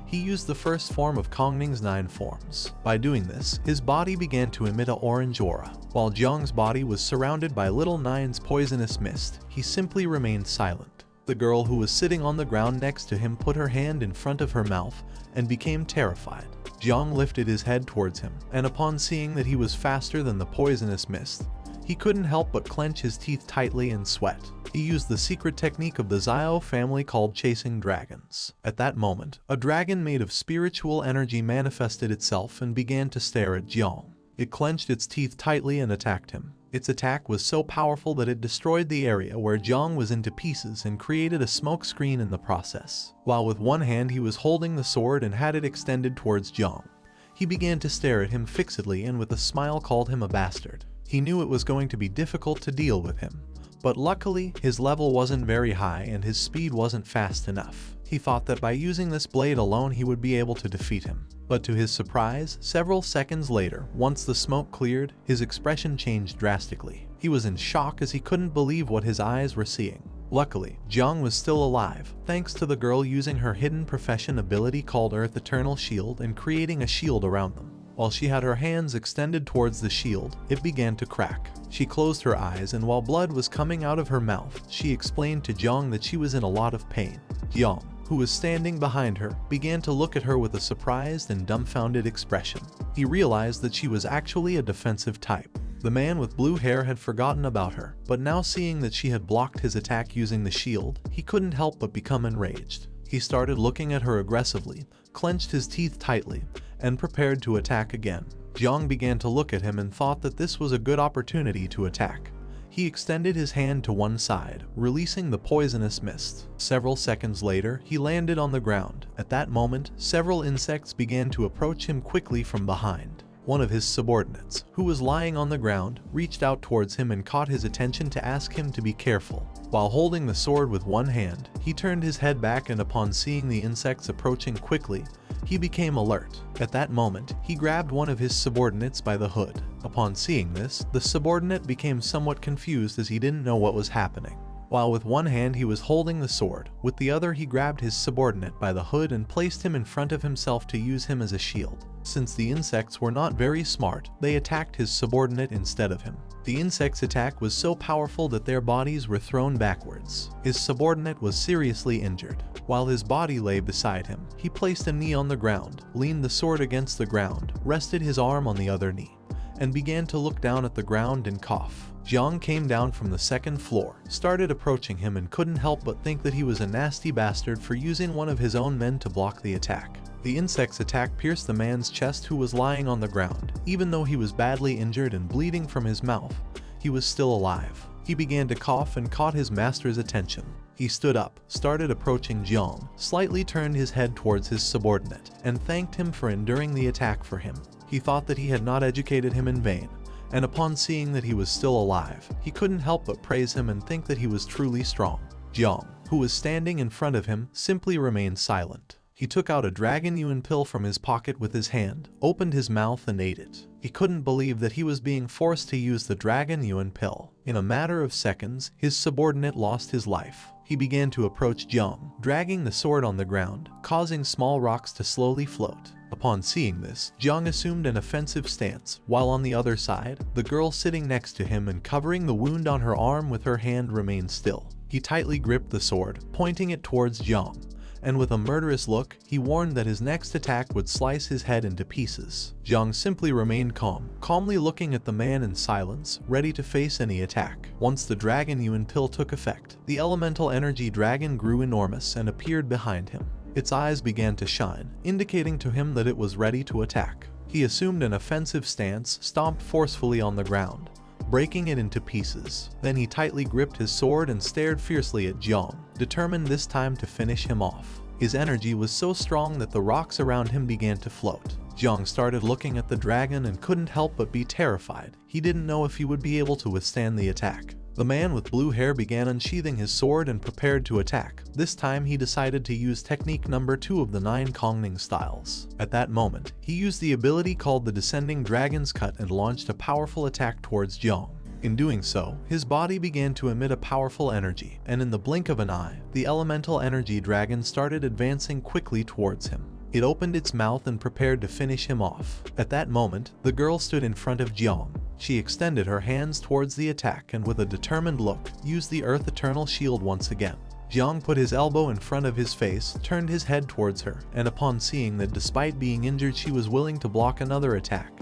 he used the first form of Kongning's 9 forms. By doing this, his body began to emit an orange aura. While Jiang's body was surrounded by Little Nine's poisonous mist, he simply remained silent. The girl who was sitting on the ground next to him put her hand in front of her mouth and became terrified. Jiang lifted his head towards him, and upon seeing that he was faster than the poisonous mist, he couldn't help but clench his teeth tightly and sweat. He used the secret technique of the Xiao family called chasing dragons. At that moment, a dragon made of spiritual energy manifested itself and began to stare at Jiang. It clenched its teeth tightly and attacked him. Its attack was so powerful that it destroyed the area where Jiang was into pieces and created a smoke screen in the process. While with one hand he was holding the sword and had it extended towards Jiang, he began to stare at him fixedly and with a smile called him a bastard. He knew it was going to be difficult to deal with him, but luckily his level wasn't very high and his speed wasn't fast enough. He thought that by using this blade alone he would be able to defeat him. But to his surprise, several seconds later, once the smoke cleared, his expression changed drastically. He was in shock as he couldn't believe what his eyes were seeing. Luckily, Jiang was still alive, thanks to the girl using her hidden profession ability called Earth Eternal Shield and creating a shield around them. While she had her hands extended towards the shield, it began to crack. She closed her eyes and while blood was coming out of her mouth, she explained to Jiang that she was in a lot of pain. Jiang, who was standing behind her, began to look at her with a surprised and dumbfounded expression. He realized that she was actually a defensive type. The man with blue hair had forgotten about her, but now seeing that she had blocked his attack using the shield, he couldn't help but become enraged. He started looking at her aggressively, clenched his teeth tightly, and prepared to attack again. Jiang began to look at him and thought that this was a good opportunity to attack. He extended his hand to one side, releasing the poisonous mist. Several seconds later, he landed on the ground. At that moment, several insects began to approach him quickly from behind. One of his subordinates, who was lying on the ground, reached out towards him and caught his attention to ask him to be careful. While holding the sword with one hand, he turned his head back and upon seeing the insects approaching quickly, he became alert. At that moment, he grabbed one of his subordinates by the hood. Upon seeing this, the subordinate became somewhat confused as he didn't know what was happening. While with one hand he was holding the sword, with the other he grabbed his subordinate by the hood and placed him in front of himself to use him as a shield. Since the insects were not very smart, they attacked his subordinate instead of him. The insect's attack was so powerful that their bodies were thrown backwards. His subordinate was seriously injured. While his body lay beside him, he placed a knee on the ground, leaned the sword against the ground, rested his arm on the other knee, and began to look down at the ground and cough. Jiang came down from the second floor, started approaching him and couldn't help but think that he was a nasty bastard for using one of his own men to block the attack. The insect's attack pierced the man's chest who was lying on the ground. Even though he was badly injured and bleeding from his mouth, he was still alive. He began to cough and caught his master's attention. He stood up, started approaching Jiang, slightly turned his head towards his subordinate, and thanked him for enduring the attack for him. He thought that he had not educated him in vain, and upon seeing that he was still alive, he couldn't help but praise him and think that he was truly strong. Jiang, who was standing in front of him, simply remained silent. He took out a dragon yuan pill from his pocket with his hand, opened his mouth and ate it. He couldn't believe that he was being forced to use the dragon yuan pill. In a matter of seconds, his subordinate lost his life. He began to approach Jiang, dragging the sword on the ground, causing small rocks to slowly float. Upon seeing this, Jiang assumed an offensive stance, while on the other side, the girl sitting next to him and covering the wound on her arm with her hand remained still. He tightly gripped the sword, pointing it towards Jiang, and with a murderous look, he warned that his next attack would slice his head into pieces. Jiang simply remained calm, calmly looking at the man in silence, ready to face any attack. Once the dragon yuan pill took effect, the elemental energy dragon grew enormous and appeared behind him. Its eyes began to shine, indicating to him that it was ready to attack. He assumed an offensive stance, stomped forcefully on the ground, breaking it into pieces. Then he tightly gripped his sword and stared fiercely at Jiang, determined this time to finish him off. His energy was so strong that the rocks around him began to float. Jiang started looking at the dragon and couldn't help but be terrified. He didn't know if he would be able to withstand the attack. The man with blue hair began unsheathing his sword and prepared to attack. This time he decided to use technique number 2 of the 9 Kongning styles. At that moment, he used the ability called the Descending Dragon's Cut and launched a powerful attack towards Jiang. In doing so, his body began to emit a powerful energy, and in the blink of an eye, the elemental energy dragon started advancing quickly towards him. It opened its mouth and prepared to finish him off. At that moment, the girl stood in front of Jiang. She extended her hands towards the attack and with a determined look, used the Earth Eternal Shield once again. Jiang put his elbow in front of his face, turned his head towards her, and upon seeing that despite being injured she was willing to block another attack,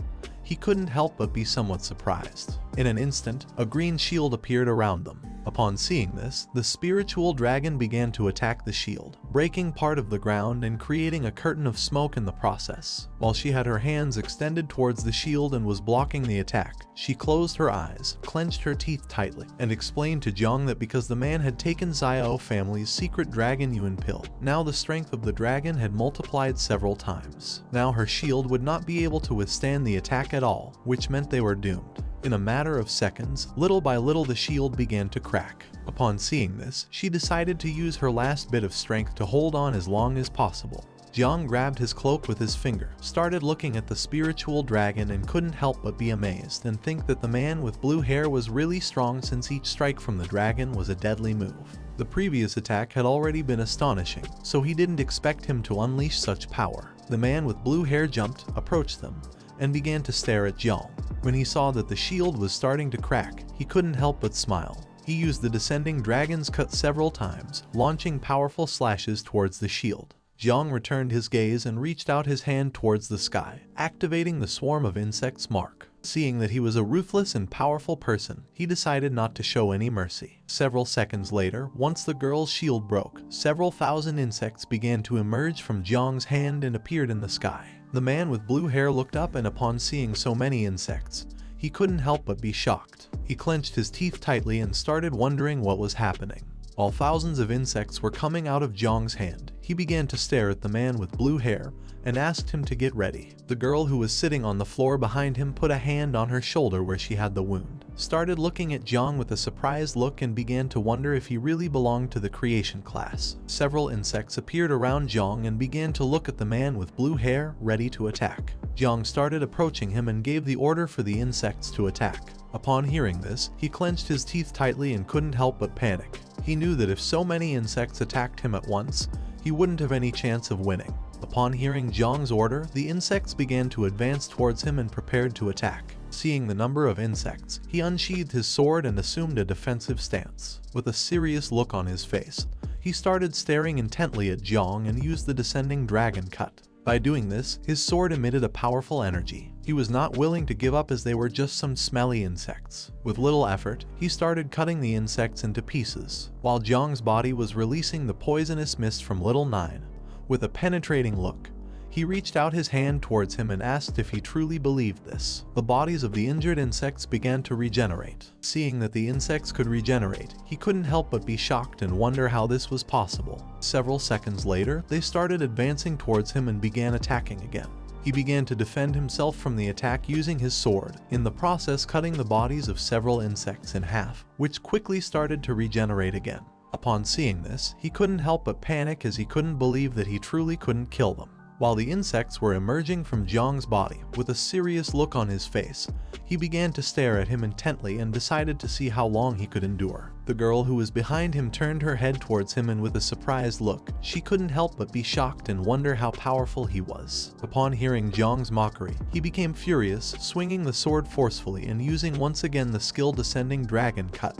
he couldn't help but be somewhat surprised. In an instant, a green shield appeared around them. Upon seeing this, the spiritual dragon began to attack the shield, breaking part of the ground and creating a curtain of smoke in the process. While she had her hands extended towards the shield and was blocking the attack, she closed her eyes, clenched her teeth tightly, and explained to Jiang that because the man had taken Xiao family's secret dragon Yuan pill, now the strength of the dragon had multiplied several times. Now her shield would not be able to withstand the attack at all, which meant they were doomed. In a matter of seconds, little by little the shield began to crack. Upon seeing this, she decided to use her last bit of strength to hold on as long as possible. Jiang grabbed his cloak with his finger, started looking at the spiritual dragon and couldn't help but be amazed and think that the man with blue hair was really strong since each strike from the dragon was a deadly move. The previous attack had already been astonishing, so he didn't expect him to unleash such power. The man with blue hair jumped, approached them, and began to stare at Jiang. When he saw that the shield was starting to crack, he couldn't help but smile. He used the descending dragon's cut several times, launching powerful slashes towards the shield. Jiang returned his gaze and reached out his hand towards the sky, activating the swarm of insects mark. Seeing that he was a ruthless and powerful person, he decided not to show any mercy. Several seconds later, once the girl's shield broke, several thousand insects began to emerge from Jiang's hand and appeared in the sky. The man with blue hair looked up and upon seeing so many insects, he couldn't help but be shocked. He clenched his teeth tightly and started wondering what was happening. While thousands of insects were coming out of Jiang's hand, he began to stare at the man with blue hair and asked him to get ready. The girl who was sitting on the floor behind him put a hand on her shoulder where she had the wound, started looking at Jiang with a surprised look and began to wonder if he really belonged to the creation class. Several insects appeared around Jiang and began to look at the man with blue hair, ready to attack. Jiang started approaching him and gave the order for the insects to attack. Upon hearing this, he clenched his teeth tightly and couldn't help but panic. He knew that if so many insects attacked him at once, he wouldn't have any chance of winning. Upon hearing Jiang's order, the insects began to advance towards him and prepared to attack. Seeing the number of insects, he unsheathed his sword and assumed a defensive stance. With a serious look on his face, he started staring intently at Jiang and used the descending dragon cut. By doing this, his sword emitted a powerful energy. He was not willing to give up as they were just some smelly insects. With little effort, he started cutting the insects into pieces, while Jiang's body was releasing the poisonous mist from Little Nine. With a penetrating look, he reached out his hand towards him and asked if he truly believed this. The bodies of the injured insects began to regenerate. Seeing that the insects could regenerate, he couldn't help but be shocked and wonder how this was possible. Several seconds later, they started advancing towards him and began attacking again. He began to defend himself from the attack using his sword, in the process cutting the bodies of several insects in half, which quickly started to regenerate again. Upon seeing this, he couldn't help but panic as he couldn't believe that he truly couldn't kill them. While the insects were emerging from Jiang's body, with a serious look on his face, he began to stare at him intently and decided to see how long he could endure. The girl who was behind him turned her head towards him and with a surprised look, she couldn't help but be shocked and wonder how powerful he was. Upon hearing Jiang's mockery, he became furious, swinging the sword forcefully and using once again the skill descending dragon cut,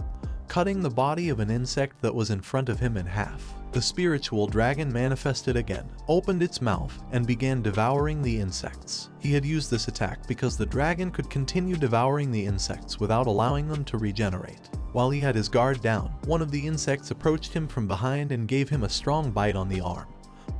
cutting the body of an insect that was in front of him in half. The spiritual dragon manifested again, opened its mouth, and began devouring the insects. He had used this attack because the dragon could continue devouring the insects without allowing them to regenerate. While he had his guard down, one of the insects approached him from behind and gave him a strong bite on the arm,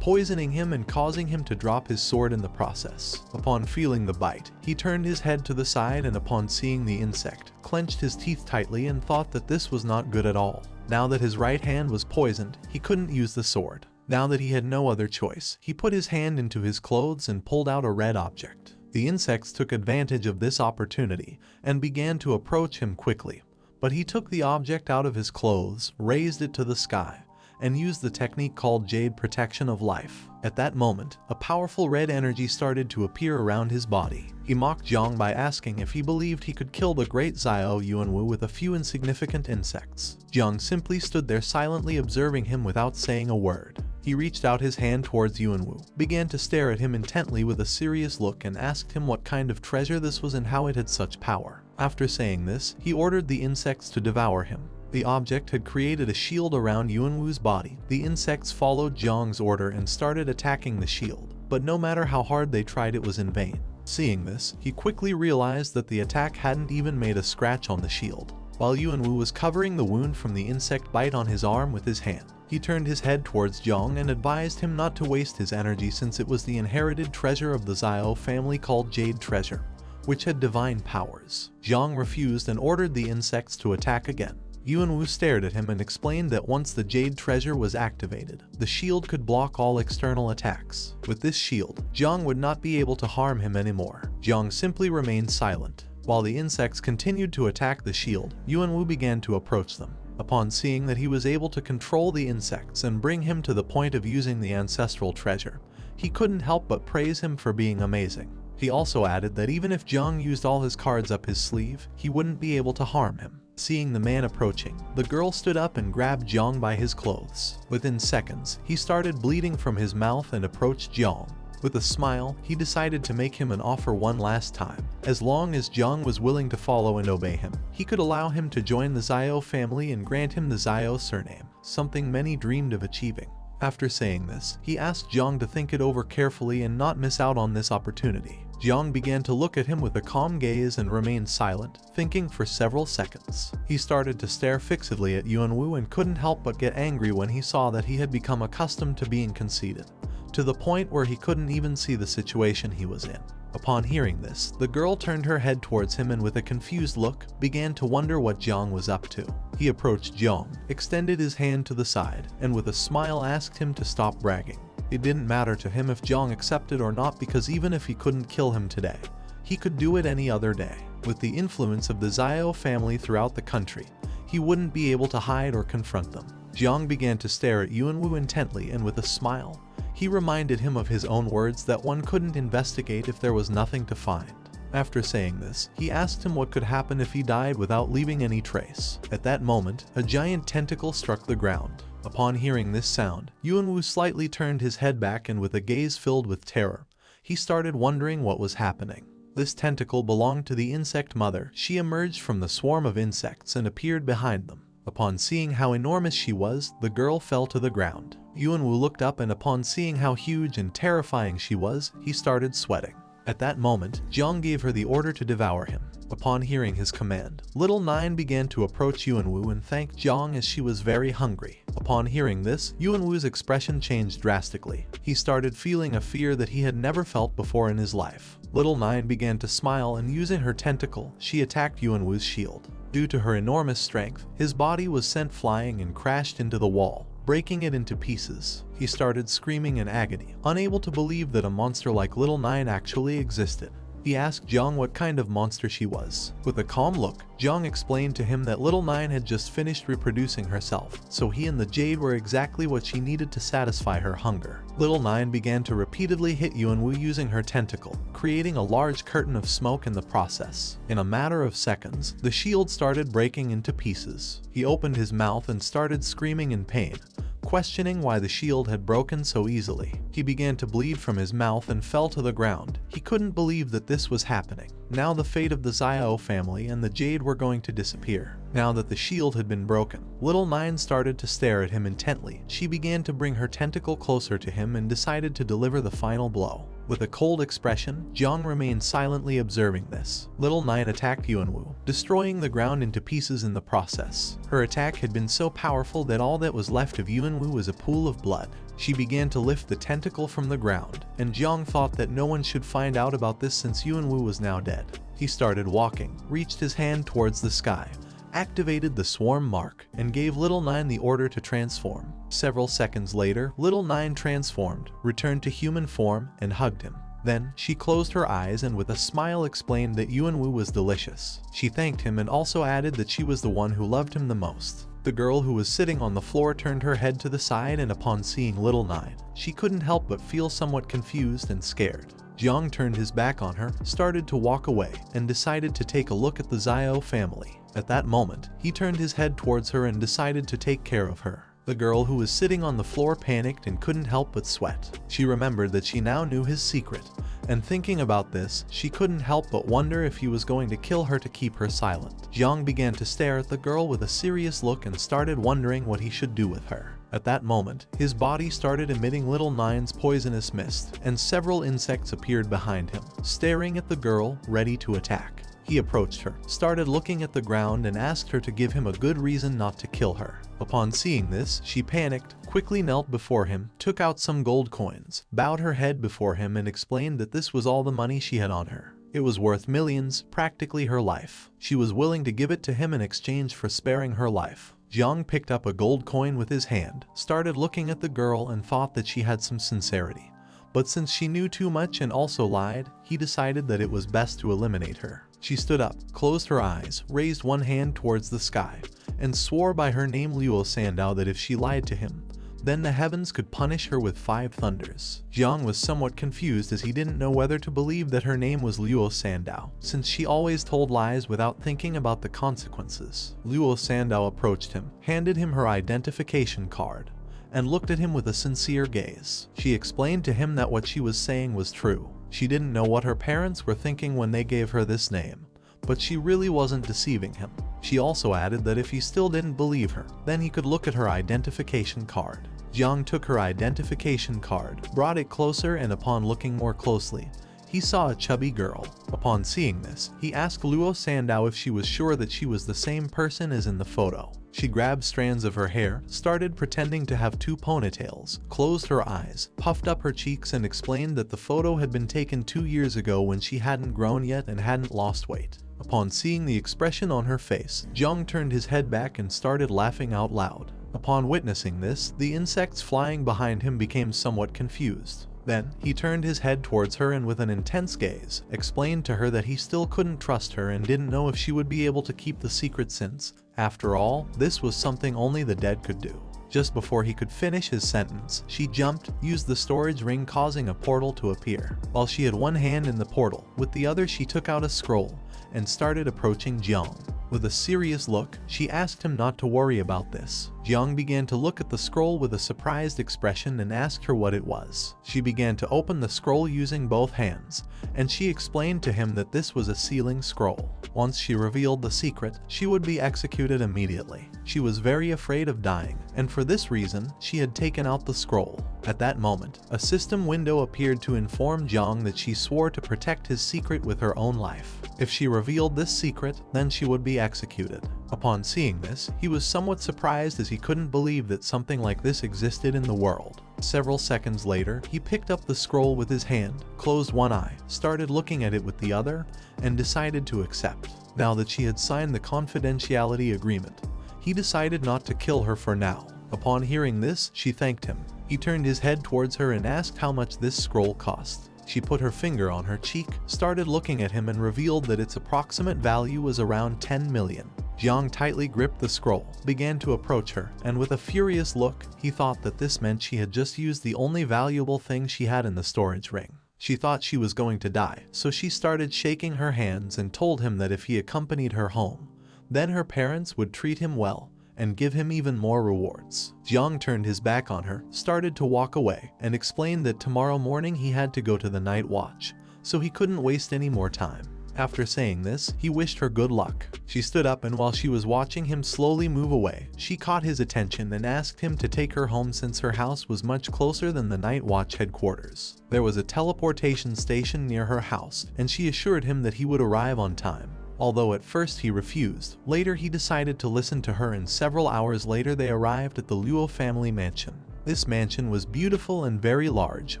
poisoning him and causing him to drop his sword in the process. Upon feeling the bite, he turned his head to the side and upon seeing the insect, clenched his teeth tightly and thought that this was not good at all. Now that his right hand was poisoned, he couldn't use the sword. Now that he had no other choice, he put his hand into his clothes and pulled out a red object. The insects took advantage of this opportunity and began to approach him quickly, but he took the object out of his clothes, raised it to the sky, and used the technique called Jade Protection of Life. At that moment, a powerful red energy started to appear around his body. He mocked Jiang by asking if he believed he could kill the great Xiao Yuan Wu with a few insignificant insects. Jiang simply stood there silently observing him without saying a word. He reached out his hand towards Yuan Wu, began to stare at him intently with a serious look and asked him what kind of treasure this was and how it had such power. After saying this, he ordered the insects to devour him. The object had created a shield around Yuan Wu's body. The insects followed Jiang's order and started attacking the shield, but no matter how hard they tried, it was in vain. Seeing this, he quickly realized that the attack hadn't even made a scratch on the shield. While Yuan Wu was covering the wound from the insect bite on his arm with his hand, he turned his head towards Jiang and advised him not to waste his energy since it was the inherited treasure of the Xiao family called Jade Treasure, which had divine powers. Jiang refused and ordered the insects to attack again. Yuan Wu stared at him and explained that once the Jade Treasure was activated, the shield could block all external attacks. With this shield, Jiang would not be able to harm him anymore. Jiang simply remained silent. While the insects continued to attack the shield, Yuan Wu began to approach them. Upon seeing that he was able to control the insects and bring him to the point of using the ancestral treasure, he couldn't help but praise him for being amazing. He also added that even if Jiang used all his cards up his sleeve, he wouldn't be able to harm him. Seeing the man approaching, the girl stood up and grabbed Jiang by his clothes. Within seconds, he started bleeding from his mouth and approached Jiang. With a smile, he decided to make him an offer one last time. As long as Jiang was willing to follow and obey him, he could allow him to join the Xiao family and grant him the Xiao surname, something many dreamed of achieving. After saying this, he asked Jiang to think it over carefully and not miss out on this opportunity. Jiang began to look at him with a calm gaze and remained silent, thinking for several seconds. He started to stare fixedly at Yuan Wu and couldn't help but get angry when he saw that he had become accustomed to being conceited, to the point where he couldn't even see the situation he was in. Upon hearing this, the girl turned her head towards him and with a confused look, began to wonder what Jiang was up to. He approached Jiang, extended his hand to the side, and with a smile asked him to stop bragging. It didn't matter to him if Jiang accepted or not because even if he couldn't kill him today, he could do it any other day. With the influence of the Xiao family throughout the country, he wouldn't be able to hide or confront them. Jiang began to stare at Yuan Wu intently and with a smile, he reminded him of his own words that one couldn't investigate if there was nothing to find. After saying this, he asked him what could happen if he died without leaving any trace. At that moment, a giant tentacle struck the ground. Upon hearing this sound, Yuan Wu slightly turned his head back and with a gaze filled with terror, he started wondering what was happening. This tentacle belonged to the insect mother. She emerged from the swarm of insects and appeared behind them. Upon seeing how enormous she was, the girl fell to the ground. Yuan Wu looked up and upon seeing how huge and terrifying she was, he started sweating. At that moment, Jiang gave her the order to devour him. Upon hearing his command, Little Nine began to approach Yuan Wu and thank Jiang as she was very hungry. Upon hearing this, Yuan Wu's expression changed drastically. He started feeling a fear that he had never felt before in his life. Little Nine began to smile and using her tentacle, she attacked Yuan Wu's shield. Due to her enormous strength, his body was sent flying and crashed into the wall, breaking it into pieces. He started screaming in agony, unable to believe that a monster like Little Nine actually existed. He asked Jiang what kind of monster she was. With a calm look, Jiang explained to him that Little Nine had just finished reproducing herself, so he and the jade were exactly what she needed to satisfy her hunger. Little Nine began to repeatedly hit Yuan Wu using her tentacle, creating a large curtain of smoke in the process. In a matter of seconds, the shield started breaking into pieces. He opened his mouth and started screaming in pain, questioning why the shield had broken so easily. He began to bleed from his mouth and fell to the ground. He couldn't believe that this was happening. Now the fate of the Xiao family and the jade were going to disappear. Now that the shield had been broken, Little Nine started to stare at him intently. She began to bring her tentacle closer to him and decided to deliver the final blow. With a cold expression, Jiang remained silently observing this. Little Nine attacked Yuan Wu, destroying the ground into pieces in the process. Her attack had been so powerful that all that was left of Yuan Wu was a pool of blood. She began to lift the tentacle from the ground, and Jiang thought that no one should find out about this since Yuan Wu was now dead. He started walking, reached his hand towards the sky, activated the swarm mark, and gave Little Nine the order to transform. Several seconds later, Little Nine transformed, returned to human form, and hugged him. Then, she closed her eyes and with a smile explained that Yuan Wu was delicious. She thanked him and also added that she was the one who loved him the most. The girl who was sitting on the floor turned her head to the side and upon seeing Little Nine, she couldn't help but feel somewhat confused and scared. Jiang turned his back on her, started to walk away, and decided to take a look at the Xiao family. At that moment, he turned his head towards her and decided to take care of her. The girl who was sitting on the floor panicked and couldn't help but sweat. She remembered that she now knew his secret, and thinking about this, she couldn't help but wonder if he was going to kill her to keep her silent. Jiang began to stare at the girl with a serious look and started wondering what he should do with her. At that moment, his body started emitting Little Nine's poisonous mist, and several insects appeared behind him, staring at the girl, ready to attack. He approached her, started looking at the ground and asked her to give him a good reason not to kill her. Upon seeing this, she panicked, quickly knelt before him, took out some gold coins, bowed her head before him and explained that this was all the money she had on her. It was worth millions, practically her life. She was willing to give it to him in exchange for sparing her life. Jiang picked up a gold coin with his hand, started looking at the girl and thought that she had some sincerity. But since she knew too much and also lied, he decided that it was best to eliminate her. She stood up, closed her eyes, raised one hand towards the sky, and swore by her name Luo Sandao that if she lied to him, then the heavens could punish her with 5 thunders. Jiang was somewhat confused as he didn't know whether to believe that her name was Luo Sandao, since she always told lies without thinking about the consequences. Luo Sandao approached him, handed him her identification card, and looked at him with a sincere gaze. She explained to him that what she was saying was true. She didn't know what her parents were thinking when they gave her this name, but she really wasn't deceiving him. She also added that if he still didn't believe her, then he could look at her identification card. Jiang took her identification card, brought it closer, and upon looking more closely, he saw a chubby girl. Upon seeing this, he asked Luo Sandao if she was sure that she was the same person as in the photo. She grabbed strands of her hair, started pretending to have 2 ponytails, closed her eyes, puffed up her cheeks and explained that the photo had been taken 2 years ago when she hadn't grown yet and hadn't lost weight. Upon seeing the expression on her face, Jiang turned his head back and started laughing out loud. Upon witnessing this, the insects flying behind him became somewhat confused. Then, he turned his head towards her and with an intense gaze, explained to her that he still couldn't trust her and didn't know if she would be able to keep the secret since, after all, this was something only the dead could do. Just before he could finish his sentence, she jumped, used the storage ring causing a portal to appear. While she had one hand in the portal, with the other she took out a scroll, and started approaching Jiang. With a serious look, she asked him not to worry about this. Jiang began to look at the scroll with a surprised expression and asked her what it was. She began to open the scroll using both hands, and she explained to him that this was a sealing scroll. Once she revealed the secret, she would be executed immediately. She was very afraid of dying, and for this reason, she had taken out the scroll. At that moment, a system window appeared to inform Jiang that she swore to protect his secret with her own life. If she revealed this secret, then she would be executed. Upon seeing this, he was somewhat surprised as he couldn't believe that something like this existed in the world. Several seconds later, he picked up the scroll with his hand, closed one eye, started looking at it with the other, and decided to accept. Now that she had signed the confidentiality agreement, he decided not to kill her for now. Upon hearing this, she thanked him. He turned his head towards her and asked how much this scroll cost. She put her finger on her cheek, started looking at him and revealed that its approximate value was around 10 million. Jiang tightly gripped the scroll, began to approach her, and with a furious look, he thought that this meant she had just used the only valuable thing she had in the storage ring. She thought she was going to die, so she started shaking her hands and told him that if he accompanied her home, then her parents would treat him well and give him even more rewards. Jiang turned his back on her, started to walk away, and explained that tomorrow morning he had to go to the night watch, so he couldn't waste any more time. After saying this, he wished her good luck. She stood up and while she was watching him slowly move away, she caught his attention and asked him to take her home since her house was much closer than the night watch headquarters. There was a teleportation station near her house, and she assured him that he would arrive on time. Although at first he refused, later he decided to listen to her and several hours later they arrived at the Luo family mansion. This mansion was beautiful and very large,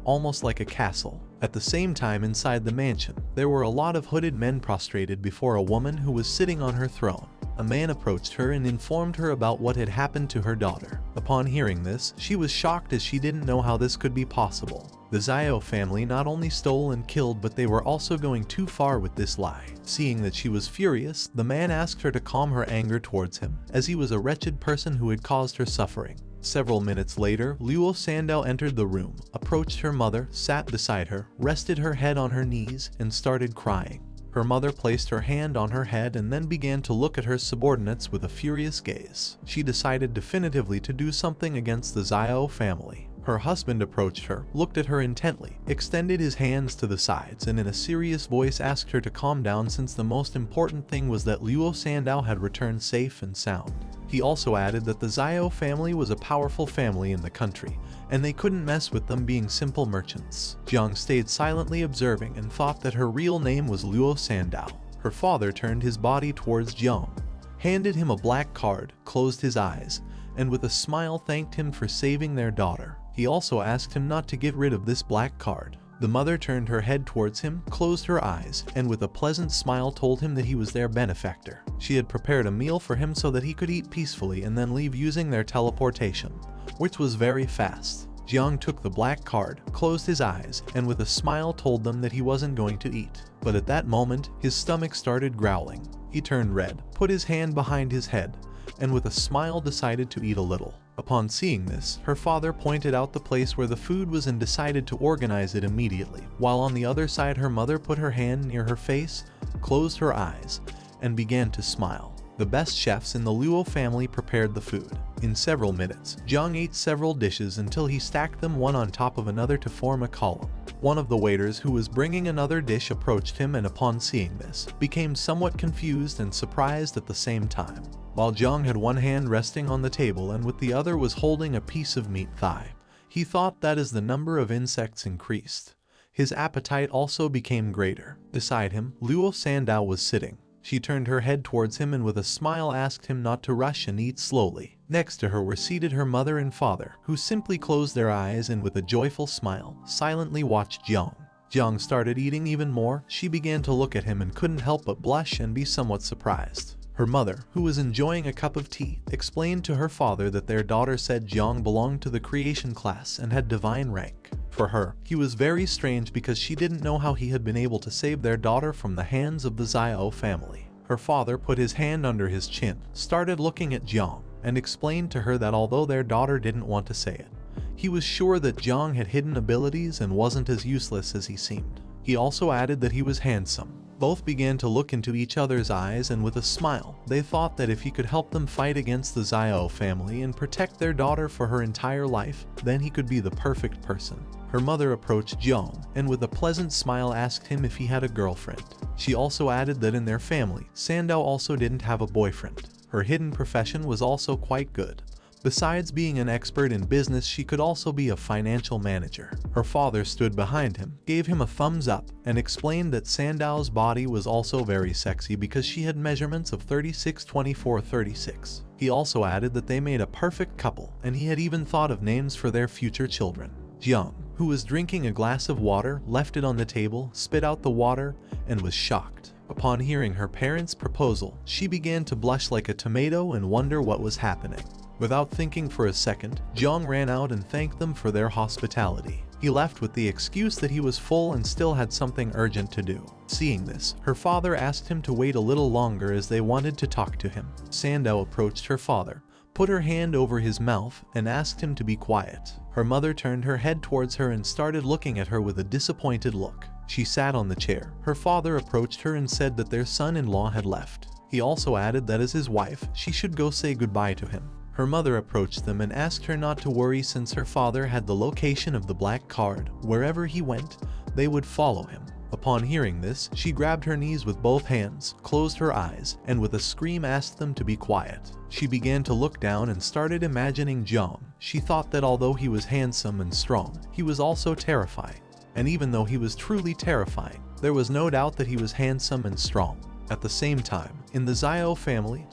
almost like a castle. At the same time inside the mansion, there were a lot of hooded men prostrated before a woman who was sitting on her throne. A man approached her and informed her about what had happened to her daughter. Upon hearing this, she was shocked as she didn't know how this could be possible. The Xiao family not only stole and killed, but they were also going too far with this lie. Seeing that she was furious, the man asked her to calm her anger towards him, as he was a wretched person who had caused her suffering. Several minutes later, Luo Sandao entered the room, approached her mother, sat beside her, rested her head on her knees, and started crying. Her mother placed her hand on her head and then began to look at her subordinates with a furious gaze. She decided definitively to do something against the Xiao family. Her husband approached her, looked at her intently, extended his hands to the sides, and in a serious voice asked her to calm down since the most important thing was that Luo Sandao had returned safe and sound. He also added that the Xiao family was a powerful family in the country, and they couldn't mess with them being simple merchants. Jiang stayed silently observing and thought that her real name was Luo Sandao. her father turned his body towards Jiang, handed him a black card, closed his eyes, and with a smile thanked him for saving their daughter. He also asked him not to get rid of this black card. The mother turned her head towards him, closed her eyes, and with a pleasant smile told him that he was their benefactor. She had prepared a meal for him so that he could eat peacefully and then leave using their teleportation, which was very fast. Jiang took the black card, closed his eyes, and with a smile told them that he wasn't going to eat. But at that moment, his stomach started growling. He turned red, put his hand behind his head, and with a smile decided to eat a little. Upon seeing this, her father pointed out the place where the food was and decided to organize it immediately, while on the other side her mother put her hand near her face, closed her eyes, and began to smile. The best chefs in the Luo family prepared the food. In several minutes, Jiang ate several dishes until he stacked them one on top of another to form a column. One of the waiters who was bringing another dish approached him and upon seeing this, became somewhat confused and surprised at the same time. While Jiang had one hand resting on the table and with the other was holding a piece of meat thigh, he thought that as the number of insects increased, his appetite also became greater. Beside him, Luo Sandao was sitting. She turned her head towards him and with a smile asked him not to rush and eat slowly. Next to her were seated her mother and father, who simply closed their eyes and with a joyful smile, silently watched Jiang. Jiang started eating even more. She began to look at him and couldn't help but blush and be somewhat surprised. Her mother, who was enjoying a cup of tea, explained to her father that their daughter said Jiang belonged to the creation class and had divine rank. For her, he was very strange because she didn't know how he had been able to save their daughter from the hands of the Xiao family. Her father put his hand under his chin, started looking at Jiang, and explained to her that although their daughter didn't want to say it, he was sure that Jiang had hidden abilities and wasn't as useless as he seemed. He also added that he was handsome. Both began to look into each other's eyes and with a smile, they thought that if he could help them fight against the Xiao family and protect their daughter for her entire life, then he could be the perfect person. Her mother approached Jiang and with a pleasant smile asked him if he had a girlfriend. She also added that in their family, Sandao also didn't have a boyfriend. Her hidden profession was also quite good. Besides being an expert in business, she could also be a financial manager. Her father stood behind him, gave him a thumbs up, and explained that Sandao's body was also very sexy because she had measurements of 36, 24, 36. He also added that they made a perfect couple, and he had even thought of names for their future children. Jiang, who was drinking a glass of water, left it on the table, spit out the water, and was shocked. Upon hearing her parents' proposal, she began to blush like a tomato and wonder what was happening. Without thinking for a second, Jiang ran out and thanked them for their hospitality. He left with the excuse that he was full and still had something urgent to do. Seeing this, her father asked him to wait a little longer as they wanted to talk to him. Sandao approached her father, put her hand over his mouth, and asked him to be quiet. Her mother turned her head towards her and started looking at her with a disappointed look. She sat on the chair. Her father approached her and said that their son-in-law had left. He also added that as his wife, she should go say goodbye to him. Her mother approached them and asked her not to worry since her father had the location of the black card. Wherever he went, they would follow him. Upon hearing this, she grabbed her knees with both hands, closed her eyes, and with a scream asked them to be quiet. She began to look down and started imagining Jiang. She thought that although he was handsome and strong, he was also terrifying. And even though he was truly terrifying, there was no doubt that he was handsome and strong. At the same time, in the Xiao family,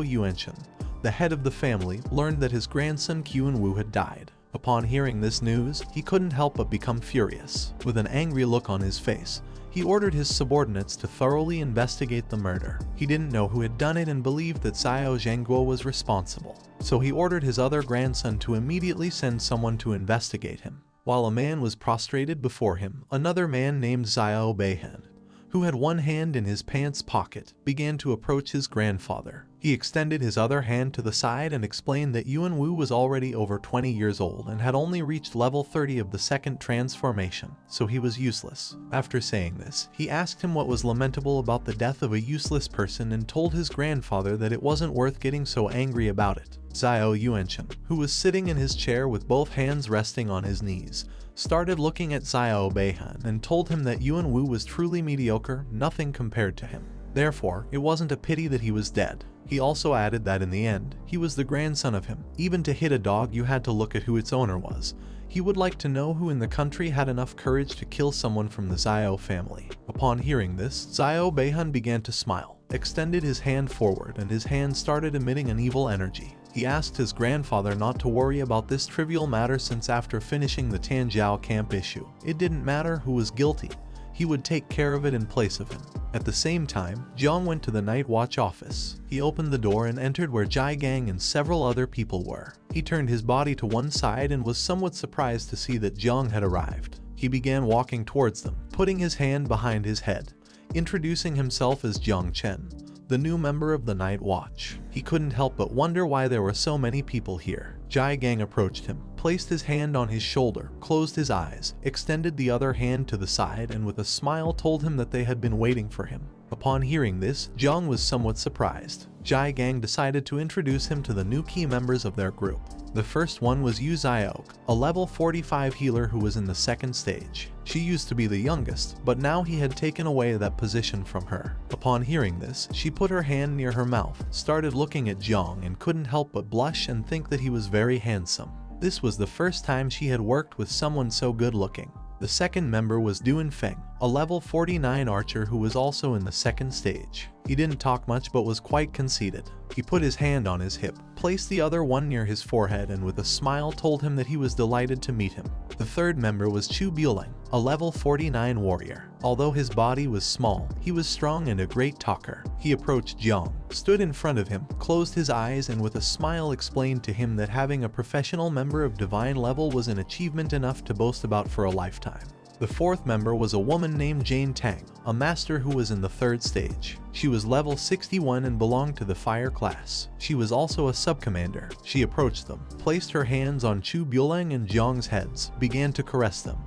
Yuan Chen, the head of the family, learned that his grandson Yuan Wu had died. Upon hearing this news, he couldn't help but become furious. With an angry look on his face, he ordered his subordinates to thoroughly investigate the murder. He didn't know who had done it and believed that Xiao Zhengguo was responsible. So he ordered his other grandson to immediately send someone to investigate him. While a man was prostrated before him, another man named Xiao Beihan, who had one hand in his pants pocket, began to approach his grandfather. He extended his other hand to the side and explained that Yuan Wu was already over 20 years old and had only reached level 30 of the second transformation, so he was useless. After saying this, he asked him what was lamentable about the death of a useless person and told his grandfather that it wasn't worth getting so angry about it. Xiao Yuanchen, who was sitting in his chair with both hands resting on his knees, started looking at Xiao Beihan and told him that Yuan Wu was truly mediocre, nothing compared to him. Therefore, it wasn't a pity that he was dead. He also added that in the end, he was the grandson of him. Even to hit a dog, you had to look at who its owner was. He would like to know who in the country had enough courage to kill someone from the Xiao family. Upon hearing this, Xiao Beihan began to smile, extended his hand forward, and his hand started emitting an evil energy. He asked his grandfather not to worry about this trivial matter since after finishing the Tianjiao camp issue, it didn't matter who was guilty. He would take care of it in place of him. At the same time, Jiang went to the night watch office. He opened the door and entered where Jai Gang and several other people were. He turned his body to one side and was somewhat surprised to see that Jiang had arrived. He began walking towards them, putting his hand behind his head, introducing himself as Jiang Chen, the new member of the night watch. He couldn't help but wonder why there were so many people here. Jai Gang approached him, placed his hand on his shoulder, closed his eyes, extended the other hand to the side, and with a smile told him that they had been waiting for him. Upon hearing this, Jiang was somewhat surprised. Jai Gang decided to introduce him to the new key members of their group. The first one was Yu Xiao, a level 45 healer who was in the second stage. She used to be the youngest, but now he had taken away that position from her. Upon hearing this, she put her hand near her mouth, started looking at Jiang, and couldn't help but blush and think that he was very handsome. This was the first time she had worked with someone so good looking. The second member was Duan Feng, a level 49 archer who was also in the second stage. He didn't talk much but was quite conceited. He put his hand on his hip, placed the other one near his forehead, and with a smile told him that he was delighted to meet him. The third member was Chu Biuling, a level 49 warrior. Although his body was small, he was strong and a great talker. He approached Jiang, stood in front of him, closed his eyes, and with a smile explained to him that having a professional member of divine level was an achievement enough to boast about for a lifetime. The fourth member was a woman named Jane Tang, a master who was in the third stage. She was level 61 and belonged to the fire class. She was also a sub-commander. She approached them, placed her hands on Chu Biuling and Jiang's heads, began to caress them,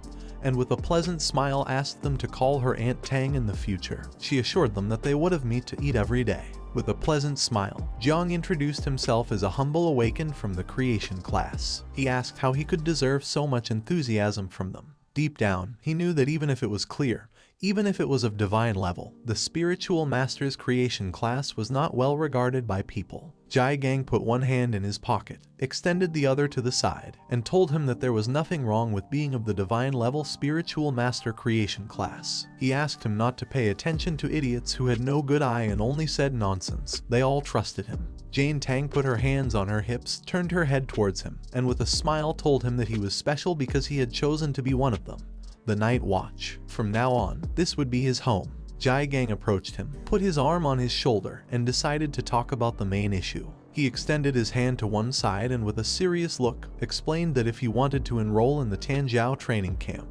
and with a pleasant smile asked them to call her Aunt Tang in the future. She assured them that they would have meat to eat every day. With a pleasant smile, Jiang introduced himself as a humble awakened from the creation class. He asked how he could deserve so much enthusiasm from them. Deep down, he knew that even if it was clear, even if it was of divine level, the spiritual master's creation class was not well regarded by people. Jai Gang put one hand in his pocket, extended the other to the side, and told him that there was nothing wrong with being of the divine level spiritual master creation class. He asked him not to pay attention to idiots who had no good eye and only said nonsense. They all trusted him. Jane Tang put her hands on her hips, turned her head towards him, and with a smile told him that he was special because he had chosen to be one of them. The Night Watch. From now on, this would be his home. Jai Gang approached him, put his arm on his shoulder, and decided to talk about the main issue. He extended his hand to one side and with a serious look, explained that if he wanted to enroll in the Tianjiao training camp,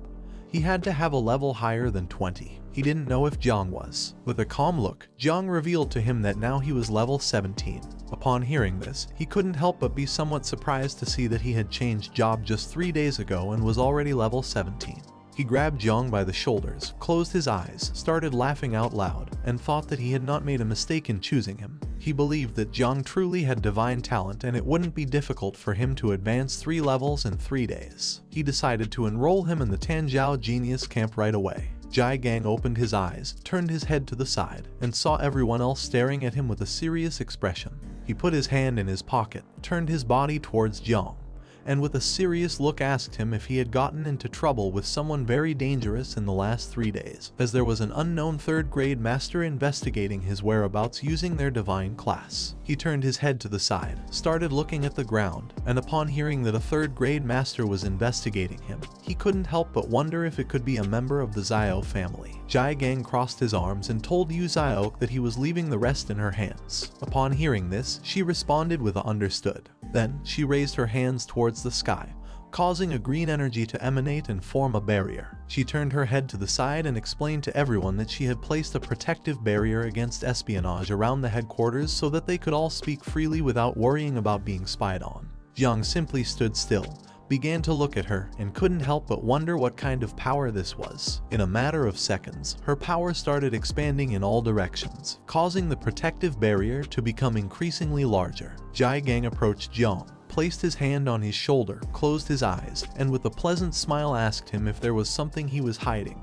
he had to have a level higher than 20. He didn't know if Jiang was. With a calm look, Jiang revealed to him that now he was level 17. Upon hearing this, he couldn't help but be somewhat surprised to see that he had changed job just 3 days ago and was already level 17. He grabbed Jiang by the shoulders, closed his eyes, started laughing out loud, and thought that he had not made a mistake in choosing him. He believed that Jiang truly had divine talent and it wouldn't be difficult for him to advance 3 levels in 3 days. He decided to enroll him in the Tianjiao Genius Camp right away. Jai Gang opened his eyes, turned his head to the side, and saw everyone else staring at him with a serious expression. He put his hand in his pocket, turned his body towards Jiang, and with a serious look asked him if he had gotten into trouble with someone very dangerous in the last 3 days, as there was an unknown 3rd grade master investigating his whereabouts using their divine class. He turned his head to the side, started looking at the ground, and upon hearing that a 3rd grade master was investigating him, he couldn't help but wonder if it could be a member of the Xiao family. Jai Gang crossed his arms and told Yu Xiao that he was leaving the rest in her hands. Upon hearing this, she responded with a understood. Then, she raised her hands towards the sky, causing a green energy to emanate and form a barrier. She turned her head to the side and explained to everyone that she had placed a protective barrier against espionage around the headquarters so that they could all speak freely without worrying about being spied on. Jiang simply stood still, began to look at her, and couldn't help but wonder what kind of power this was. In a matter of seconds, her power started expanding in all directions, causing the protective barrier to become increasingly larger. Jai Gang approached Jiang, placed his hand on his shoulder, closed his eyes, and with a pleasant smile asked him if there was something he was hiding,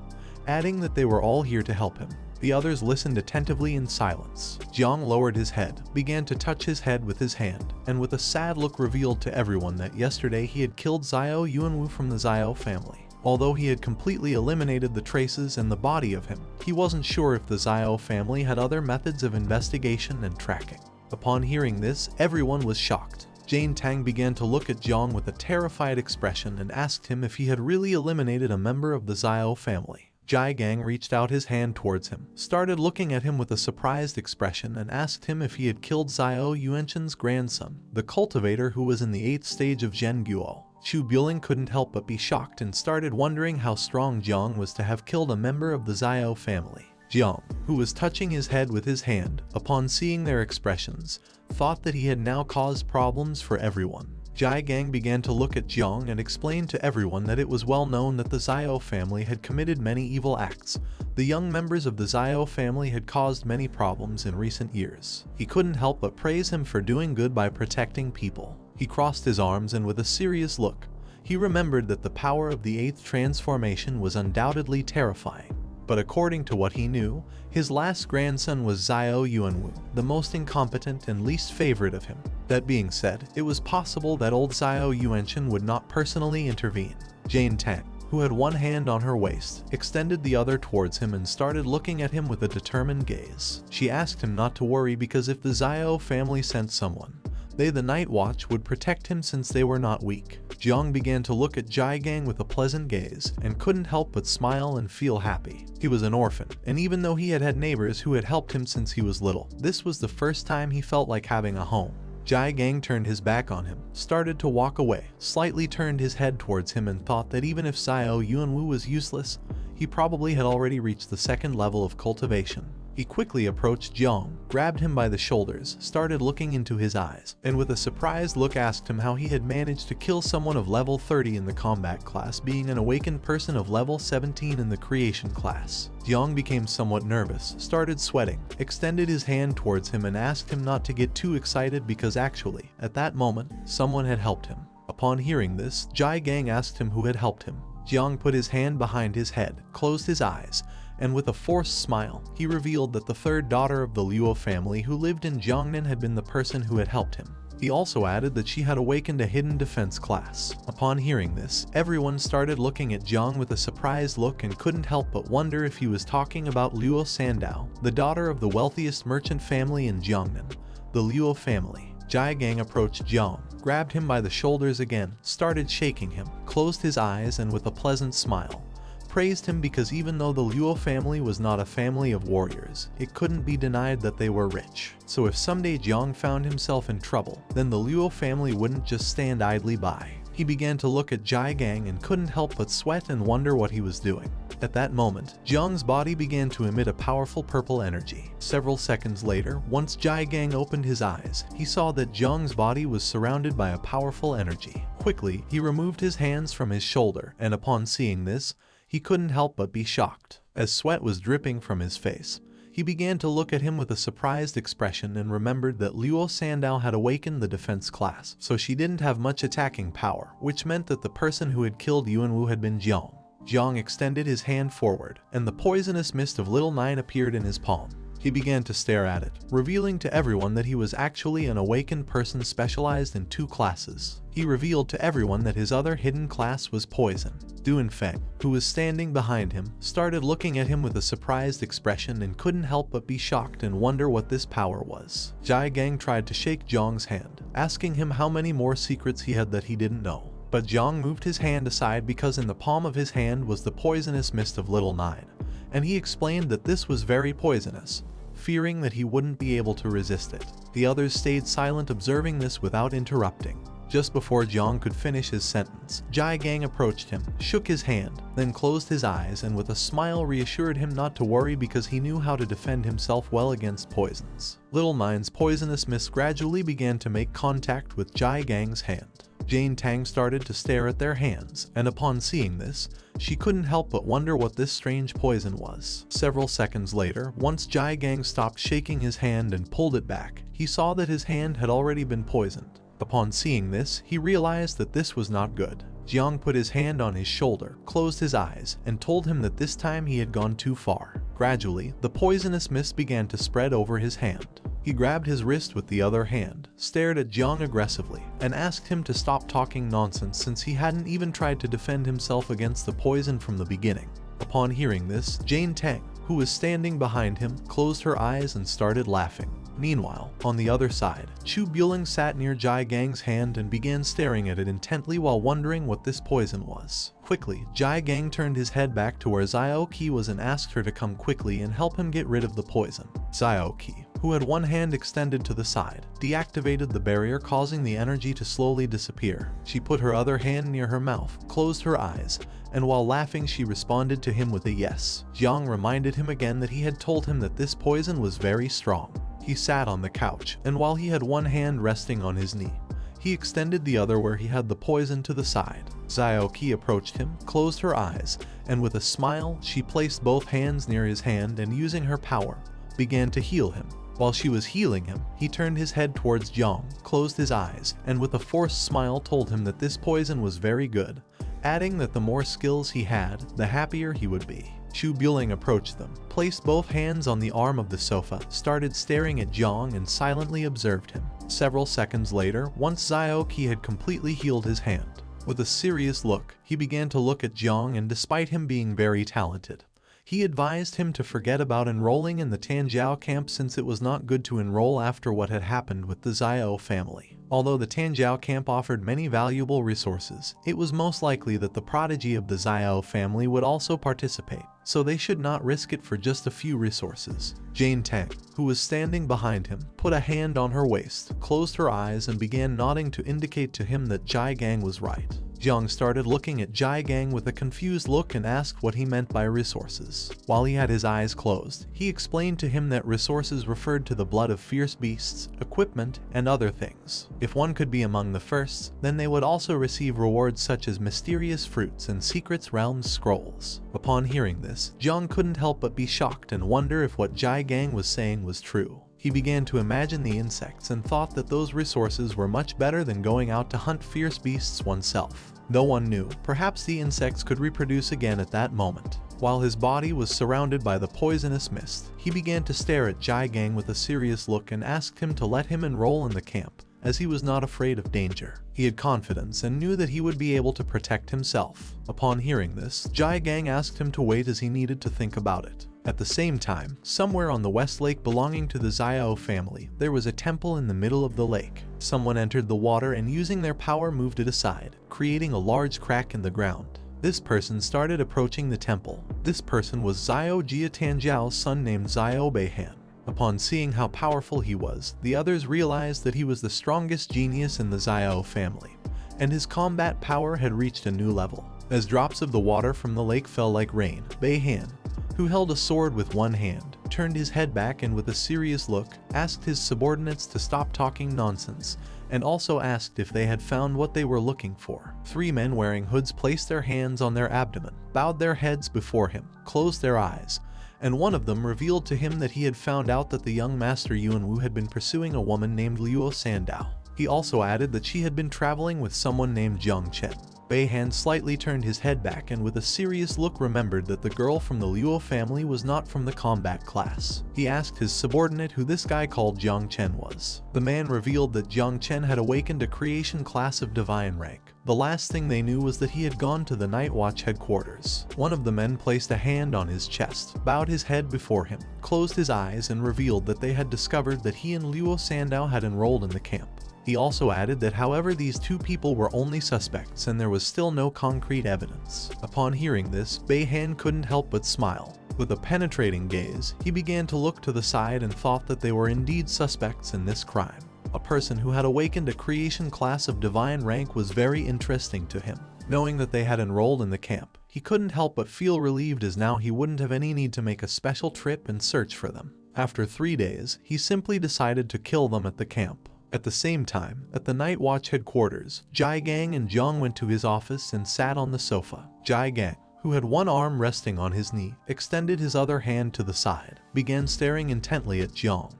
adding that they were all here to help him. The others listened attentively in silence. Jiang lowered his head, began to touch his head with his hand, and with a sad look revealed to everyone that yesterday he had killed Yuan Wu from the Xiao family. Although he had completely eliminated the traces and the body of him, he wasn't sure if the Xiao family had other methods of investigation and tracking. Upon hearing this, everyone was shocked. Jane Tang began to look at Jiang with a terrified expression and asked him if he had really eliminated a member of the Xiao family. Jai Gang reached out his hand towards him, started looking at him with a surprised expression and asked him if he had killed Xiao Yuanchen's grandson, the cultivator who was in the 8th stage of Zhenguo. Chu Buling couldn't help but be shocked and started wondering how strong Jiang was to have killed a member of the Xiao family. Jiang, who was touching his head with his hand, upon seeing their expressions, thought that he had now caused problems for everyone. Jai Gang began to look at Jiang and explain to everyone that it was well known that the Xiao family had committed many evil acts. The young members of the Xiao family had caused many problems in recent years. He couldn't help but praise him for doing good by protecting people. He crossed his arms and with a serious look, he remembered that the power of the 8th transformation was undoubtedly terrifying. But according to what he knew, his last grandson was Xiao Yuan Wu, the most incompetent and least favorite of him. That being said, it was possible that old Xiao Yuanchen would not personally intervene. Jane Tang, who had one hand on her waist, extended the other towards him and started looking at him with a determined gaze. She asked him not to worry because if the Xiao family sent someone, they, the Night Watch, would protect him since they were not weak. Jiang began to look at Jai Gang with a pleasant gaze and couldn't help but smile and feel happy. He was an orphan, and even though he had had neighbors who had helped him since he was little, this was the first time he felt like having a home. Jai Gang turned his back on him, started to walk away, slightly turned his head towards him and thought that even if Xiao Yuan Wu was useless, he probably had already reached the 2nd level of cultivation. He quickly approached Jiang, grabbed him by the shoulders, started looking into his eyes, and with a surprised look asked him how he had managed to kill someone of level 30 in the combat class, being an awakened person of level 17 in the creation class. Jiang became somewhat nervous, started sweating, extended his hand towards him and asked him not to get too excited because actually, at that moment, someone had helped him. Upon hearing this, Jai Gang asked him who had helped him. Jiang put his hand behind his head, closed his eyes, and with a forced smile, he revealed that the 3rd daughter of the Luo family who lived in Jiangnan had been the person who had helped him. He also added that she had awakened a hidden defense class. Upon hearing this, everyone started looking at Jiang with a surprised look and couldn't help but wonder if he was talking about Luo Sandao, the daughter of the wealthiest merchant family in Jiangnan, the Luo family. Jai Gang approached Jiang, grabbed him by the shoulders again, started shaking him, closed his eyes and with a pleasant smile, praised him because even though the Luo family was not a family of warriors, it couldn't be denied that they were rich. So if someday Jiang found himself in trouble, then the Luo family wouldn't just stand idly by. He began to look at Jai Gang and couldn't help but sweat and wonder what he was doing. At that moment, Jiang's body began to emit a powerful purple energy. Several seconds later, once Jai Gang opened his eyes, he saw that Jiang's body was surrounded by a powerful energy. Quickly, he removed his hands from his shoulder, and upon seeing this, he couldn't help but be shocked. As sweat was dripping from his face, he began to look at him with a surprised expression and remembered that Luo Sandao had awakened the defense class, so she didn't have much attacking power, which meant that the person who had killed Yuan Wu had been Jiang. Jiang extended his hand forward, and the poisonous mist of Little Nine appeared in his palm. He began to stare at it, revealing to everyone that he was actually an awakened person specialized in 2 classes. He revealed to everyone that his other hidden class was poison. Duan Feng, who was standing behind him, started looking at him with a surprised expression and couldn't help but be shocked and wonder what this power was. Jai Gang tried to shake Jiang's hand, asking him how many more secrets he had that he didn't know. But Jiang moved his hand aside because in the palm of his hand was the poisonous mist of Little Nine, and he explained that this was very poisonous, fearing that he wouldn't be able to resist it. The others stayed silent, observing this without interrupting. Just before Jiang could finish his sentence, Jai Gang approached him, shook his hand, then closed his eyes and with a smile reassured him not to worry because he knew how to defend himself well against poisons. Little Nine's poisonous mist gradually began to make contact with Jai Gang's hand. Jane Tang started to stare at their hands, and upon seeing this, she couldn't help but wonder what this strange poison was. Several seconds later, once Jai Gang stopped shaking his hand and pulled it back, he saw that his hand had already been poisoned. Upon seeing this, he realized that this was not good. Jiang put his hand on his shoulder, closed his eyes, and told him that this time he had gone too far. Gradually, the poisonous mist began to spread over his hand. He grabbed his wrist with the other hand, stared at Jiang aggressively, and asked him to stop talking nonsense since he hadn't even tried to defend himself against the poison from the beginning. Upon hearing this, Jiang Chen, who was standing behind him, closed her eyes and started laughing. Meanwhile, on the other side, Chu Buling sat near Jai Gang's hand and began staring at it intently while wondering what this poison was. Quickly, Jai Gang turned his head back to where Xiao Qi was and asked her to come quickly and help him get rid of the poison. Xiao Qi, who had one hand extended to the side, deactivated the barrier, causing the energy to slowly disappear. She put her other hand near her mouth, closed her eyes, and while laughing she responded to him with a yes. Jiang reminded him again that he had told him that this poison was very strong. He sat on the couch, and while he had one hand resting on his knee, he extended the other where he had the poison to the side. Xiao Qi approached him, closed her eyes, and with a smile, she placed both hands near his hand and using her power, began to heal him. While she was healing him, he turned his head towards Jiang, closed his eyes, and with a forced smile told him that this poison was very good, adding that the more skills he had, the happier he would be. Chu Buling approached them, placed both hands on the arm of the sofa, started staring at Jiang and silently observed him. Several seconds later, once Xiao Qi had completely healed his hand, with a serious look, he began to look at Jiang, and despite him being very talented, he advised him to forget about enrolling in the Tanjiao camp since it was not good to enroll after what had happened with the Xiao family. Although the Tanjiao camp offered many valuable resources, it was most likely that the prodigy of the Xiao family would also participate, so they should not risk it for just a few resources. Jiang Chen, who was standing behind him, put a hand on her waist, closed her eyes and began nodding to indicate to him that Jai Gang was right. Jiang started looking at Jai Gang with a confused look and asked what he meant by resources. While he had his eyes closed, he explained to him that resources referred to the blood of fierce beasts, equipment, and other things. If one could be among the first, then they would also receive rewards such as mysterious fruits and secrets realms scrolls. Upon hearing this, Jiang couldn't help but be shocked and wonder if what Jai Gang was saying was true. He began to imagine the insects and thought that those resources were much better than going out to hunt fierce beasts oneself. No one knew, perhaps the insects could reproduce again at that moment. While his body was surrounded by the poisonous mist, he began to stare at Jai Gang with a serious look and asked him to let him enroll in the camp, as he was not afraid of danger. He had confidence and knew that he would be able to protect himself. Upon hearing this, Jai Gang asked him to wait as he needed to think about it. At the same time, somewhere on the west lake belonging to the Xiao family, there was a temple in the middle of the lake. Someone entered the water and using their power moved it aside, creating a large crack in the ground. This person started approaching the temple. This person was Xiao Jia Tanjiao's son named Xiao Beihan. Upon seeing how powerful he was, the others realized that he was the strongest genius in the Xiao family, and his combat power had reached a new level. As drops of the water from the lake fell like rain, Beihan, who held a sword with one hand, turned his head back and with a serious look, asked his subordinates to stop talking nonsense, and also asked if they had found what they were looking for. 3 men wearing hoods placed their hands on their abdomen, bowed their heads before him, closed their eyes, and one of them revealed to him that he had found out that the young master Yuan Wu had been pursuing a woman named Luo Sandao. He also added that she had been traveling with someone named Jiang Chen. Beihan slightly turned his head back and with a serious look remembered that the girl from the Luo family was not from the combat class. He asked his subordinate who this guy called Jiang Chen was. The man revealed that Jiang Chen had awakened a creation class of divine rank. The last thing they knew was that he had gone to the Night Watch headquarters. One of the men placed a hand on his chest, bowed his head before him, closed his eyes and revealed that they had discovered that he and Luo Sandao had enrolled in the camp. He also added that however these 2 people were only suspects and there was still no concrete evidence. Upon hearing this, Beihan couldn't help but smile. With a penetrating gaze, he began to look to the side and thought that they were indeed suspects in this crime. A person who had awakened a creation class of divine rank was very interesting to him. Knowing that they had enrolled in the camp, he couldn't help but feel relieved as now he wouldn't have any need to make a special trip and search for them. After 3 days, he simply decided to kill them at the camp. At the same time, at the Night Watch headquarters, Jai Gang and Jiang went to his office and sat on the sofa. Jai Gang, who had one arm resting on his knee, extended his other hand to the side, began staring intently at Jiang,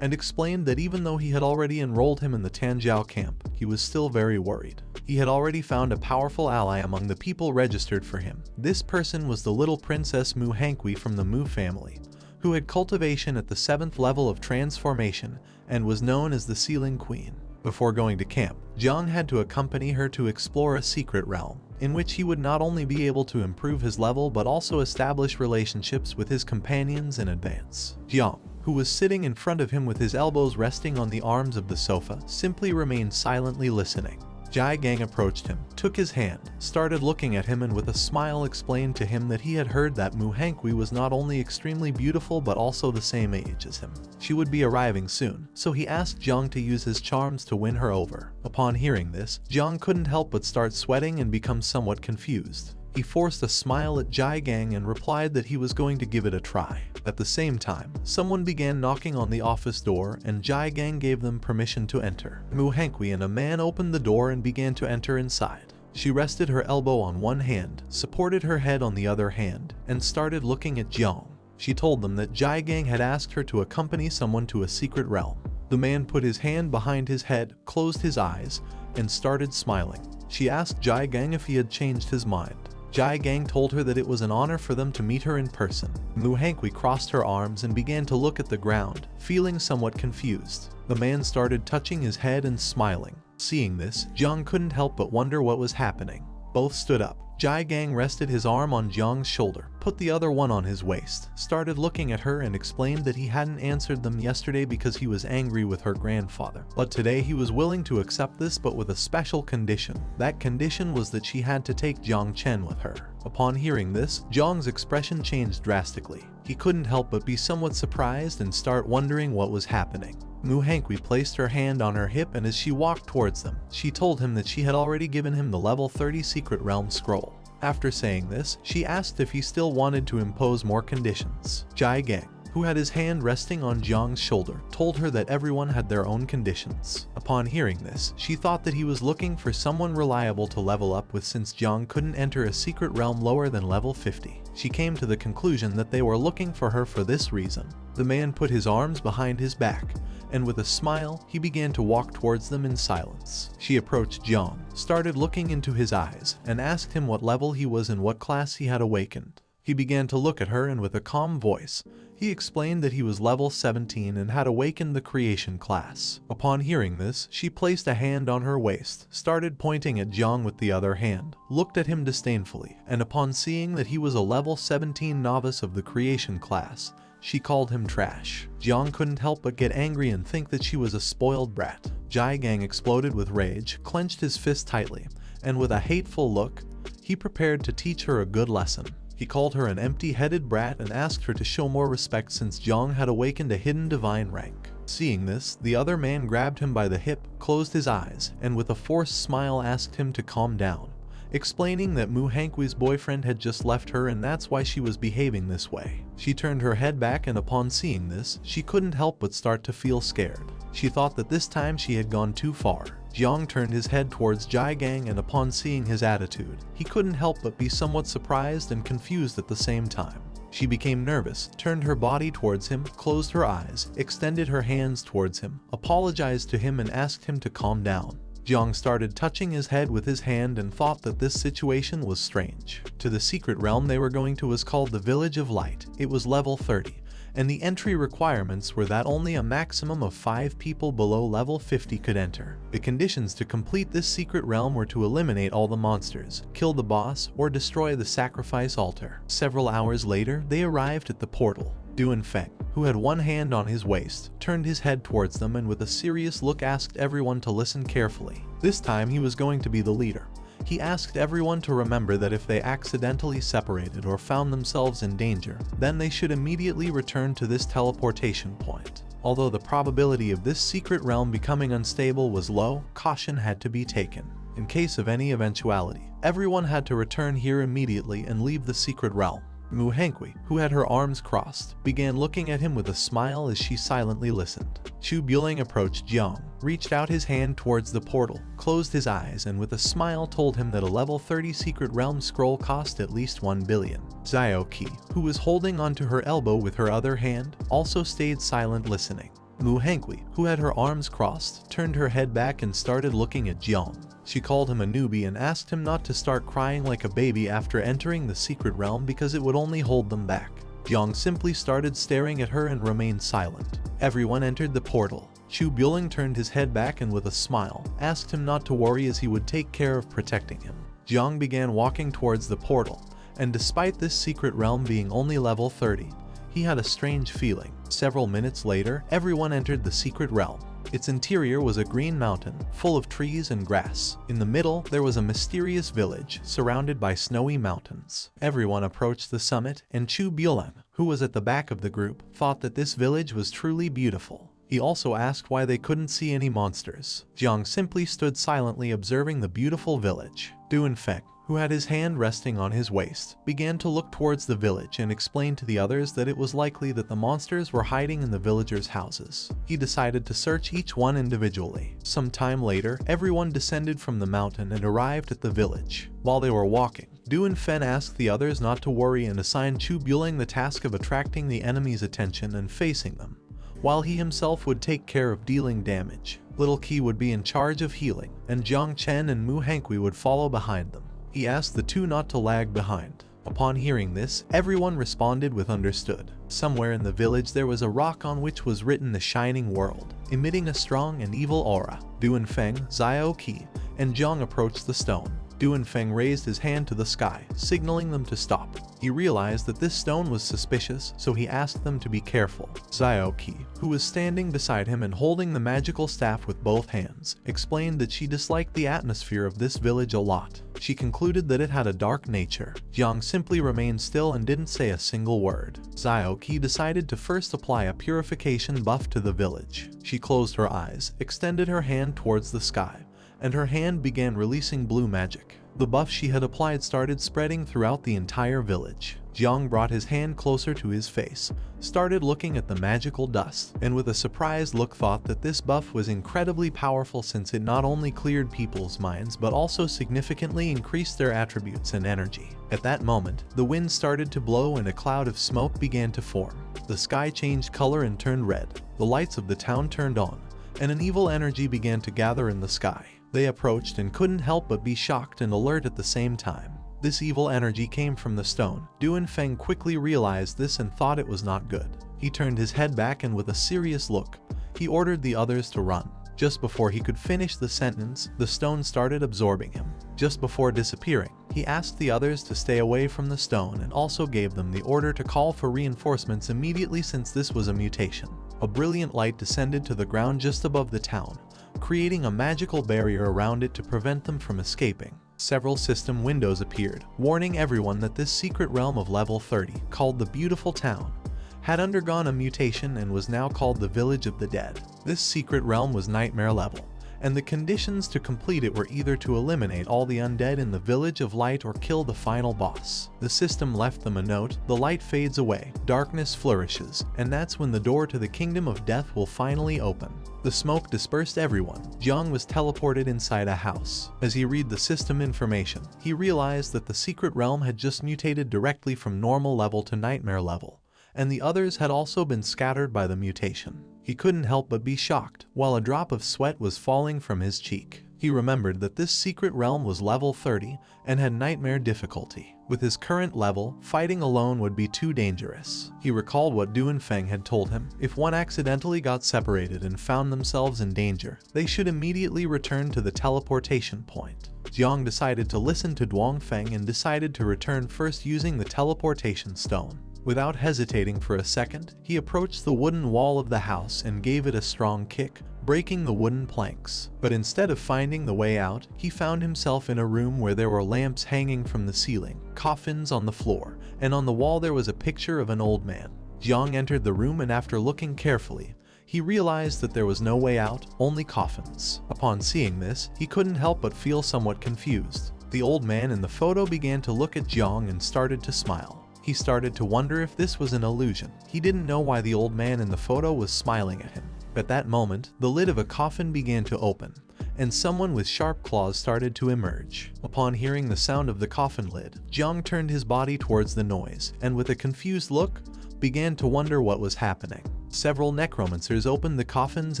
and explained that even though he had already enrolled him in the Tanjiao camp, he was still very worried. He had already found a powerful ally among the people registered for him. This person was the little princess Mu Hani from the Mu family, who had cultivation at the 7th level of transformation and was known as the Sealing Queen. Before going to camp, Jiang had to accompany her to explore a secret realm, in which he would not only be able to improve his level but also establish relationships with his companions in advance. Jiang, who was sitting in front of him with his elbows resting on the arms of the sofa, simply remained silently listening. Jiang approached him, took his hand, started looking at him, and with a smile explained to him that he had heard that Mu Hani was not only extremely beautiful but also the same age as him. She would be arriving soon, so he asked Jiang to use his charms to win her over. Upon hearing this, Jiang couldn't help but start sweating and become somewhat confused. He forced a smile at Jiang and replied that he was going to give it a try. At the same time, someone began knocking on the office door and Jiang gave them permission to enter. Mu Hani and a man opened the door and began to enter inside. She rested her elbow on one hand, supported her head on the other hand, and started looking at Jiang. She told them that Jiang had asked her to accompany someone to a secret realm. The man put his hand behind his head, closed his eyes, and started smiling. She asked Jiang if he had changed his mind. Jiang told her that it was an honor for them to meet her in person. Mu Hani crossed her arms and began to look at the ground, feeling somewhat confused. The man started touching his head and smiling. Seeing this, Jiang couldn't help but wonder what was happening. Both stood up. Jiang rested his arm on Jiang's shoulder, put the other one on his waist, started looking at her and explained that he hadn't answered them yesterday because he was angry with her grandfather. But today he was willing to accept this, but with a special condition. That condition was that she had to take Jiang Chen with her. Upon hearing this, Jiang's expression changed drastically. He couldn't help but be somewhat surprised and start wondering what was happening. Mu Hani placed her hand on her hip, and as she walked towards them, she told him that she had already given him the level 30 secret realm scroll. After saying this, she asked if he still wanted to impose more conditions. Jiang, who had his hand resting on Jiang's shoulder, told her that everyone had their own conditions. Upon hearing this, she thought that he was looking for someone reliable to level up with, since Jiang couldn't enter a secret realm lower than level 50. She came to the conclusion that they were looking for her for this reason. The man put his arms behind his back, and with a smile, he began to walk towards them in silence. She approached Jiang, started looking into his eyes, and asked him what level he was and what class he had awakened. He began to look at her, and with a calm voice, he explained that he was level 17 and had awakened the creation class. Upon hearing this, she placed a hand on her waist, started pointing at Jiang with the other hand, looked at him disdainfully, and upon seeing that he was a level 17 novice of the creation class, she called him trash. Jiang couldn't help but get angry and think that she was a spoiled brat. Jiang exploded with rage, clenched his fist tightly, and with a hateful look, he prepared to teach her a good lesson. He called her an empty-headed brat and asked her to show more respect since Jiang had awakened a hidden divine rank. Seeing this, the other man grabbed him by the hip, closed his eyes, and with a forced smile asked him to calm down, explaining that Mu Hani's boyfriend had just left her and that's why she was behaving this way. She turned her head back, and upon seeing this, she couldn't help but start to feel scared. She thought that this time she had gone too far. Jiang turned his head towards Jiang, and upon seeing his attitude, he couldn't help but be somewhat surprised and confused at the same time. She became nervous, turned her body towards him, closed her eyes, extended her hands towards him, apologized to him and asked him to calm down. Jiang started touching his head with his hand and thought that this situation was strange. To the secret realm they were going to was called the Village of Light. It was level 30. And the entry requirements were that only a maximum of 5 people below level 50 could enter. The conditions to complete this secret realm were to eliminate all the monsters, kill the boss, or destroy the sacrifice altar. Several hours later, they arrived at the portal. Duan Feng, who had one hand on his waist, turned his head towards them and with a serious look asked everyone to listen carefully. This time he was going to be the leader. He asked everyone to remember that if they accidentally separated or found themselves in danger, then they should immediately return to this teleportation point. Although the probability of this secret realm becoming unstable was low, caution had to be taken. In case of any eventuality, everyone had to return here immediately and leave the secret realm. Mu Hani, who had her arms crossed, began looking at him with a smile as she silently listened. Chu Buling approached Jiang, reached out his hand towards the portal, closed his eyes, and with a smile told him that a level 30 secret realm scroll cost at least 1 billion. Xiao, who was holding onto her elbow with her other hand, also stayed silent listening. Mu Hani, who had her arms crossed, turned her head back and started looking at Jiang. She called him a newbie and asked him not to start crying like a baby after entering the secret realm because it would only hold them back. Jiang simply started staring at her and remained silent. Everyone entered the portal. Chu Buling turned his head back and with a smile, asked him not to worry as he would take care of protecting him. Jiang began walking towards the portal, and despite this secret realm being only level 30, he had a strange feeling. Several minutes later, everyone entered the secret realm. Its interior was a green mountain, full of trees and grass. In the middle, there was a mysterious village, surrounded by snowy mountains. Everyone approached the summit, and Chu Buling, who was at the back of the group, thought that this village was truly beautiful. He also asked why they couldn't see any monsters. Jiang simply stood silently observing the beautiful village. Duanfeng, who had his hand resting on his waist, began to look towards the village and explained to the others that it was likely that the monsters were hiding in the villagers' houses. He decided to search each one individually. Some time later, everyone descended from the mountain and arrived at the village. While they were walking, Duanfeng asked the others not to worry and assigned Chu Buling the task of attracting the enemy's attention and facing them, while he himself would take care of dealing damage. Little Qi would be in charge of healing, and Jiang Chen and Mu Hani would follow behind them. He asked the two not to lag behind. Upon hearing this, everyone responded with understood. Somewhere in the village there was a rock on which was written the Shining World, emitting a strong and evil aura. Duanfeng, Xiao Qi, and Jiang approached the stone. Duanfeng raised his hand to the sky, signaling them to stop. He realized that this stone was suspicious, so he asked them to be careful. Xiao Qi, who was standing beside him and holding the magical staff with both hands, explained that she disliked the atmosphere of this village a lot. She concluded that it had a dark nature. Jiang simply remained still and didn't say a single word. Xiao Qi decided to first apply a purification buff to the village. She closed her eyes, extended her hand towards the sky, and her hand began releasing blue magic. The buff she had applied started spreading throughout the entire village. Jiang brought his hand closer to his face, started looking at the magical dust, and with a surprised look thought that this buff was incredibly powerful since it not only cleared people's minds but also significantly increased their attributes and energy. At that moment, the wind started to blow and a cloud of smoke began to form. The sky changed color and turned red. The lights of the town turned on, and an evil energy began to gather in the sky. They approached and couldn't help but be shocked and alert at the same time. This evil energy came from the stone. Duanfeng quickly realized this and thought it was not good. He turned his head back and with a serious look, he ordered the others to run. Just before he could finish the sentence, the stone started absorbing him. Just before disappearing, he asked the others to stay away from the stone and also gave them the order to call for reinforcements immediately since this was a mutation. A brilliant light descended to the ground just above the town, creating a magical barrier around it to prevent them from escaping. Several system windows appeared, warning everyone that this secret realm of level 30, called the Beautiful Town, had undergone a mutation and was now called the Village of the Dead. This secret realm was nightmare level, and the conditions to complete it were either to eliminate all the undead in the Village of Light or kill the final boss. The system left them a note: the light fades away, darkness flourishes, and that's when the door to the Kingdom of Death will finally open. The smoke dispersed everyone. Jiang was teleported inside a house. As he read the system information, he realized that the secret realm had just mutated directly from normal level to nightmare level, and the others had also been scattered by the mutation. He couldn't help but be shocked, while a drop of sweat was falling from his cheek. He remembered that this secret realm was level 30 and had nightmare difficulty. With his current level, fighting alone would be too dangerous. He recalled what Duanfeng had told him: if one accidentally got separated and found themselves in danger, they should immediately return to the teleportation point. Jiang decided to listen to Duanfeng and decided to return first using the teleportation stone. Without hesitating for a second, he approached the wooden wall of the house and gave it a strong kick, breaking the wooden planks. But instead of finding the way out, he found himself in a room where there were lamps hanging from the ceiling, coffins on the floor, and on the wall there was a picture of an old man. Jiang entered the room and after looking carefully, he realized that there was no way out, only coffins. Upon seeing this, he couldn't help but feel somewhat confused. The old man in the photo began to look at Jiang and started to smile. He started to wonder if this was an illusion. He didn't know why the old man in the photo was smiling at him. At that moment, the lid of a coffin began to open, and someone with sharp claws started to emerge. Upon hearing the sound of the coffin lid, Jiang turned his body towards the noise, and with a confused look, began to wonder what was happening. Several necromancers opened the coffins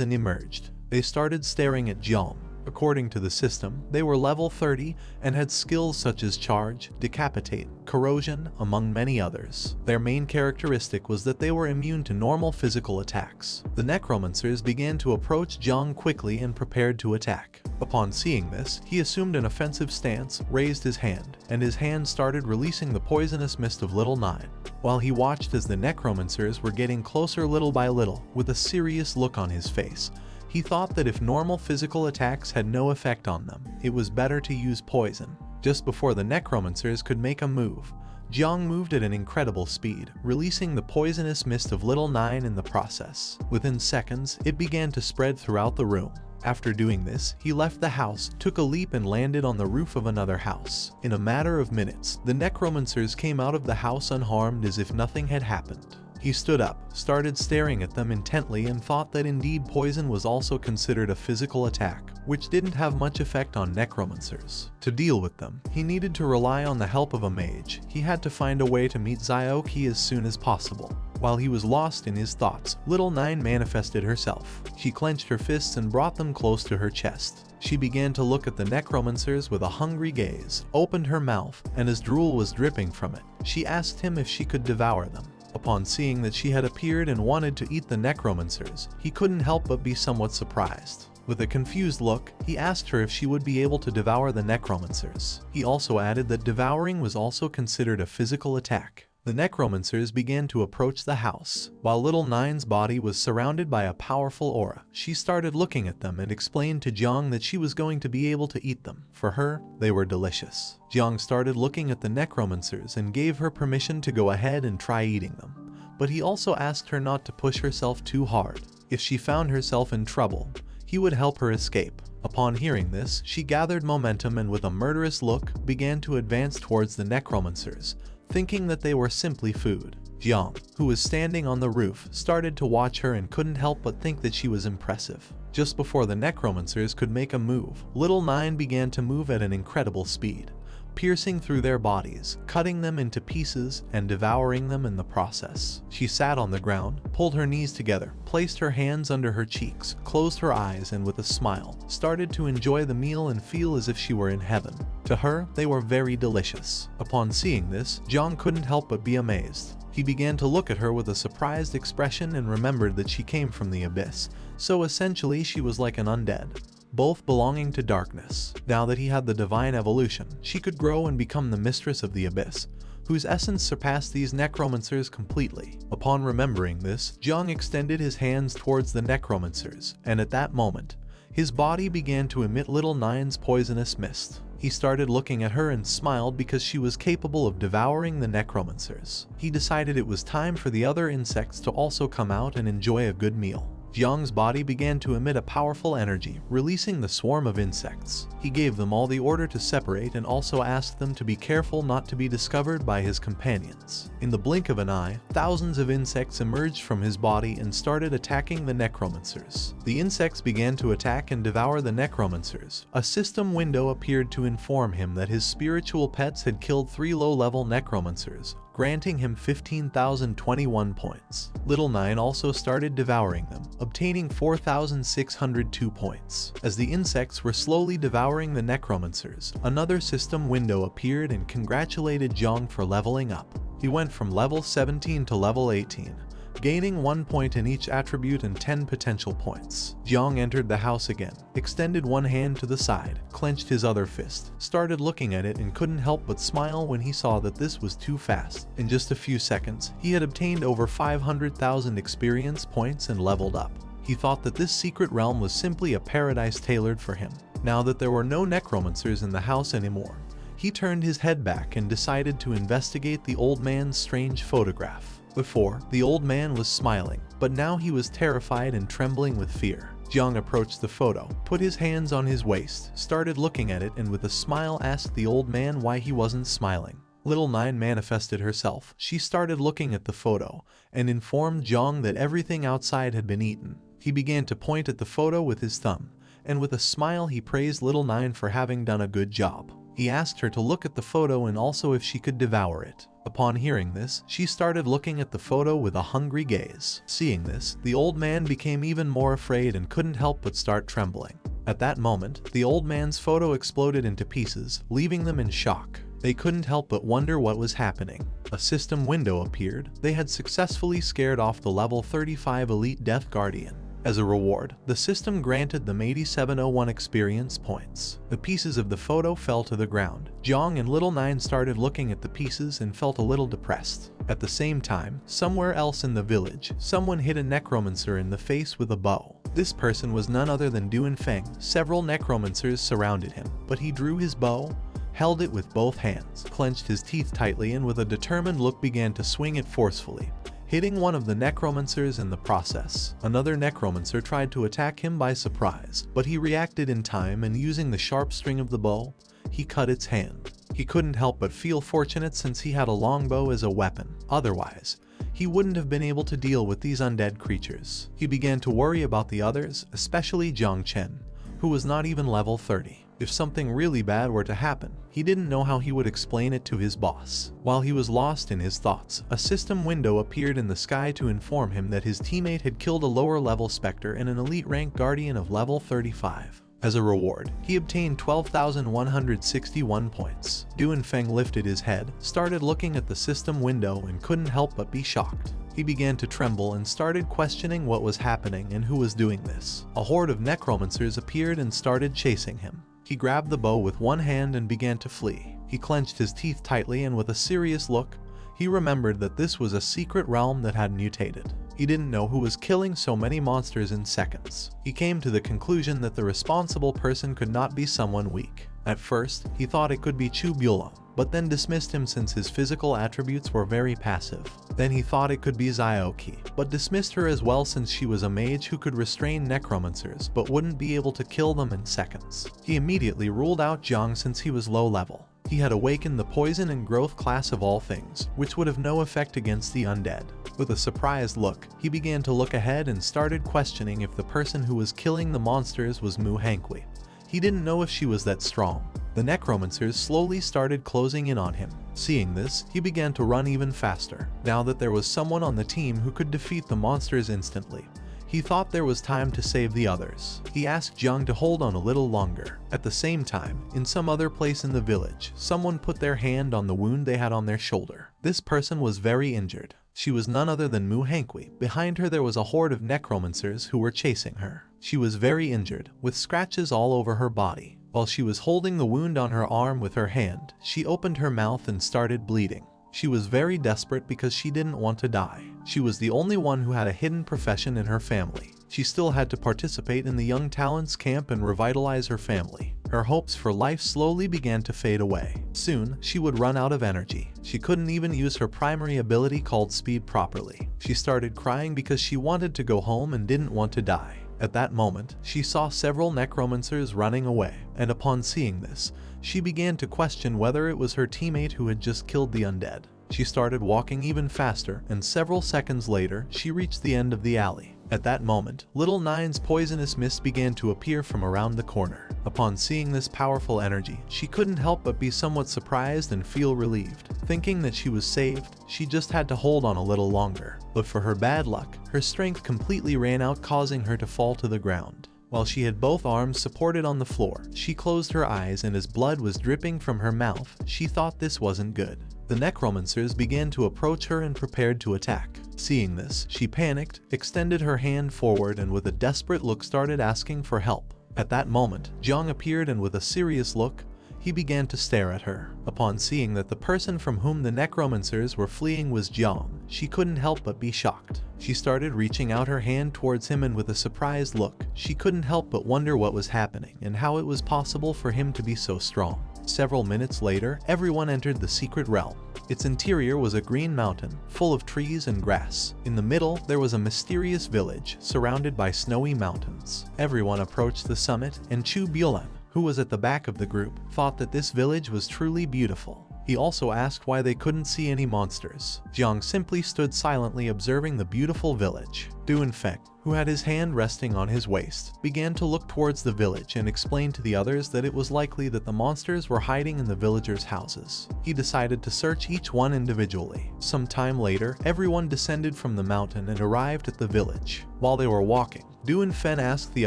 and emerged. They started staring at Jiang. According to the system, they were level 30 and had skills such as charge, decapitate, corrosion, among many others. Their main characteristic was that they were immune to normal physical attacks. The necromancers began to approach Jiang quickly and prepared to attack. Upon seeing this, he assumed an offensive stance, raised his hand, and his hand started releasing the poisonous mist of Little Nine. While he watched as the necromancers were getting closer little by little, with a serious look on his face, he thought that if normal physical attacks had no effect on them, it was better to use poison. Just before the necromancers could make a move, Jiang moved at an incredible speed, releasing the poisonous mist of Little Nine in the process. Within seconds, it began to spread throughout the room. After doing this, he left the house, took a leap and landed on the roof of another house. In a matter of minutes, the necromancers came out of the house unharmed as if nothing had happened. He stood up, started staring at them intently and thought that indeed poison was also considered a physical attack, which didn't have much effect on necromancers. To deal with them, he needed to rely on the help of a mage. He had to find a way to meet Xiao as soon as possible. While he was lost in his thoughts, Little Nine manifested herself. She clenched her fists and brought them close to her chest. She began to look at the necromancers with a hungry gaze, opened her mouth, and as drool was dripping from it, she asked him if she could devour them. Upon seeing that she had appeared and wanted to eat the necromancers, he couldn't help but be somewhat surprised. With a confused look, he asked her if she would be able to devour the necromancers. He also added that devouring was also considered a physical attack. The necromancers began to approach the house. While Little Nine's body was surrounded by a powerful aura, she started looking at them and explained to Jiang that she was going to be able to eat them. For her, they were delicious. Jiang started looking at the necromancers and gave her permission to go ahead and try eating them. But he also asked her not to push herself too hard. If she found herself in trouble, he would help her escape. Upon hearing this, she gathered momentum and with a murderous look began to advance towards the necromancers, thinking that they were simply food. Jiang, who was standing on the roof, started to watch her and couldn't help but think that she was impressive. Just before the necromancers could make a move, Little Nine began to move at an incredible speed, piercing through their bodies, cutting them into pieces, and devouring them in the process. She sat on the ground, pulled her knees together, placed her hands under her cheeks, closed her eyes, and with a smile, started to enjoy the meal and feel as if she were in heaven. To her, they were very delicious. Upon seeing this, Jiang couldn't help but be amazed. He began to look at her with a surprised expression and remembered that she came from the abyss, so essentially she was like an undead, both belonging to darkness. Now that he had the divine evolution, she could grow and become the mistress of the abyss, whose essence surpassed these necromancers completely. Upon remembering this, Jiang extended his hands towards the necromancers, and at that moment, his body began to emit Little Nine's poisonous mist. He started looking at her and smiled because she was capable of devouring the necromancers. He decided it was time for the other insects to also come out and enjoy a good meal. Jiang's body began to emit a powerful energy, releasing the swarm of insects. He gave them all the order to separate and also asked them to be careful not to be discovered by his companions. In the blink of an eye, thousands of insects emerged from his body and started attacking the necromancers. The insects began to attack and devour the necromancers. A system window appeared to inform him that his spiritual pets had killed 3 low-level necromancers, granting him 15,021 points. Little Nine also started devouring them, obtaining 4,602 points. As the insects were slowly devouring the necromancers, another system window appeared and congratulated Jiang for leveling up. He went from level 17 to level 18, gaining 1 point in each attribute and 10 potential points. Jiang entered the house again, extended one hand to the side, clenched his other fist, started looking at it and couldn't help but smile when he saw that this was too fast. In just a few seconds, he had obtained over 500,000 experience points and leveled up. He thought that this secret realm was simply a paradise tailored for him. Now that there were no necromancers in the house anymore, he turned his head back and decided to investigate the old man's strange photograph. Before, the old man was smiling, but now he was terrified and trembling with fear. Jiang approached the photo, put his hands on his waist, started looking at it, and with a smile asked the old man why he wasn't smiling. Little Nine manifested herself. She started looking at the photo and informed Jiang that everything outside had been eaten. He began to point at the photo with his thumb, and with a smile he praised Little Nine for having done a good job. He asked her to look at the photo and also if she could devour it. Upon hearing this, she started looking at the photo with a hungry gaze. Seeing this, the old man became even more afraid and couldn't help but start trembling. At that moment, the old man's photo exploded into pieces, leaving them in shock. They couldn't help but wonder what was happening. A system window appeared. They had successfully scared off the level 35 elite Death Guardian. As a reward, the system granted them 8701 experience points. The pieces of the photo fell to the ground. Jiang and Little Nine started looking at the pieces and felt a little depressed. At the same time, somewhere else in the village, someone hit a necromancer in the face with a bow. This person was none other than Duan Feng. Several necromancers surrounded him, but he drew his bow, held it with both hands, clenched his teeth tightly, and with a determined look began to swing it forcefully, hitting one of the necromancers in the process. Another necromancer tried to attack him by surprise, but he reacted in time and using the sharp string of the bow, he cut its hand. He couldn't help but feel fortunate since he had a longbow as a weapon. Otherwise, he wouldn't have been able to deal with these undead creatures. He began to worry about the others, especially Jiang Chen, who was not even level 30. If something really bad were to happen, he didn't know how he would explain it to his boss. While he was lost in his thoughts, a system window appeared in the sky to inform him that his teammate had killed a lower level Spectre and an elite rank Guardian of level 35. As a reward, he obtained 12,161 points. Duan Feng lifted his head, started looking at the system window and couldn't help but be shocked. He began to tremble and started questioning what was happening and who was doing this. A horde of necromancers appeared and started chasing him. He grabbed the bow with one hand and began to flee. He clenched his teeth tightly and with a serious look, he remembered that this was a secret realm that had mutated. He didn't know who was killing so many monsters in seconds. He came to the conclusion that the responsible person could not be someone weak. At first, he thought it could be Chu Bulo, but then dismissed him since his physical attributes were very passive. Then he thought it could be Xiaoqi, but dismissed her as well since she was a mage who could restrain necromancers but wouldn't be able to kill them in seconds. He immediately ruled out Jiang since he was low level. He had awakened the poison and growth class of all things, which would have no effect against the undead. With a surprised look, he began to look ahead and started questioning if the person who was killing the monsters was Mu Hani. He didn't know if she was that strong. The necromancers slowly started closing in on him. Seeing this, he began to run even faster. Now that there was someone on the team who could defeat the monsters instantly, he thought there was time to save the others. He asked Jiang to hold on a little longer. At the same time, in some other place in the village, someone put their hand on the wound they had on their shoulder. This person was very injured. She was none other than Mu Hani. Behind her there was a horde of necromancers who were chasing her. She was very injured, with scratches all over her body. While she was holding the wound on her arm with her hand, she opened her mouth and started bleeding. She was very desperate because she didn't want to die. She was the only one who had a hidden profession in her family. She still had to participate in the Young Talents camp and revitalize her family. Her hopes for life slowly began to fade away. Soon, she would run out of energy. She couldn't even use her primary ability called Speed properly. She started crying because she wanted to go home and didn't want to die. At that moment, she saw several necromancers running away, and upon seeing this, she began to question whether it was her teammate who had just killed the undead. She started walking even faster, and several seconds later, she reached the end of the alley. At that moment, Little Nine's poisonous mist began to appear from around the corner. Upon seeing this powerful energy, she couldn't help but be somewhat surprised and feel relieved. Thinking that she was saved, she just had to hold on a little longer. But for her bad luck, her strength completely ran out, causing her to fall to the ground. While she had both arms supported on the floor, she closed her eyes, and as blood was dripping from her mouth, she thought this wasn't good. The necromancers began to approach her and prepared to attack. Seeing this, she panicked, extended her hand forward, and with a desperate look started asking for help. At that moment, Jiang appeared, and with a serious look, he began to stare at her. Upon seeing that the person from whom the necromancers were fleeing was Jiang, she couldn't help but be shocked. She started reaching out her hand towards him, and with a surprised look, she couldn't help but wonder what was happening and how it was possible for him to be so strong. Several minutes later, everyone entered the secret realm. Its interior was a green mountain, full of trees and grass. In the middle, there was a mysterious village, surrounded by snowy mountains. Everyone approached the summit, and Chu Bulan, who was at the back of the group, thought that this village was truly beautiful. He also asked why they couldn't see any monsters. Jiang simply stood silently observing the beautiful village. Duanfeng, who had his hand resting on his waist, began to look towards the village and explained to the others that it was likely that the monsters were hiding in the villagers' houses. He decided to search each one individually. Some time later, everyone descended from the mountain and arrived at the village. While they were walking, Duanfeng asked the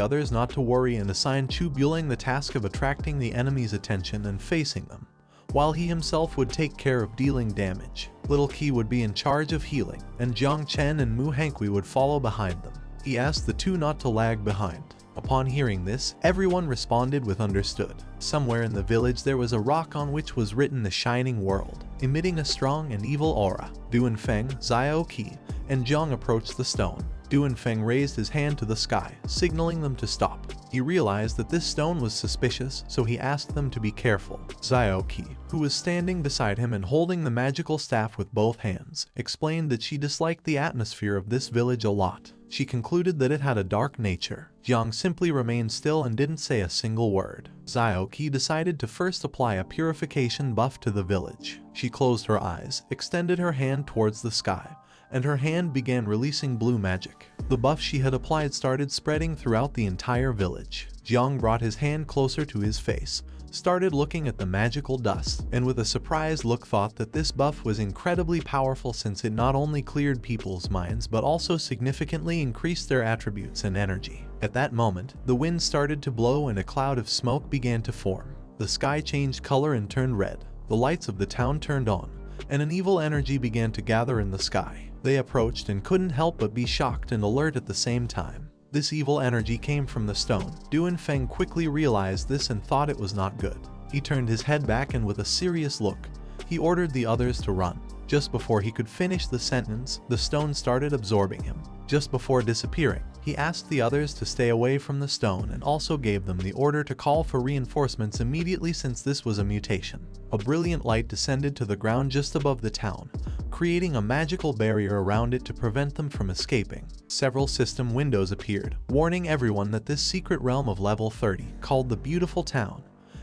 others not to worry and assigned Chu Buling the task of attracting the enemy's attention and facing them, while he himself would take care of dealing damage. Little Qi would be in charge of healing, and Jiang Chen and Mu Hani would follow behind them. He asked the two not to lag behind. Upon hearing this, everyone responded with understood. Somewhere in the village there was a rock on which was written the Shining World, emitting a strong and evil aura. Duanfeng, Xiao Qi, and Jiang approached the stone. Duanfeng raised his hand to the sky, signaling them to stop. He realized that this stone was suspicious, so he asked them to be careful. Xiao Qi, who was standing beside him and holding the magical staff with both hands, explained that she disliked the atmosphere of this village a lot. She concluded that it had a dark nature. Jiang simply remained still and didn't say a single word. Xiao Qi decided to first apply a purification buff to the village. She closed her eyes, extended her hand towards the sky, and her hand began releasing blue magic. The buff she had applied started spreading throughout the entire village. Jiang brought his hand closer to his face, started looking at the magical dust, and with a surprised look thought that this buff was incredibly powerful since it not only cleared people's minds but also significantly increased their attributes and energy. At that moment, the wind started to blow and a cloud of smoke began to form. The sky changed color and turned red. The lights of the town turned on, and an evil energy began to gather in the sky. They approached and couldn't help but be shocked and alert at the same time. This evil energy came from the stone. Duanfeng quickly realized this and thought it was not good. He turned his head back and with a serious look, he ordered the others to run. Just before he could finish the sentence, the stone started absorbing him. Just before disappearing, he asked the others to stay away from the stone and also gave them the order to call for reinforcements immediately since this was a mutation. A brilliant light descended to the ground just above the town, creating a magical barrier around it to prevent them from escaping. Several system windows appeared, warning everyone that this secret realm of level 30, called the Beautiful Town,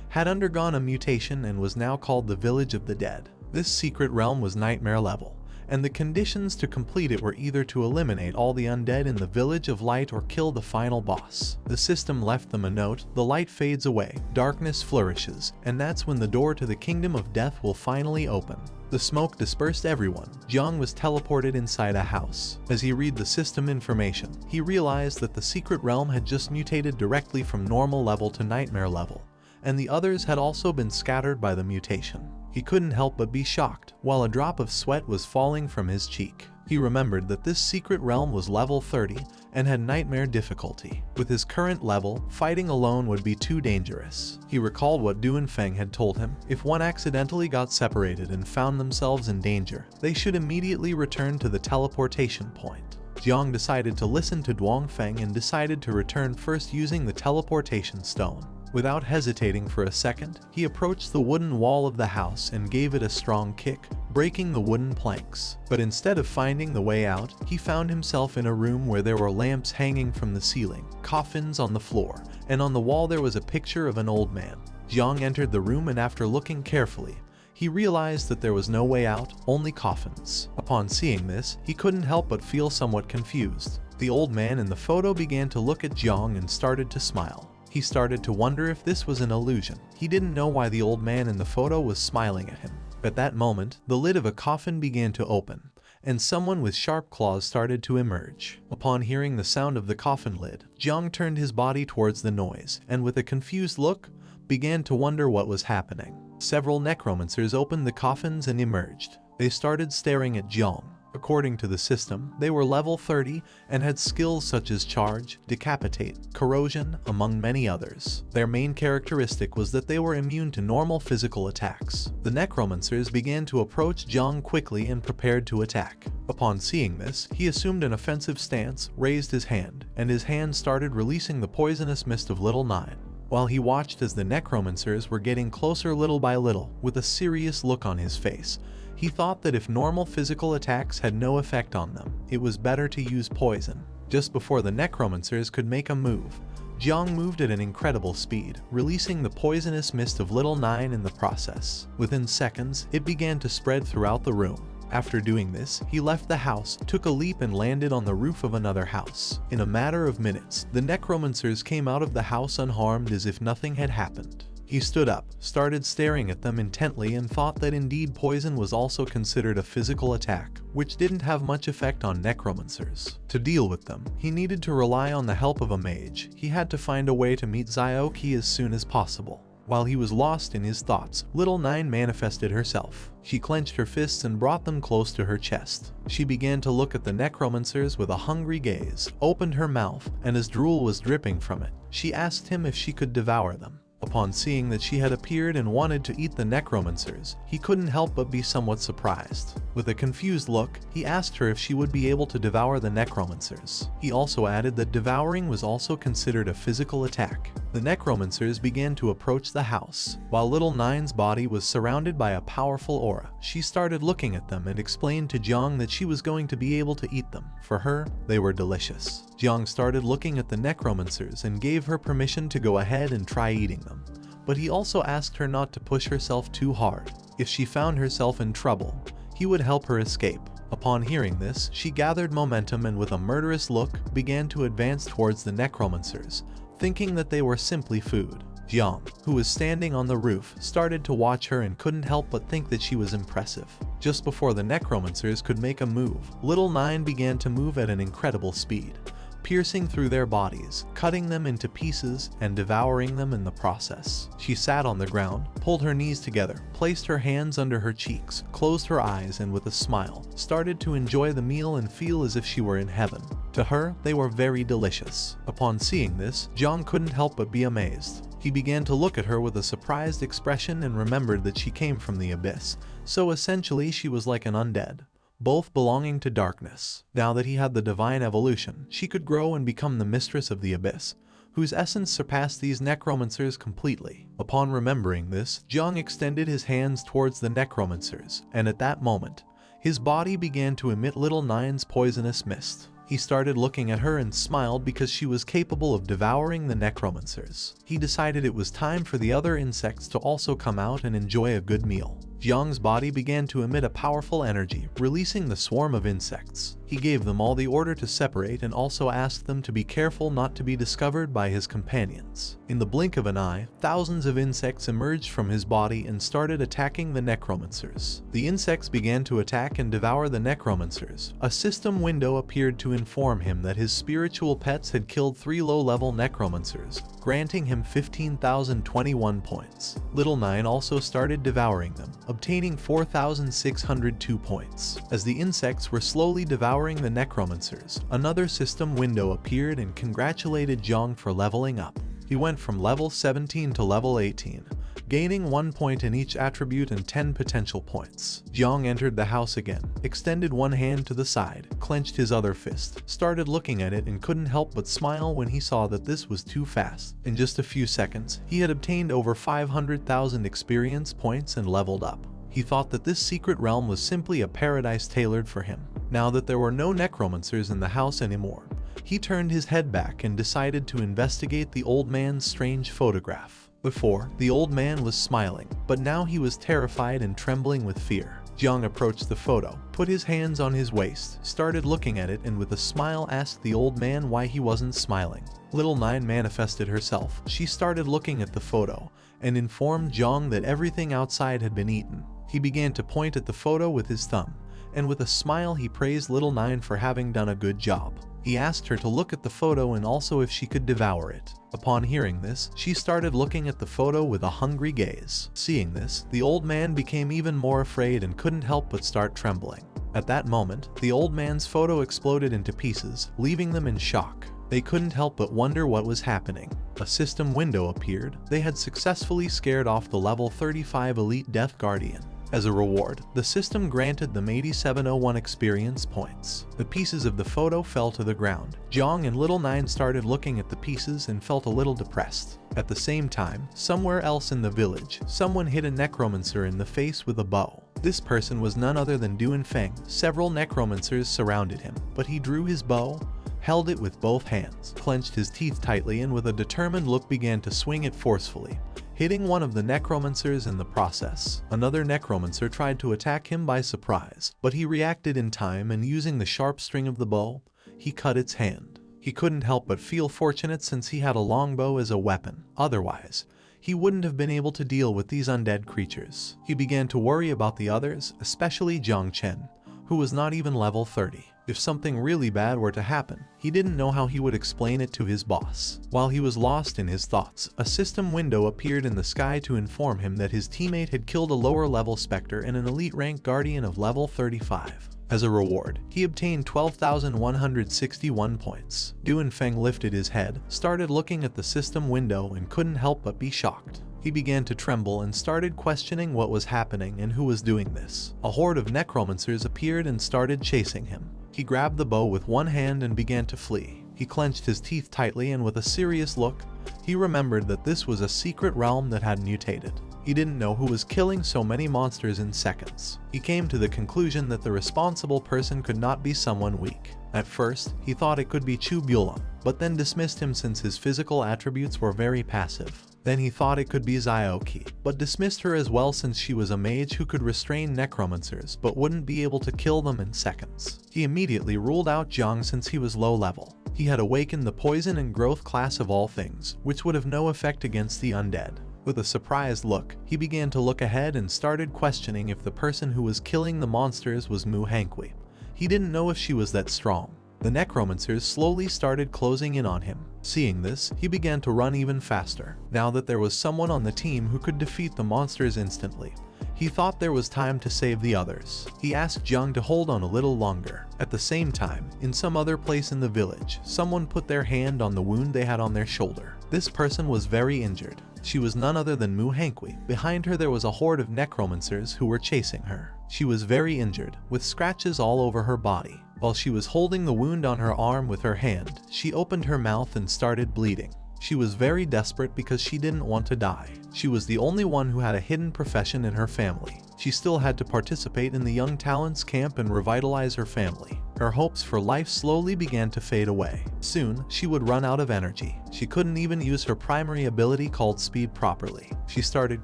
had undergone a mutation and was now called the Village of the Dead. This secret realm was nightmare level, and the conditions to complete it were either to eliminate all the undead in the Village of Light or kill the final boss. The system left them a note: the light fades away, darkness flourishes, and that's when the door to the Kingdom of Death will finally open. The smoke dispersed everyone. Jiang was teleported inside a house. As he read the system information, he realized that the secret realm had just mutated directly from normal level to nightmare level, and the others had also been scattered by the mutation. He couldn't help but be shocked, while a drop of sweat was falling from his cheek. He remembered that this secret realm was level 30 and had nightmare difficulty. With his current level, fighting alone would be too dangerous. He recalled what Duanfeng had told him: if one accidentally got separated and found themselves in danger, they should immediately return to the teleportation point. Jiang decided to listen to Duanfeng and decided to return first using the teleportation stone. Without hesitating for a second, he approached the wooden wall of the house and gave it a strong kick, breaking the wooden planks. But instead of finding the way out, he found himself in a room where there were lamps hanging from the ceiling, coffins on the floor, and on the wall there was a picture of an old man. Jiang entered the room and after looking carefully, he realized that there was no way out, only coffins. Upon seeing this, he couldn't help but feel somewhat confused. The old man in the photo began to look at Jiang and started to smile. He started to wonder if this was an illusion. He didn't know why the old man in the photo was smiling at him. At that moment, the lid of a coffin began to open, and someone with sharp claws started to emerge. Upon hearing the sound of the coffin lid, Jiang turned his body towards the noise, and with a confused look, began to wonder what was happening. Several necromancers opened the coffins and emerged. They started staring at Jiang. According to the system, they were level 30 and had skills such as charge, decapitate, corrosion, among many others. Their main characteristic was that they were immune to normal physical attacks. The necromancers began to approach Jiang quickly and prepared to attack. Upon seeing this, he assumed an offensive stance, raised his hand, and his hand started releasing the poisonous mist of Little Nine. While he watched as the necromancers were getting closer little by little, with a serious look on his face, he thought that if normal physical attacks had no effect on them, it was better to use poison. Just before the necromancers could make a move, Jiang moved at an incredible speed, releasing the poisonous mist of Little Nine in the process. Within seconds, it began to spread throughout the room. After doing this, he left the house, took a leap and landed on the roof of another house. In a matter of minutes, the necromancers came out of the house unharmed as if nothing had happened. He stood up, started staring at them intently and thought that indeed poison was also considered a physical attack, which didn't have much effect on necromancers. To deal with them, he needed to rely on the help of a mage. He had to find a way to meet Xiao as soon as possible. While he was lost in his thoughts, Little Nine manifested herself. She clenched her fists and brought them close to her chest. She began to look at the necromancers with a hungry gaze, opened her mouth, and as drool was dripping from it, she asked him if she could devour them. Upon seeing that she had appeared and wanted to eat the necromancers, he couldn't help but be somewhat surprised. With a confused look, he asked her if she would be able to devour the necromancers. He also added that devouring was also considered a physical attack. The necromancers began to approach the house. While Little Nine's body was surrounded by a powerful aura, she started looking at them and explained to Jiang that she was going to be able to eat them. For her, they were delicious. Jiang started looking at the necromancers and gave her permission to go ahead and try eating them. But he also asked her not to push herself too hard. If she found herself in trouble, he would help her escape. Upon hearing this, she gathered momentum and with a murderous look began to advance towards the necromancers, thinking that they were simply food. Jiang, who was standing on the roof, started to watch her and couldn't help but think that she was impressive. Just before the necromancers could make a move, Little Nine began to move at an incredible speed, piercing through their bodies, cutting them into pieces, and devouring them in the process. She sat on the ground, pulled her knees together, placed her hands under her cheeks, closed her eyes, and with a smile, started to enjoy the meal and feel as if she were in heaven. To her, they were very delicious. Upon seeing this, Jiang couldn't help but be amazed. He began to look at her with a surprised expression and remembered that she came from the abyss, so essentially she was like an undead, both belonging to darkness. Now that he had the divine evolution, she could grow and become the mistress of the abyss, whose essence surpassed these necromancers completely. Upon remembering this, Jiang extended his hands towards the necromancers, and at that moment, his body began to emit Little Nine's poisonous mist. He started looking at her and smiled because she was capable of devouring the necromancers. He decided it was time for the other insects to also come out and enjoy a good meal. Jiang's body began to emit a powerful energy, releasing the swarm of insects. He gave them all the order to separate and also asked them to be careful not to be discovered by his companions. In the blink of an eye, thousands of insects emerged from his body and started attacking the necromancers. The insects began to attack and devour the necromancers. A system window appeared to inform him that his spiritual pets had killed 3 low-level necromancers, granting him 15,021 points. Little Nine also started devouring them, obtaining 4,602 points. As the insects were slowly devouring the necromancers, another system window appeared and congratulated Jiang for leveling up. He went from level 17 to level 18, gaining 1 point in each attribute and 10 potential points. Jiang entered the house again, extended one hand to the side, clenched his other fist, started looking at it and couldn't help but smile when he saw that this was too fast. In just a few seconds, he had obtained over 500,000 experience points and leveled up. He thought that this secret realm was simply a paradise tailored for him. Now that there were no necromancers in the house anymore, he turned his head back and decided to investigate the old man's strange photograph. Before, the old man was smiling, but now he was terrified and trembling with fear. Jiang approached the photo, put his hands on his waist, started looking at it, and with a smile asked the old man why he wasn't smiling. Little Nine manifested herself. She started looking at the photo and informed Jiang that everything outside had been eaten. He began to point at the photo with his thumb, and with a smile he praised Little Nine for having done a good job. He asked her to look at the photo and also if she could devour it. Upon hearing this, she started looking at the photo with a hungry gaze. Seeing this, the old man became even more afraid and couldn't help but start trembling. At that moment, the old man's photo exploded into pieces, leaving them in shock. They couldn't help but wonder what was happening. A system window appeared. They had successfully scared off the level 35 Elite Death Guardian. As a reward, the system granted them 8701 experience points. The pieces of the photo fell to the ground. Jiang and Little Nine started looking at the pieces and felt a little depressed. At the same time, somewhere else in the village, someone hit a necromancer in the face with a bow. This person was none other than Duan Feng. Several necromancers surrounded him, but he drew his bow, held it with both hands, clenched his teeth tightly, and with a determined look began to swing it forcefully, hitting one of the necromancers in the process. Another necromancer tried to attack him by surprise, but he reacted in time, and using the sharp string of the bow, he cut its hand. He couldn't help but feel fortunate since he had a longbow as a weapon. Otherwise, he wouldn't have been able to deal with these undead creatures. He began to worry about the others, especially Jiang Chen, who was not even level 30. If something really bad were to happen, he didn't know how he would explain it to his boss. While he was lost in his thoughts, a system window appeared in the sky to inform him that his teammate had killed a lower level Spectre and an elite rank Guardian of level 35. As a reward, he obtained 12,161 points. Duanfeng lifted his head, started looking at the system window, and couldn't help but be shocked. He began to tremble and started questioning what was happening and who was doing this. A horde of necromancers appeared and started chasing him. He grabbed the bow with one hand and began to flee. He clenched his teeth tightly, and with a serious look, he remembered that this was a secret realm that had mutated. He didn't know who was killing so many monsters in seconds. He came to the conclusion that the responsible person could not be someone weak. At first, he thought it could be Chu Bulam, but then dismissed him since his physical attributes were very passive. Then he thought it could be Xiao, but dismissed her as well since she was a mage who could restrain necromancers but wouldn't be able to kill them in seconds. He immediately ruled out Jiang since he was low level. He had awakened the poison and growth class of all things, which would have no effect against the undead. With a surprised look, he began to look ahead and started questioning if the person who was killing the monsters was Mu Hani. He didn't know if she was that strong. The necromancers slowly started closing in on him. Seeing this, he began to run even faster. Now that there was someone on the team who could defeat the monsters instantly, he thought there was time to save the others. He asked Jiang to hold on a little longer. At the same time, in some other place in the village, someone put their hand on the wound they had on their shoulder. This person was very injured. She was none other than Mu Hani. Behind her there was a horde of necromancers who were chasing her. She was very injured, with scratches all over her body. While she was holding the wound on her arm with her hand, she opened her mouth and started bleeding. She was very desperate because she didn't want to die. She was the only one who had a hidden profession in her family. She still had to participate in the Young Talents camp and revitalize her family. Her hopes for life slowly began to fade away. Soon, she would run out of energy. She couldn't even use her primary ability called Speed properly. She started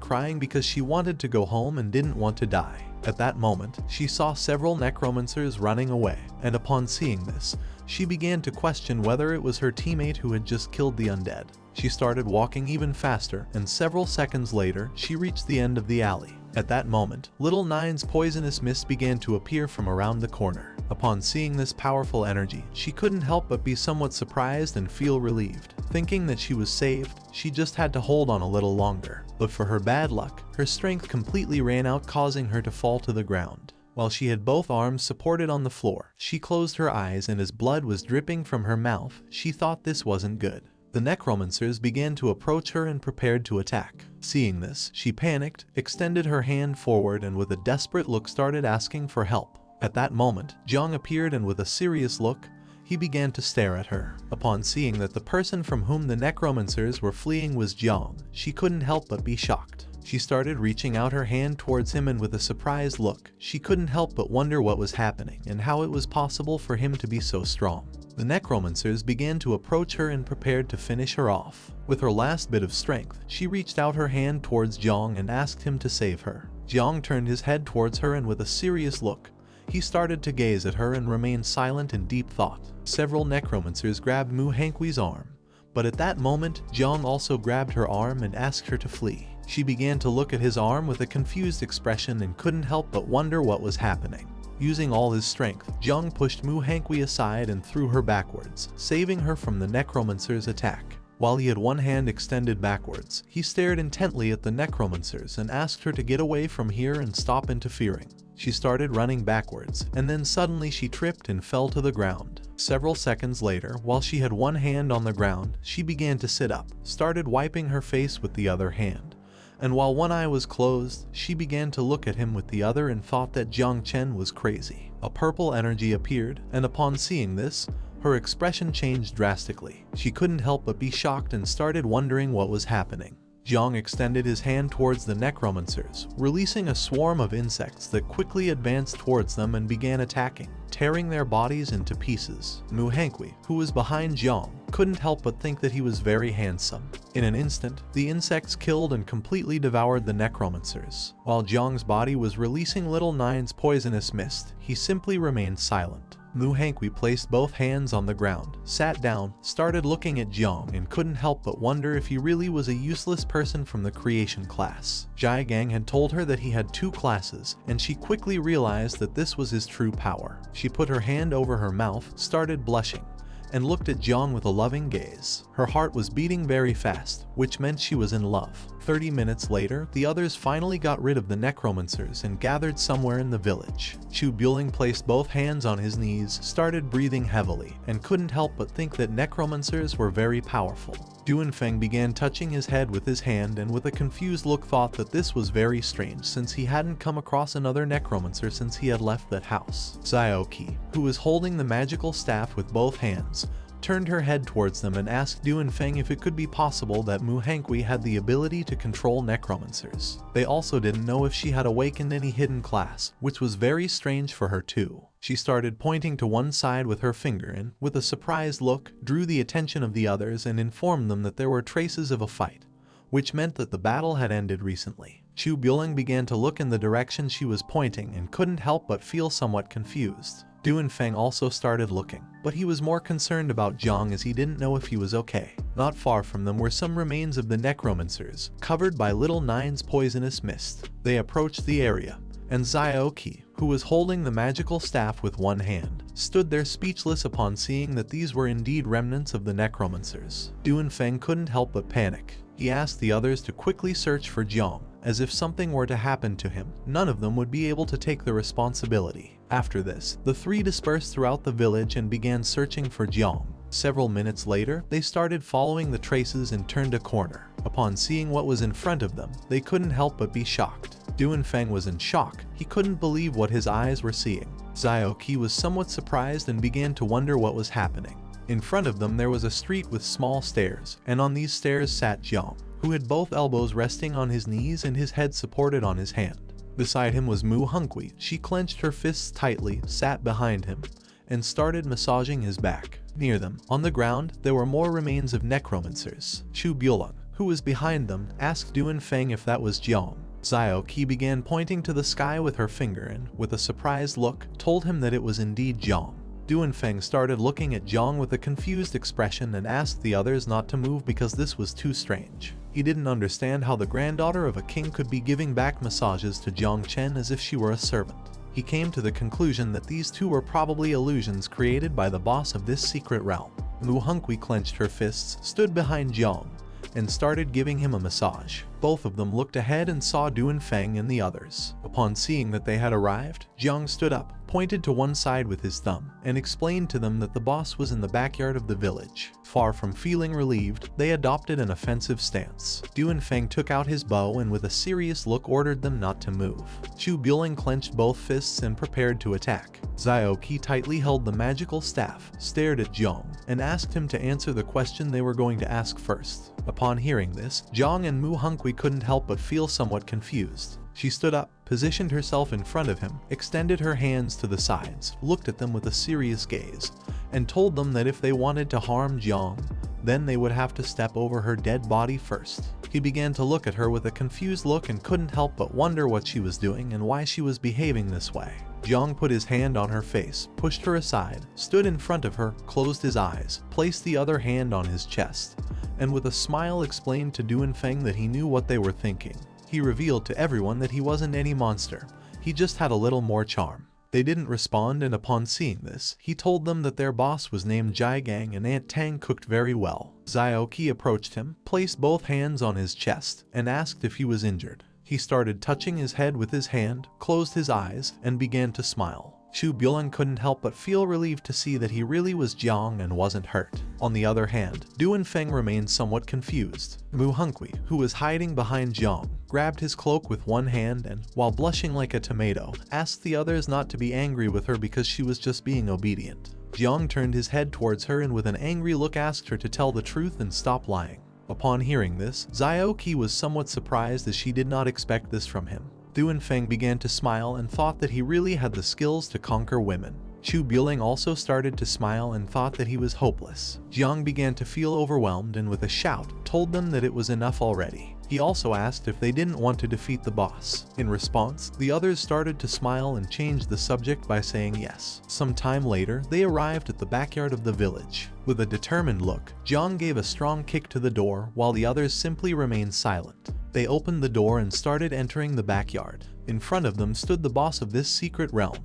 crying because she wanted to go home and didn't want to die. At that moment, she saw several necromancers running away, and upon seeing this, she began to question whether it was her teammate who had just killed the undead. She started walking even faster, and several seconds later, she reached the end of the alley. At that moment, Little Nine's poisonous mist began to appear from around the corner. Upon seeing this powerful energy, she couldn't help but be somewhat surprised and feel relieved. Thinking that she was saved, she just had to hold on a little longer. But for her bad luck, her strength completely ran out, causing her to fall to the ground. While she had both arms supported on the floor, she closed her eyes, and as blood was dripping from her mouth, she thought this wasn't good. The necromancers began to approach her and prepared to attack. Seeing this, she panicked, extended her hand forward, and with a desperate look started asking for help. At that moment, Jiang appeared, and with a serious look, he began to stare at her. Upon seeing that the person from whom the necromancers were fleeing was Jiang, she couldn't help but be shocked. She started reaching out her hand towards him, and with a surprised look, she couldn't help but wonder what was happening and how it was possible for him to be so strong. The necromancers began to approach her and prepared to finish her off. With her last bit of strength, she reached out her hand towards Jiang and asked him to save her. Jiang turned his head towards her, and with a serious look, he started to gaze at her and remained silent in deep thought. Several necromancers grabbed Mu Hani's arm, but at that moment, Jiang also grabbed her arm and asked her to flee. She began to look at his arm with a confused expression and couldn't help but wonder what was happening. Using all his strength, Jiang pushed Mu Hani aside and threw her backwards, saving her from the necromancer's attack. While he had one hand extended backwards, he stared intently at the necromancers and asked her to get away from here and stop interfering. She started running backwards, and then suddenly she tripped and fell to the ground. Several seconds later, while she had one hand on the ground, she began to sit up, started wiping her face with the other hand. And while one eye was closed, she began to look at him with the other and thought that Jiang Chen was crazy. A purple energy appeared, and upon seeing this, her expression changed drastically. She couldn't help but be shocked and started wondering what was happening. Jiang extended his hand towards the necromancers, releasing a swarm of insects that quickly advanced towards them and began attacking. tearing their bodies into pieces. Mu Hani, who was behind Jiang, couldn't help but think that he was very handsome. In an instant, the insects killed and completely devoured the necromancers. While Jiang's body was releasing little Nine's poisonous mist, he simply remained silent. Mu Hani placed both hands on the ground, sat down, started looking at Jiang, and couldn't help but wonder if he really was a useless person from the creation class. Jai Gang had told her that he had 2 classes, and she quickly realized that this was his true power. She put her hand over her mouth, started blushing, and looked at Jiang with a loving gaze. Her heart was beating very fast, which meant she was in love. 30 minutes later, the others finally got rid of the necromancers and gathered somewhere in the village. Chu Buling placed both hands on his knees, started breathing heavily, and couldn't help but think that necromancers were very powerful. Duanfeng began touching his head with his hand and with a confused look thought that this was very strange since he hadn't come across another necromancer since he had left that house. Xiao, who was holding the magical staff with both hands, turned her head towards them and asked Duanfeng if it could be possible that Mu Hani had the ability to control necromancers. They also didn't know if she had awakened any hidden class, which was very strange for her too. She started pointing to one side with her finger and, with a surprised look, drew the attention of the others and informed them that there were traces of a fight, which meant that the battle had ended recently. Chu Buling began to look in the direction she was pointing and couldn't help but feel somewhat confused. Duanfeng also started looking, but he was more concerned about Jiang as he didn't know if he was okay. Not far from them were some remains of the necromancers, covered by little Nine's poisonous mist. They approached the area, and Xiao, who was holding the magical staff with one hand, stood there speechless upon seeing that these were indeed remnants of the necromancers. Duanfeng couldn't help but panic. He asked the others to quickly search for Jiang, as if something were to happen to him, none of them would be able to take the responsibility. After this, the 3 dispersed throughout the village and began searching for Jiang. Several minutes later, they started following the traces and turned a corner. Upon seeing what was in front of them, they couldn't help but be shocked. Duanfeng was in shock. He couldn't believe what his eyes were seeing. Xiao was somewhat surprised and began to wonder what was happening. In front of them there was a street with small stairs, and on these stairs sat Jiang, who had both elbows resting on his knees and his head supported on his hand. Beside him was Mu Hani. She clenched her fists tightly, sat behind him, and started massaging his back. Near them, on the ground, there were more remains of necromancers. Chu Buling, who was behind them, asked Duanfeng if that was Jiang. Xiao began pointing to the sky with her finger and, with a surprised look, told him that it was indeed Jiang. Duanfeng started looking at Jiang with a confused expression and asked the others not to move because this was too strange. He didn't understand how the granddaughter of a king could be giving back massages to Jiang Chen as if she were a servant. He came to the conclusion that these 2 were probably illusions created by the boss of this secret realm. Mu Hani clenched her fists, stood behind Jiang, and started giving him a massage. Both of them looked ahead and saw Duanfeng and the others. Upon seeing that they had arrived, Jiang stood up, pointed to one side with his thumb, and explained to them that the boss was in the backyard of the village. Far from feeling relieved, they adopted an offensive stance. Duanfeng took out his bow and with a serious look ordered them not to move. Chu Buling clenched both fists and prepared to attack. Xiao tightly held the magical staff, stared at Jiang, and asked him to answer the question they were going to ask first. Upon hearing this, Jiang and Mu Hani couldn't help but feel somewhat confused. She stood up, positioned herself in front of him, extended her hands to the sides, looked at them with a serious gaze, and told them that if they wanted to harm Jiang, then they would have to step over her dead body first. He began to look at her with a confused look and couldn't help but wonder what she was doing and why she was behaving this way. Jiang put his hand on her face, pushed her aside, stood in front of her, closed his eyes, placed the other hand on his chest, and with a smile explained to Duanfeng that he knew what they were thinking. He revealed to everyone that he wasn't any monster, he just had a little more charm. They didn't respond, and upon seeing this, he told them that their boss was named Jai Gang and Aunt Tang cooked very well. Xiao approached him, placed both hands on his chest, and asked if he was injured. He started touching his head with his hand, closed his eyes, and began to smile. Chu Buling couldn't help but feel relieved to see that he really was Jiang and wasn't hurt. On the other hand, Duanfeng remained somewhat confused. Mu Hani, who was hiding behind Jiang, grabbed his cloak with one hand and, while blushing like a tomato, asked the others not to be angry with her because she was just being obedient. Jiang turned his head towards her and with an angry look asked her to tell the truth and stop lying. Upon hearing this, Xiao was somewhat surprised as she did not expect this from him. Duanfeng began to smile and thought that he really had the skills to conquer women. Chu Buling also started to smile and thought that he was hopeless. Jiang began to feel overwhelmed and with a shout told them that it was enough already. He also asked if they didn't want to defeat the boss. In response, the others started to smile and changed the subject by saying yes. Some time later, they arrived at the backyard of the village. With a determined look, Jiang gave a strong kick to the door while the others simply remained silent. They opened the door and started entering the backyard. In front of them stood the boss of this secret realm,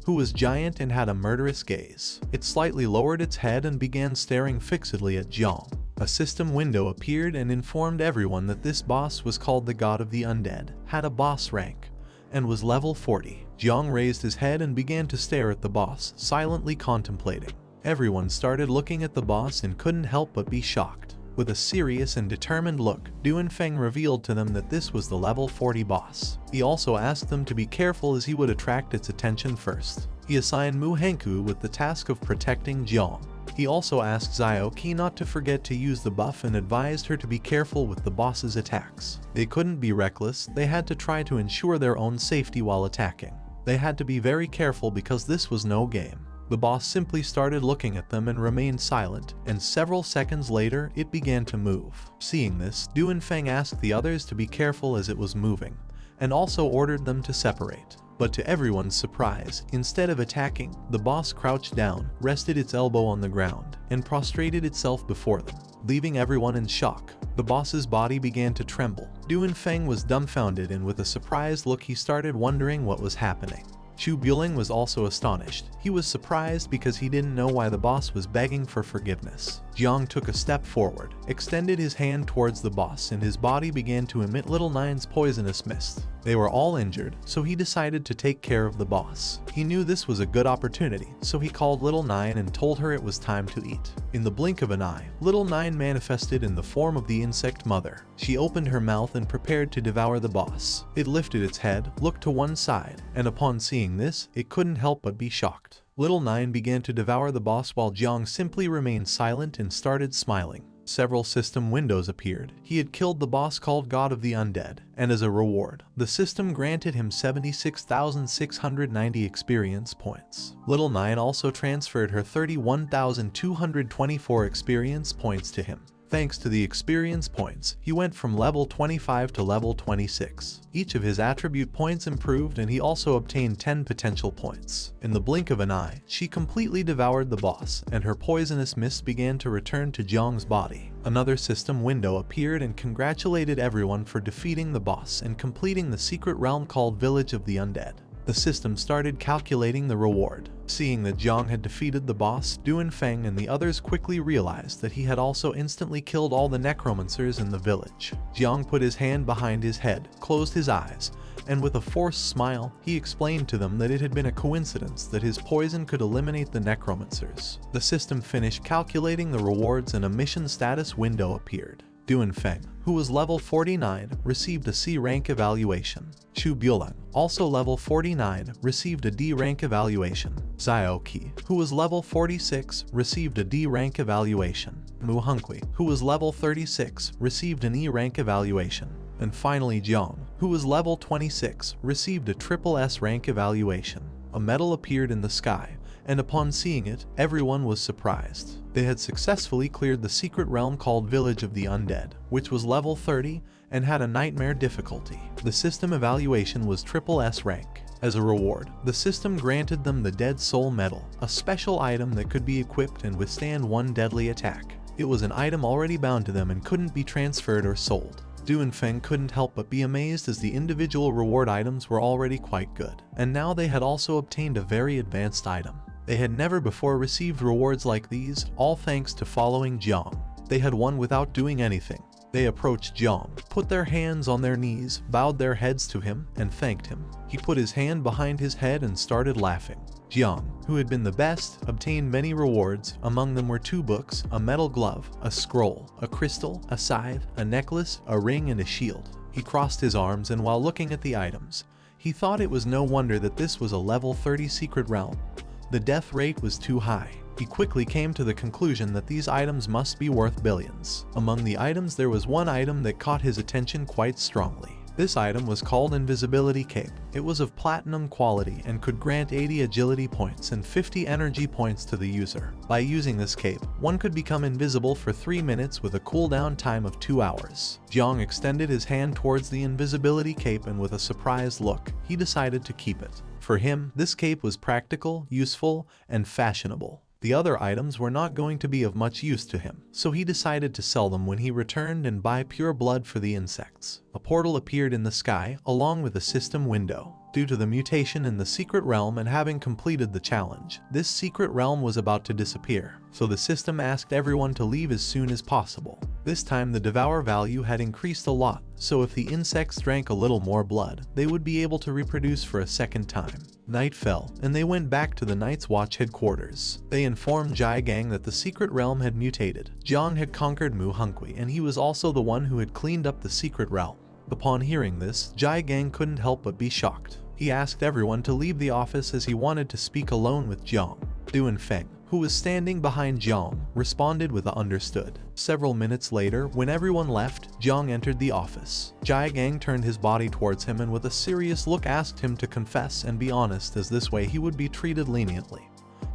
who was giant and had a murderous gaze. It slightly lowered its head and began staring fixedly at Jiang. A system window appeared and informed everyone that this boss was called the God of the Undead, had a boss rank, and was level 40. Jiang raised his head and began to stare at the boss, silently contemplating. Everyone started looking at the boss and couldn't help but be shocked. With a serious and determined look, Duanfeng revealed to them that this was the level 40 boss. He also asked them to be careful as he would attract its attention first. He assigned Mu Hani with the task of protecting Jiang. He also asked Xiao not to forget to use the buff and advised her to be careful with the boss's attacks. They couldn't be reckless, they had to try to ensure their own safety while attacking. They had to be very careful because this was no game. The boss simply started looking at them and remained silent, and several seconds later, it began to move. Seeing this, Duanfeng asked the others to be careful as it was moving, and also ordered them to separate. But to everyone's surprise, instead of attacking, the boss crouched down, rested its elbow on the ground, and prostrated itself before them, leaving everyone in shock. The boss's body began to tremble. Duanfeng was dumbfounded, and with a surprised look he started wondering what was happening. Chu Buling was also astonished. He was surprised because he didn't know why the boss was begging for forgiveness. Jiang took a step forward, extended his hand towards the boss, and his body began to emit Little Nine's poisonous mist. They were all injured, so he decided to take care of the boss. He knew this was a good opportunity, so he called Little Nine and told her it was time to eat. In the blink of an eye, Little Nine manifested in the form of the insect mother. She opened her mouth and prepared to devour the boss. It lifted its head, looked to one side, and upon seeing this, it couldn't help but be shocked. Little Nine began to devour the boss while Jiang simply remained silent and started smiling. Several system windows appeared. He had killed the boss called God of the Undead, and as a reward, the system granted him 76,690 experience points. Little Nine also transferred her 31,224 experience points to him. Thanks to the experience points, he went from level 25 to level 26. Each of his attribute points improved, and he also obtained 10 potential points. In the blink of an eye, she completely devoured the boss, and her poisonous mist began to return to Jiang's body. Another system window appeared and congratulated everyone for defeating the boss and completing the secret realm called Village of the Undead. The system started calculating the reward. Seeing that Jiang had defeated the boss, Duanfeng and the others quickly realized that he had also instantly killed all the necromancers in the village. Jiang put his hand behind his head, closed his eyes, and with a forced smile, he explained to them that it had been a coincidence that his poison could eliminate the necromancers. The system finished calculating the rewards and a mission status window appeared. Duanfeng, who was level 49, received a C rank evaluation. Chu Buling, also level 49, received a D rank evaluation. Xiao, who was level 46, received a D rank evaluation. Mu Hani, who was level 36, received an E rank evaluation. And finally Jiang, who was level 26, received a triple S rank evaluation. A medal appeared in the sky, and upon seeing it, everyone was surprised. They had successfully cleared the secret realm called Village of the Undead, which was level 30 and had a nightmare difficulty. The system evaluation was triple S rank. As a reward, the system granted them the Dead Soul Medal, a special item that could be equipped and withstand one deadly attack. It was an item already bound to them and couldn't be transferred or sold. Duanfeng couldn't help but be amazed as the individual reward items were already quite good, and now they had also obtained a very advanced item. They had never before received rewards like these, all thanks to following Jiang. They had won without doing anything. They approached Jiang, put their hands on their knees, bowed their heads to him, and thanked him. He put his hand behind his head and started laughing. Jiang, who had been the best, obtained many rewards. Among them were 2 books, a metal glove, a scroll, a crystal, a scythe, a necklace, a ring, and a shield. He crossed his arms, and while looking at the items, he thought it was no wonder that this was a level 30 secret realm. The death rate was too high. He quickly came to the conclusion that these items must be worth billions. Among the items there was one item that caught his attention quite strongly. This item was called Invisibility Cape. It was of platinum quality and could grant 80 agility points and 50 energy points to the user. By using this cape, one could become invisible for 3 minutes with a cooldown time of 2 hours. Jiang extended his hand towards the invisibility cape and with a surprised look, he decided to keep it. For him, this cape was practical, useful, and fashionable. The other items were not going to be of much use to him, so he decided to sell them when he returned and buy pure blood for the insects. A portal appeared in the sky, along with a system window. Due to the mutation in the secret realm and having completed the challenge, this secret realm was about to disappear, so the system asked everyone to leave as soon as possible. This time the devour value had increased a lot, so if the insects drank a little more blood, they would be able to reproduce for a second time. Night fell, and they went back to the Night's Watch headquarters. They informed Jiang that the secret realm had mutated. Jiang had conquered Mu Hani, and he was also the one who had cleaned up the secret realm. Upon hearing this, Jiang couldn't help but be shocked. He asked everyone to leave the office as he wanted to speak alone with Jiang. Duanfeng, who was standing behind Jiang, responded with a understood. Several minutes later, when everyone left, Jiang entered the office. Jiang turned his body towards him and with a serious look asked him to confess and be honest, as this way he would be treated leniently.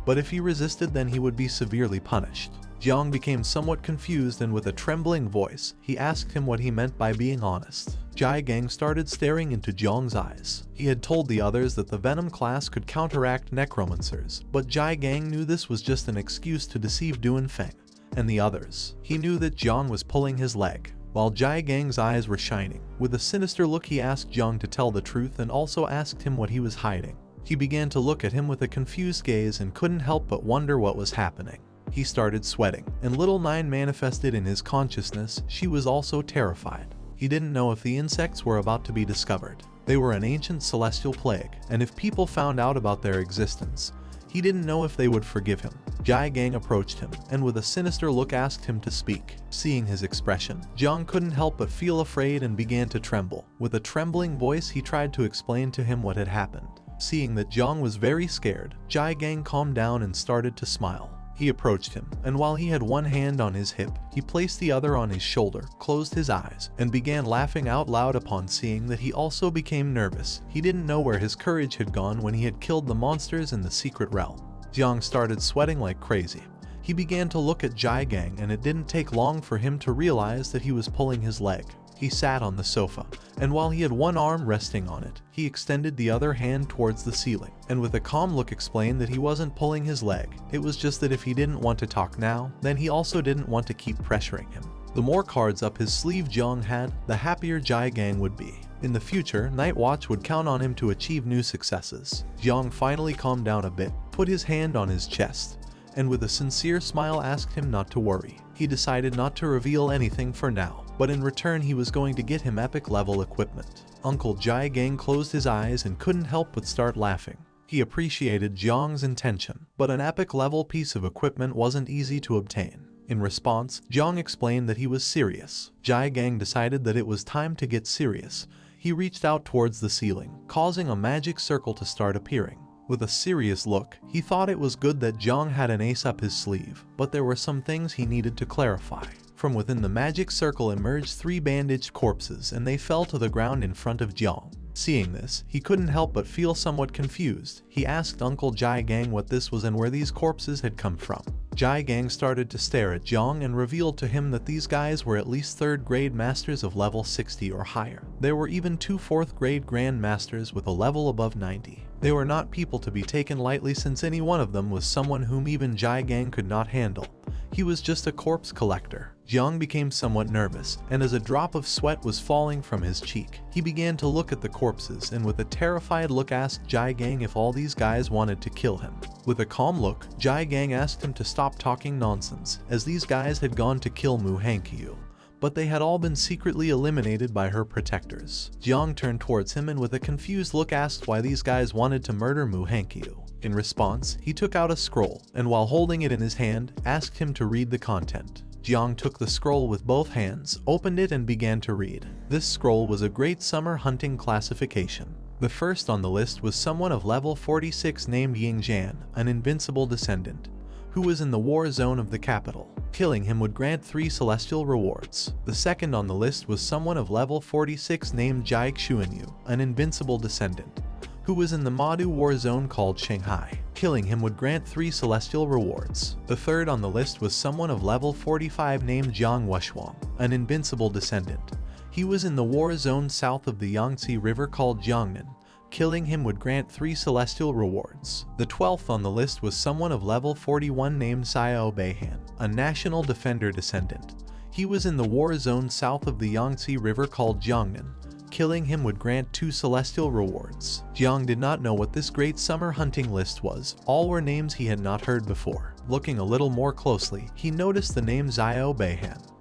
But if he resisted, then he would be severely punished. Jiang became somewhat confused and with a trembling voice, he asked him what he meant by being honest. Jiang started staring into Jiang's eyes. He had told the others that the Venom class could counteract necromancers, but Jiang knew this was just an excuse to deceive Duanfeng and the others. He knew that Jiang was pulling his leg. While Jiang's eyes were shining, with a sinister look he asked Jiang to tell the truth and also asked him what he was hiding. He began to look at him with a confused gaze and couldn't help but wonder what was happening. He started sweating, and Little Nine manifested in his consciousness. She was also terrified. He didn't know if the insects were about to be discovered. They were an ancient celestial plague, and if people found out about their existence, he didn't know if they would forgive him. Jiang approached him, and with a sinister look asked him to speak. Seeing his expression, Jiang couldn't help but feel afraid and began to tremble. With a trembling voice he tried to explain to him what had happened. Seeing that Jiang was very scared, Jiang calmed down and started to smile. He approached him, and while he had one hand on his hip, he placed the other on his shoulder, closed his eyes, and began laughing out loud. Upon seeing that, he also became nervous. He didn't know where his courage had gone when he had killed the monsters in the secret realm. Jiang started sweating like crazy. He began to look at Jiang, and it didn't take long for him to realize that he was pulling his leg. He sat on the sofa, and while he had one arm resting on it, he extended the other hand towards the ceiling, and with a calm look explained that he wasn't pulling his leg. It was just that if he didn't want to talk now, then he also didn't want to keep pressuring him. The more cards up his sleeve Jiang had, the happier Jiang would be. In the future, Night Watch would count on him to achieve new successes. Jiang finally calmed down a bit, put his hand on his chest, and with a sincere smile asked him not to worry. He decided not to reveal anything for now, but in return he was going to get him epic level equipment. Uncle Jiang closed his eyes and couldn't help but start laughing. He appreciated Jiang's intention, but an epic level piece of equipment wasn't easy to obtain. In response, Jiang explained that he was serious. Jiang decided that it was time to get serious. He reached out towards the ceiling, causing a magic circle to start appearing. With a serious look, he thought it was good that Jiang had an ace up his sleeve, but there were some things he needed to clarify. From within the magic circle emerged 3 bandaged corpses, and they fell to the ground in front of Jiang. Seeing this, he couldn't help but feel somewhat confused. He asked Uncle Jiang what this was and where these corpses had come from. Jiang started to stare at Jiang and revealed to him that these guys were at least 3rd grade masters of level 60 or higher. There were even 2 4th grade grand masters with a level above 90. They were not people to be taken lightly, since any one of them was someone whom even Jiang could not handle. He was just a corpse collector. Jiang became somewhat nervous, and as a drop of sweat was falling from his cheek, he began to look at the corpses and with a terrified look asked Jiang if all these guys wanted to kill him. With a calm look, Jiang asked him to stop talking nonsense, as these guys had gone to kill Mu Hani, but they had all been secretly eliminated by her protectors. Jiang turned towards him and with a confused look asked why these guys wanted to murder Mu Hani. In response, he took out a scroll, and while holding it in his hand, asked him to read the content. Jiang took the scroll with both hands, opened it and began to read. This scroll was a great summer hunting classification. The first on the list was someone of level 46 named Jiang Chen, an invincible descendant, who was in the war zone of the capital. Killing him would grant 3 celestial rewards. The second on the list was someone of level 46 named Jiang Chen, an invincible descendant, who was in the Madu war zone called Shanghai. Killing him would grant 3 celestial rewards. The third on the list was someone of level 45 named Jiang Wu, an invincible descendant. He was in the war zone south of the Yangtze River called Jiangnan. Killing him would grant 3 celestial rewards. The 12th on the list was someone of level 41 named Xiao, a national defender descendant. He was in the war zone south of the Yangtze River called Jiangnan. Killing him would grant 2 celestial rewards. Jiang did not know what this great summer hunting list was. All were names he had not heard before. Looking a little more closely, he noticed the name Xiao.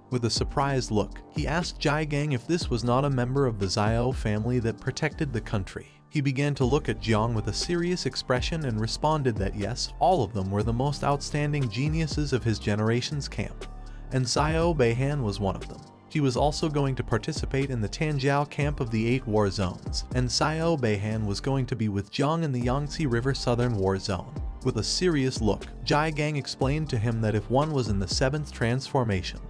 With a surprised look, he asked Jiang if this was not a member of the Xiao family that protected the country. He began to look at Jiang with a serious expression and responded that yes, all of them were the most outstanding geniuses of his generation's camp, and Xiao was one of them. He was also going to participate in the Tanjiao camp of the 8 war zones, and Xiao was going to be with Jiang in the Yangtze River Southern War Zone. With a serious look, Jiang explained to him that if one was in the 7th transformation,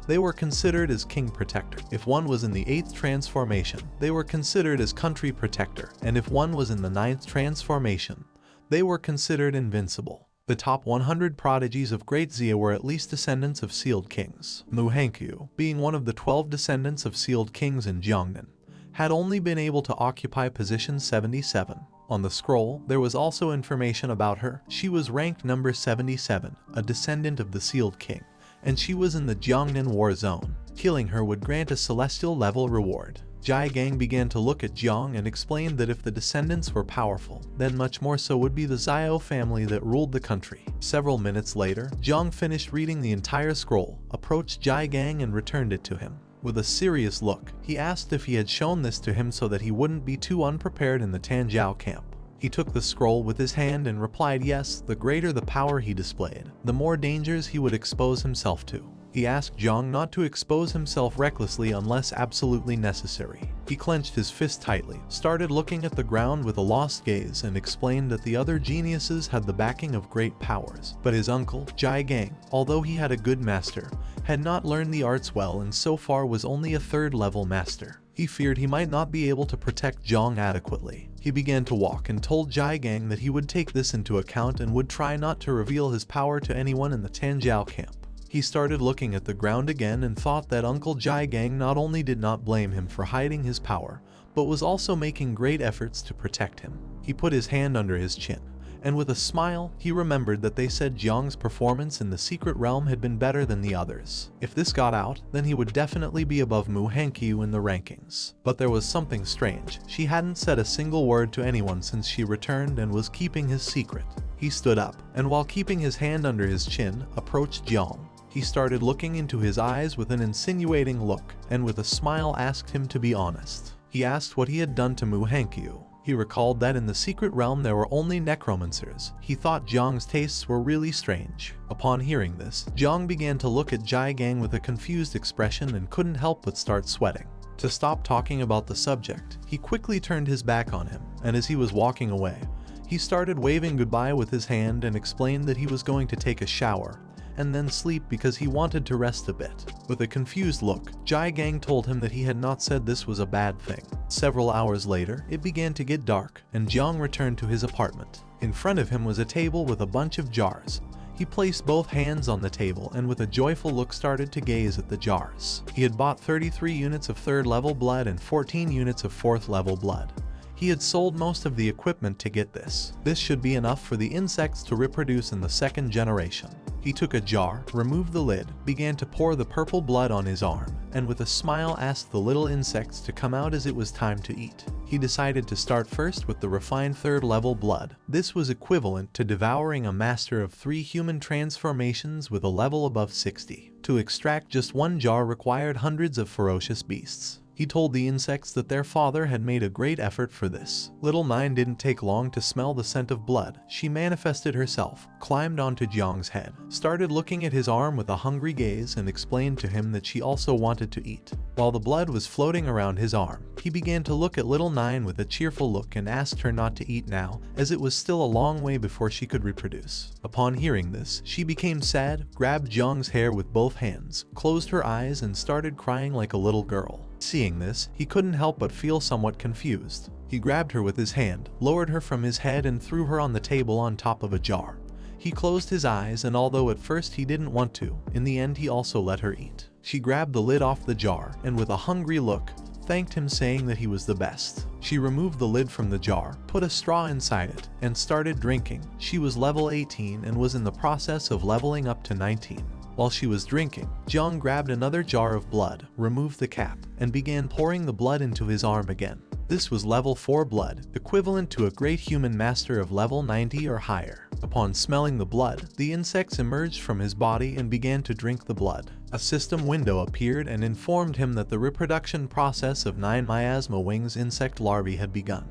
they were considered as king protector. If one was in the 8th transformation, they were considered as country protector, and if one was in the 9th transformation, they were considered invincible. The top 100 prodigies of Great Xia were at least descendants of sealed kings. Mu Hani, being one of the 12 descendants of sealed kings in Jiangnan, had only been able to occupy position 77. On the scroll, there was also information about her. She was ranked number 77, a descendant of the sealed king, and she was in the Jiangnan war zone. Killing her would grant a celestial level reward. Jiang began to look at Jiang and explained that if the descendants were powerful, then much more so would be the Xiao family that ruled the country. Several minutes later, Jiang finished reading the entire scroll, approached Jiang and returned it to him. With a serious look, he asked if he had shown this to him so that he wouldn't be too unprepared in the Tanjiao camp. He took the scroll with his hand and replied yes, the greater the power he displayed, the more dangers he would expose himself to. He asked Jiang not to expose himself recklessly unless absolutely necessary. He clenched his fist tightly, started looking at the ground with a lost gaze, and explained that the other geniuses had the backing of great powers, but his uncle, Jiang, although he had a good master, had not learned the arts well and so far was only a 3rd level master. He feared he might not be able to protect Jiang adequately. He began to walk and told Jiang that he would take this into account and would try not to reveal his power to anyone in the Tanjiao camp. He started looking at the ground again and thought that Uncle Jiang not only did not blame him for hiding his power, but was also making great efforts to protect him. He put his hand under his chin, and with a smile, he remembered that they said Jiang's performance in the secret realm had been better than the others. If this got out, then he would definitely be above Mu Hani in the rankings. But there was something strange. She hadn't said a single word to anyone since she returned and was keeping his secret. He stood up, and while keeping his hand under his chin, approached Jiang. He started looking into his eyes with an insinuating look, and with a smile asked him to be honest. He asked what he had done to Mu Hani. He recalled that in the secret realm there were only necromancers. He thought Jiang's tastes were really strange. Upon hearing this, Jiang began to look at Jiang with a confused expression and couldn't help but start sweating. To stop talking about the subject, he quickly turned his back on him, and as he was walking away, he started waving goodbye with his hand and explained that he was going to take a shower and then sleep because he wanted to rest a bit. With a confused look, Jiang told him that he had not said this was a bad thing. Several hours later, it began to get dark, and Jiang returned to his apartment. In front of him was a table with a bunch of jars. He placed both hands on the table and with a joyful look started to gaze at the jars. He had bought 33 units of 3rd level blood and 14 units of 4th level blood. He had sold most of the equipment to get this. This should be enough for the insects to reproduce in the 2nd generation. He took a jar, removed the lid, began to pour the purple blood on his arm, and with a smile asked the little insects to come out as it was time to eat. He decided to start first with the refined 3rd level blood. This was equivalent to devouring a master of 3 human transformations with a level above 60. To extract just 1 jar required hundreds of ferocious beasts. He told the insects that their father had made a great effort for this. Little Nine didn't take long to smell the scent of blood. She manifested herself, climbed onto Jiang's head, started looking at his arm with a hungry gaze, and explained to him that she also wanted to eat. While the blood was floating around his arm, he began to look at Little Nine with a cheerful look and asked her not to eat now, as it was still a long way before she could reproduce. Upon hearing this, she became sad, grabbed Jiang's hair with both hands, closed her eyes, and started crying like a little girl. Seeing this, he couldn't help but feel somewhat confused. He grabbed her with his hand, lowered her from his head, and threw her on the table on top of a jar. He closed his eyes, and although at first he didn't want to, in the end he also let her eat. She grabbed the lid off the jar, and with a hungry look, thanked him, saying that he was the best. She removed the lid from the jar, put a straw inside it, and started drinking. She was level 18 and was in the process of leveling up to 19. While she was drinking, Jiang grabbed another jar of blood, removed the cap, and began pouring the blood into his arm again. This was level 4 blood, equivalent to a great human master of level 90 or higher. Upon smelling the blood, the insects emerged from his body and began to drink the blood. A system window appeared and informed him that the reproduction process of 9 miasma wings insect larvae had begun.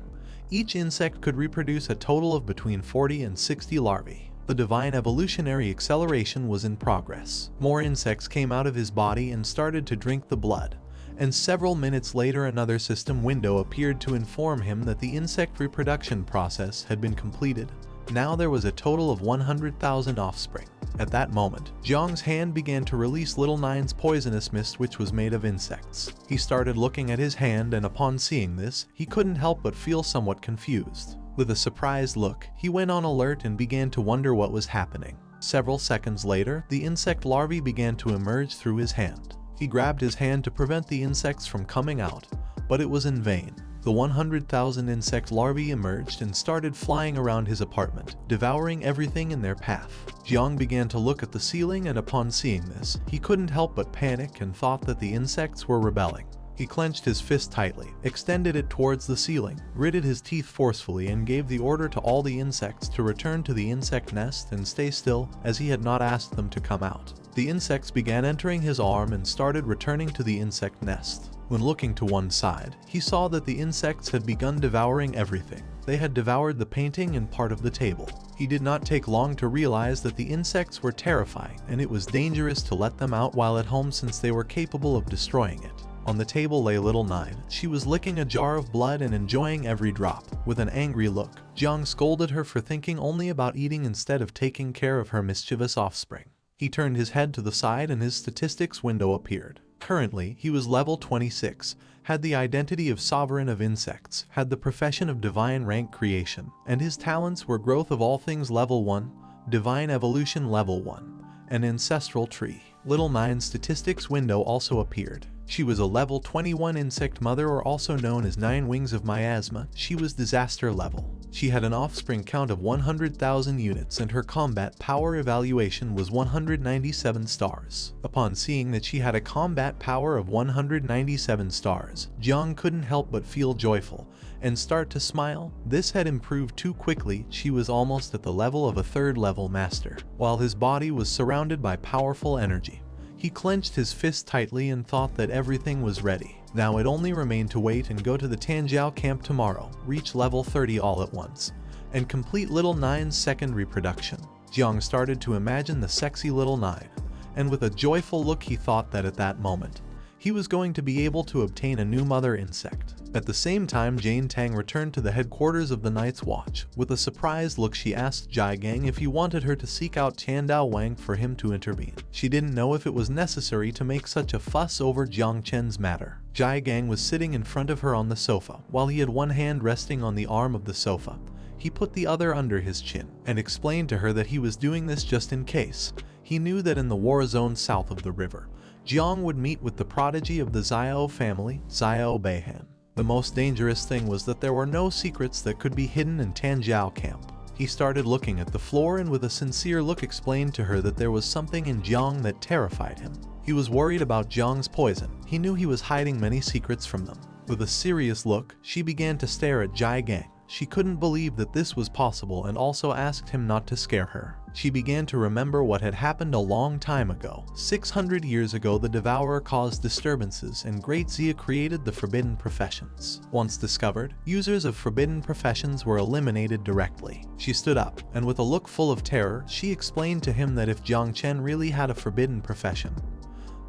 Each insect could reproduce a total of between 40 and 60 larvae. The divine evolutionary acceleration was in progress. More insects came out of his body and started to drink the blood, and several minutes later another system window appeared to inform him that the insect reproduction process had been completed. Now there was a total of 100,000 offspring. At that moment, Jiang's hand began to release Little Nine's poisonous mist, which was made of insects. He started looking at his hand, and upon seeing this, he couldn't help but feel somewhat confused. With a surprised look, he went on alert and began to wonder what was happening. Several seconds later, the insect larvae began to emerge through his hand. He grabbed his hand to prevent the insects from coming out, but it was in vain. The 100,000 insect larvae emerged and started flying around his apartment, devouring everything in their path. Jiang began to look at the ceiling, and upon seeing this, he couldn't help but panic and thought that the insects were rebelling. He clenched his fist tightly, extended it towards the ceiling, gritted his teeth forcefully, and gave the order to all the insects to return to the insect nest and stay still, as he had not asked them to come out. The insects began entering his arm and started returning to the insect nest. When looking to one side, he saw that the insects had begun devouring everything. They had devoured the painting and part of the table. He did not take long to realize that the insects were terrifying, and it was dangerous to let them out while at home since they were capable of destroying it. On the table lay Little Nine. She was licking a jar of blood and enjoying every drop. With an angry look, Jiang scolded her for thinking only about eating instead of taking care of her mischievous offspring. He turned his head to the side and his statistics window appeared. Currently, he was level 26, had the identity of Sovereign of Insects, had the profession of Divine Rank Creation, and his talents were Growth of All Things level 1, Divine Evolution level 1, and Ancestral Tree. Little Nine's statistics window also appeared. She was a level 21 insect mother, or also known as 9 Wings of Miasma. She was disaster level. She had an offspring count of 100,000 units, and her combat power evaluation was 197 stars. Upon seeing that she had a combat power of 197 stars, Jiang couldn't help but feel joyful and start to smile. This had improved too quickly. She was almost at the level of a 3rd level master, while his body was surrounded by powerful energy. He clenched his fist tightly and thought that everything was ready. Now it only remained to wait and go to the Tanjiao camp tomorrow, reach level 30 all at once, and complete Little Nine's second reproduction. Jiang started to imagine the sexy Little Nine, and with a joyful look he thought that at that moment, he was going to be able to obtain a new mother insect. At the same time, Jane Tang returned to the headquarters of the Night's Watch. With a surprised look, she asked Jai Gang if he wanted her to seek out Tiandao Wang for him to intervene. She didn't know if it was necessary to make such a fuss over Jiang Chen's matter. Jai Gang was sitting in front of her on the sofa. While he had one hand resting on the arm of the sofa, he put the other under his chin and explained to her that he was doing this just in case. He knew that in the war zone south of the river, Jiang would meet with the prodigy of the Xiao family, Xiao Beihan. The most dangerous thing was that there were no secrets that could be hidden in Tanjiao camp. He started looking at the floor and with a sincere look explained to her that there was something in Jiang that terrified him. He was worried about Jiang's poison. He knew he was hiding many secrets from them. With a serious look, she began to stare at Jai Gang. She couldn't believe that this was possible and also asked him not to scare her. She began to remember what had happened a long time ago. 600 years ago, the Devourer caused disturbances and Great Zia created the forbidden professions. Once discovered, users of forbidden professions were eliminated directly. She stood up, and with a look full of terror, she explained to him that if Jiang Chen really had a forbidden profession,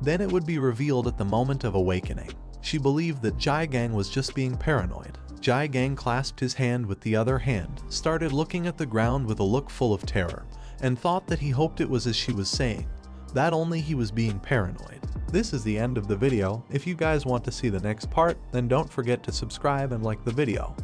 then it would be revealed at the moment of awakening. She believed that Jai Gang was just being paranoid. Jai Gang clasped his hand with the other hand, started looking at the ground with a look full of terror, and thought that he hoped it was as she was saying, that only he was being paranoid. This is the end of the video. If you guys want to see the next part, then don't forget to subscribe and like the video.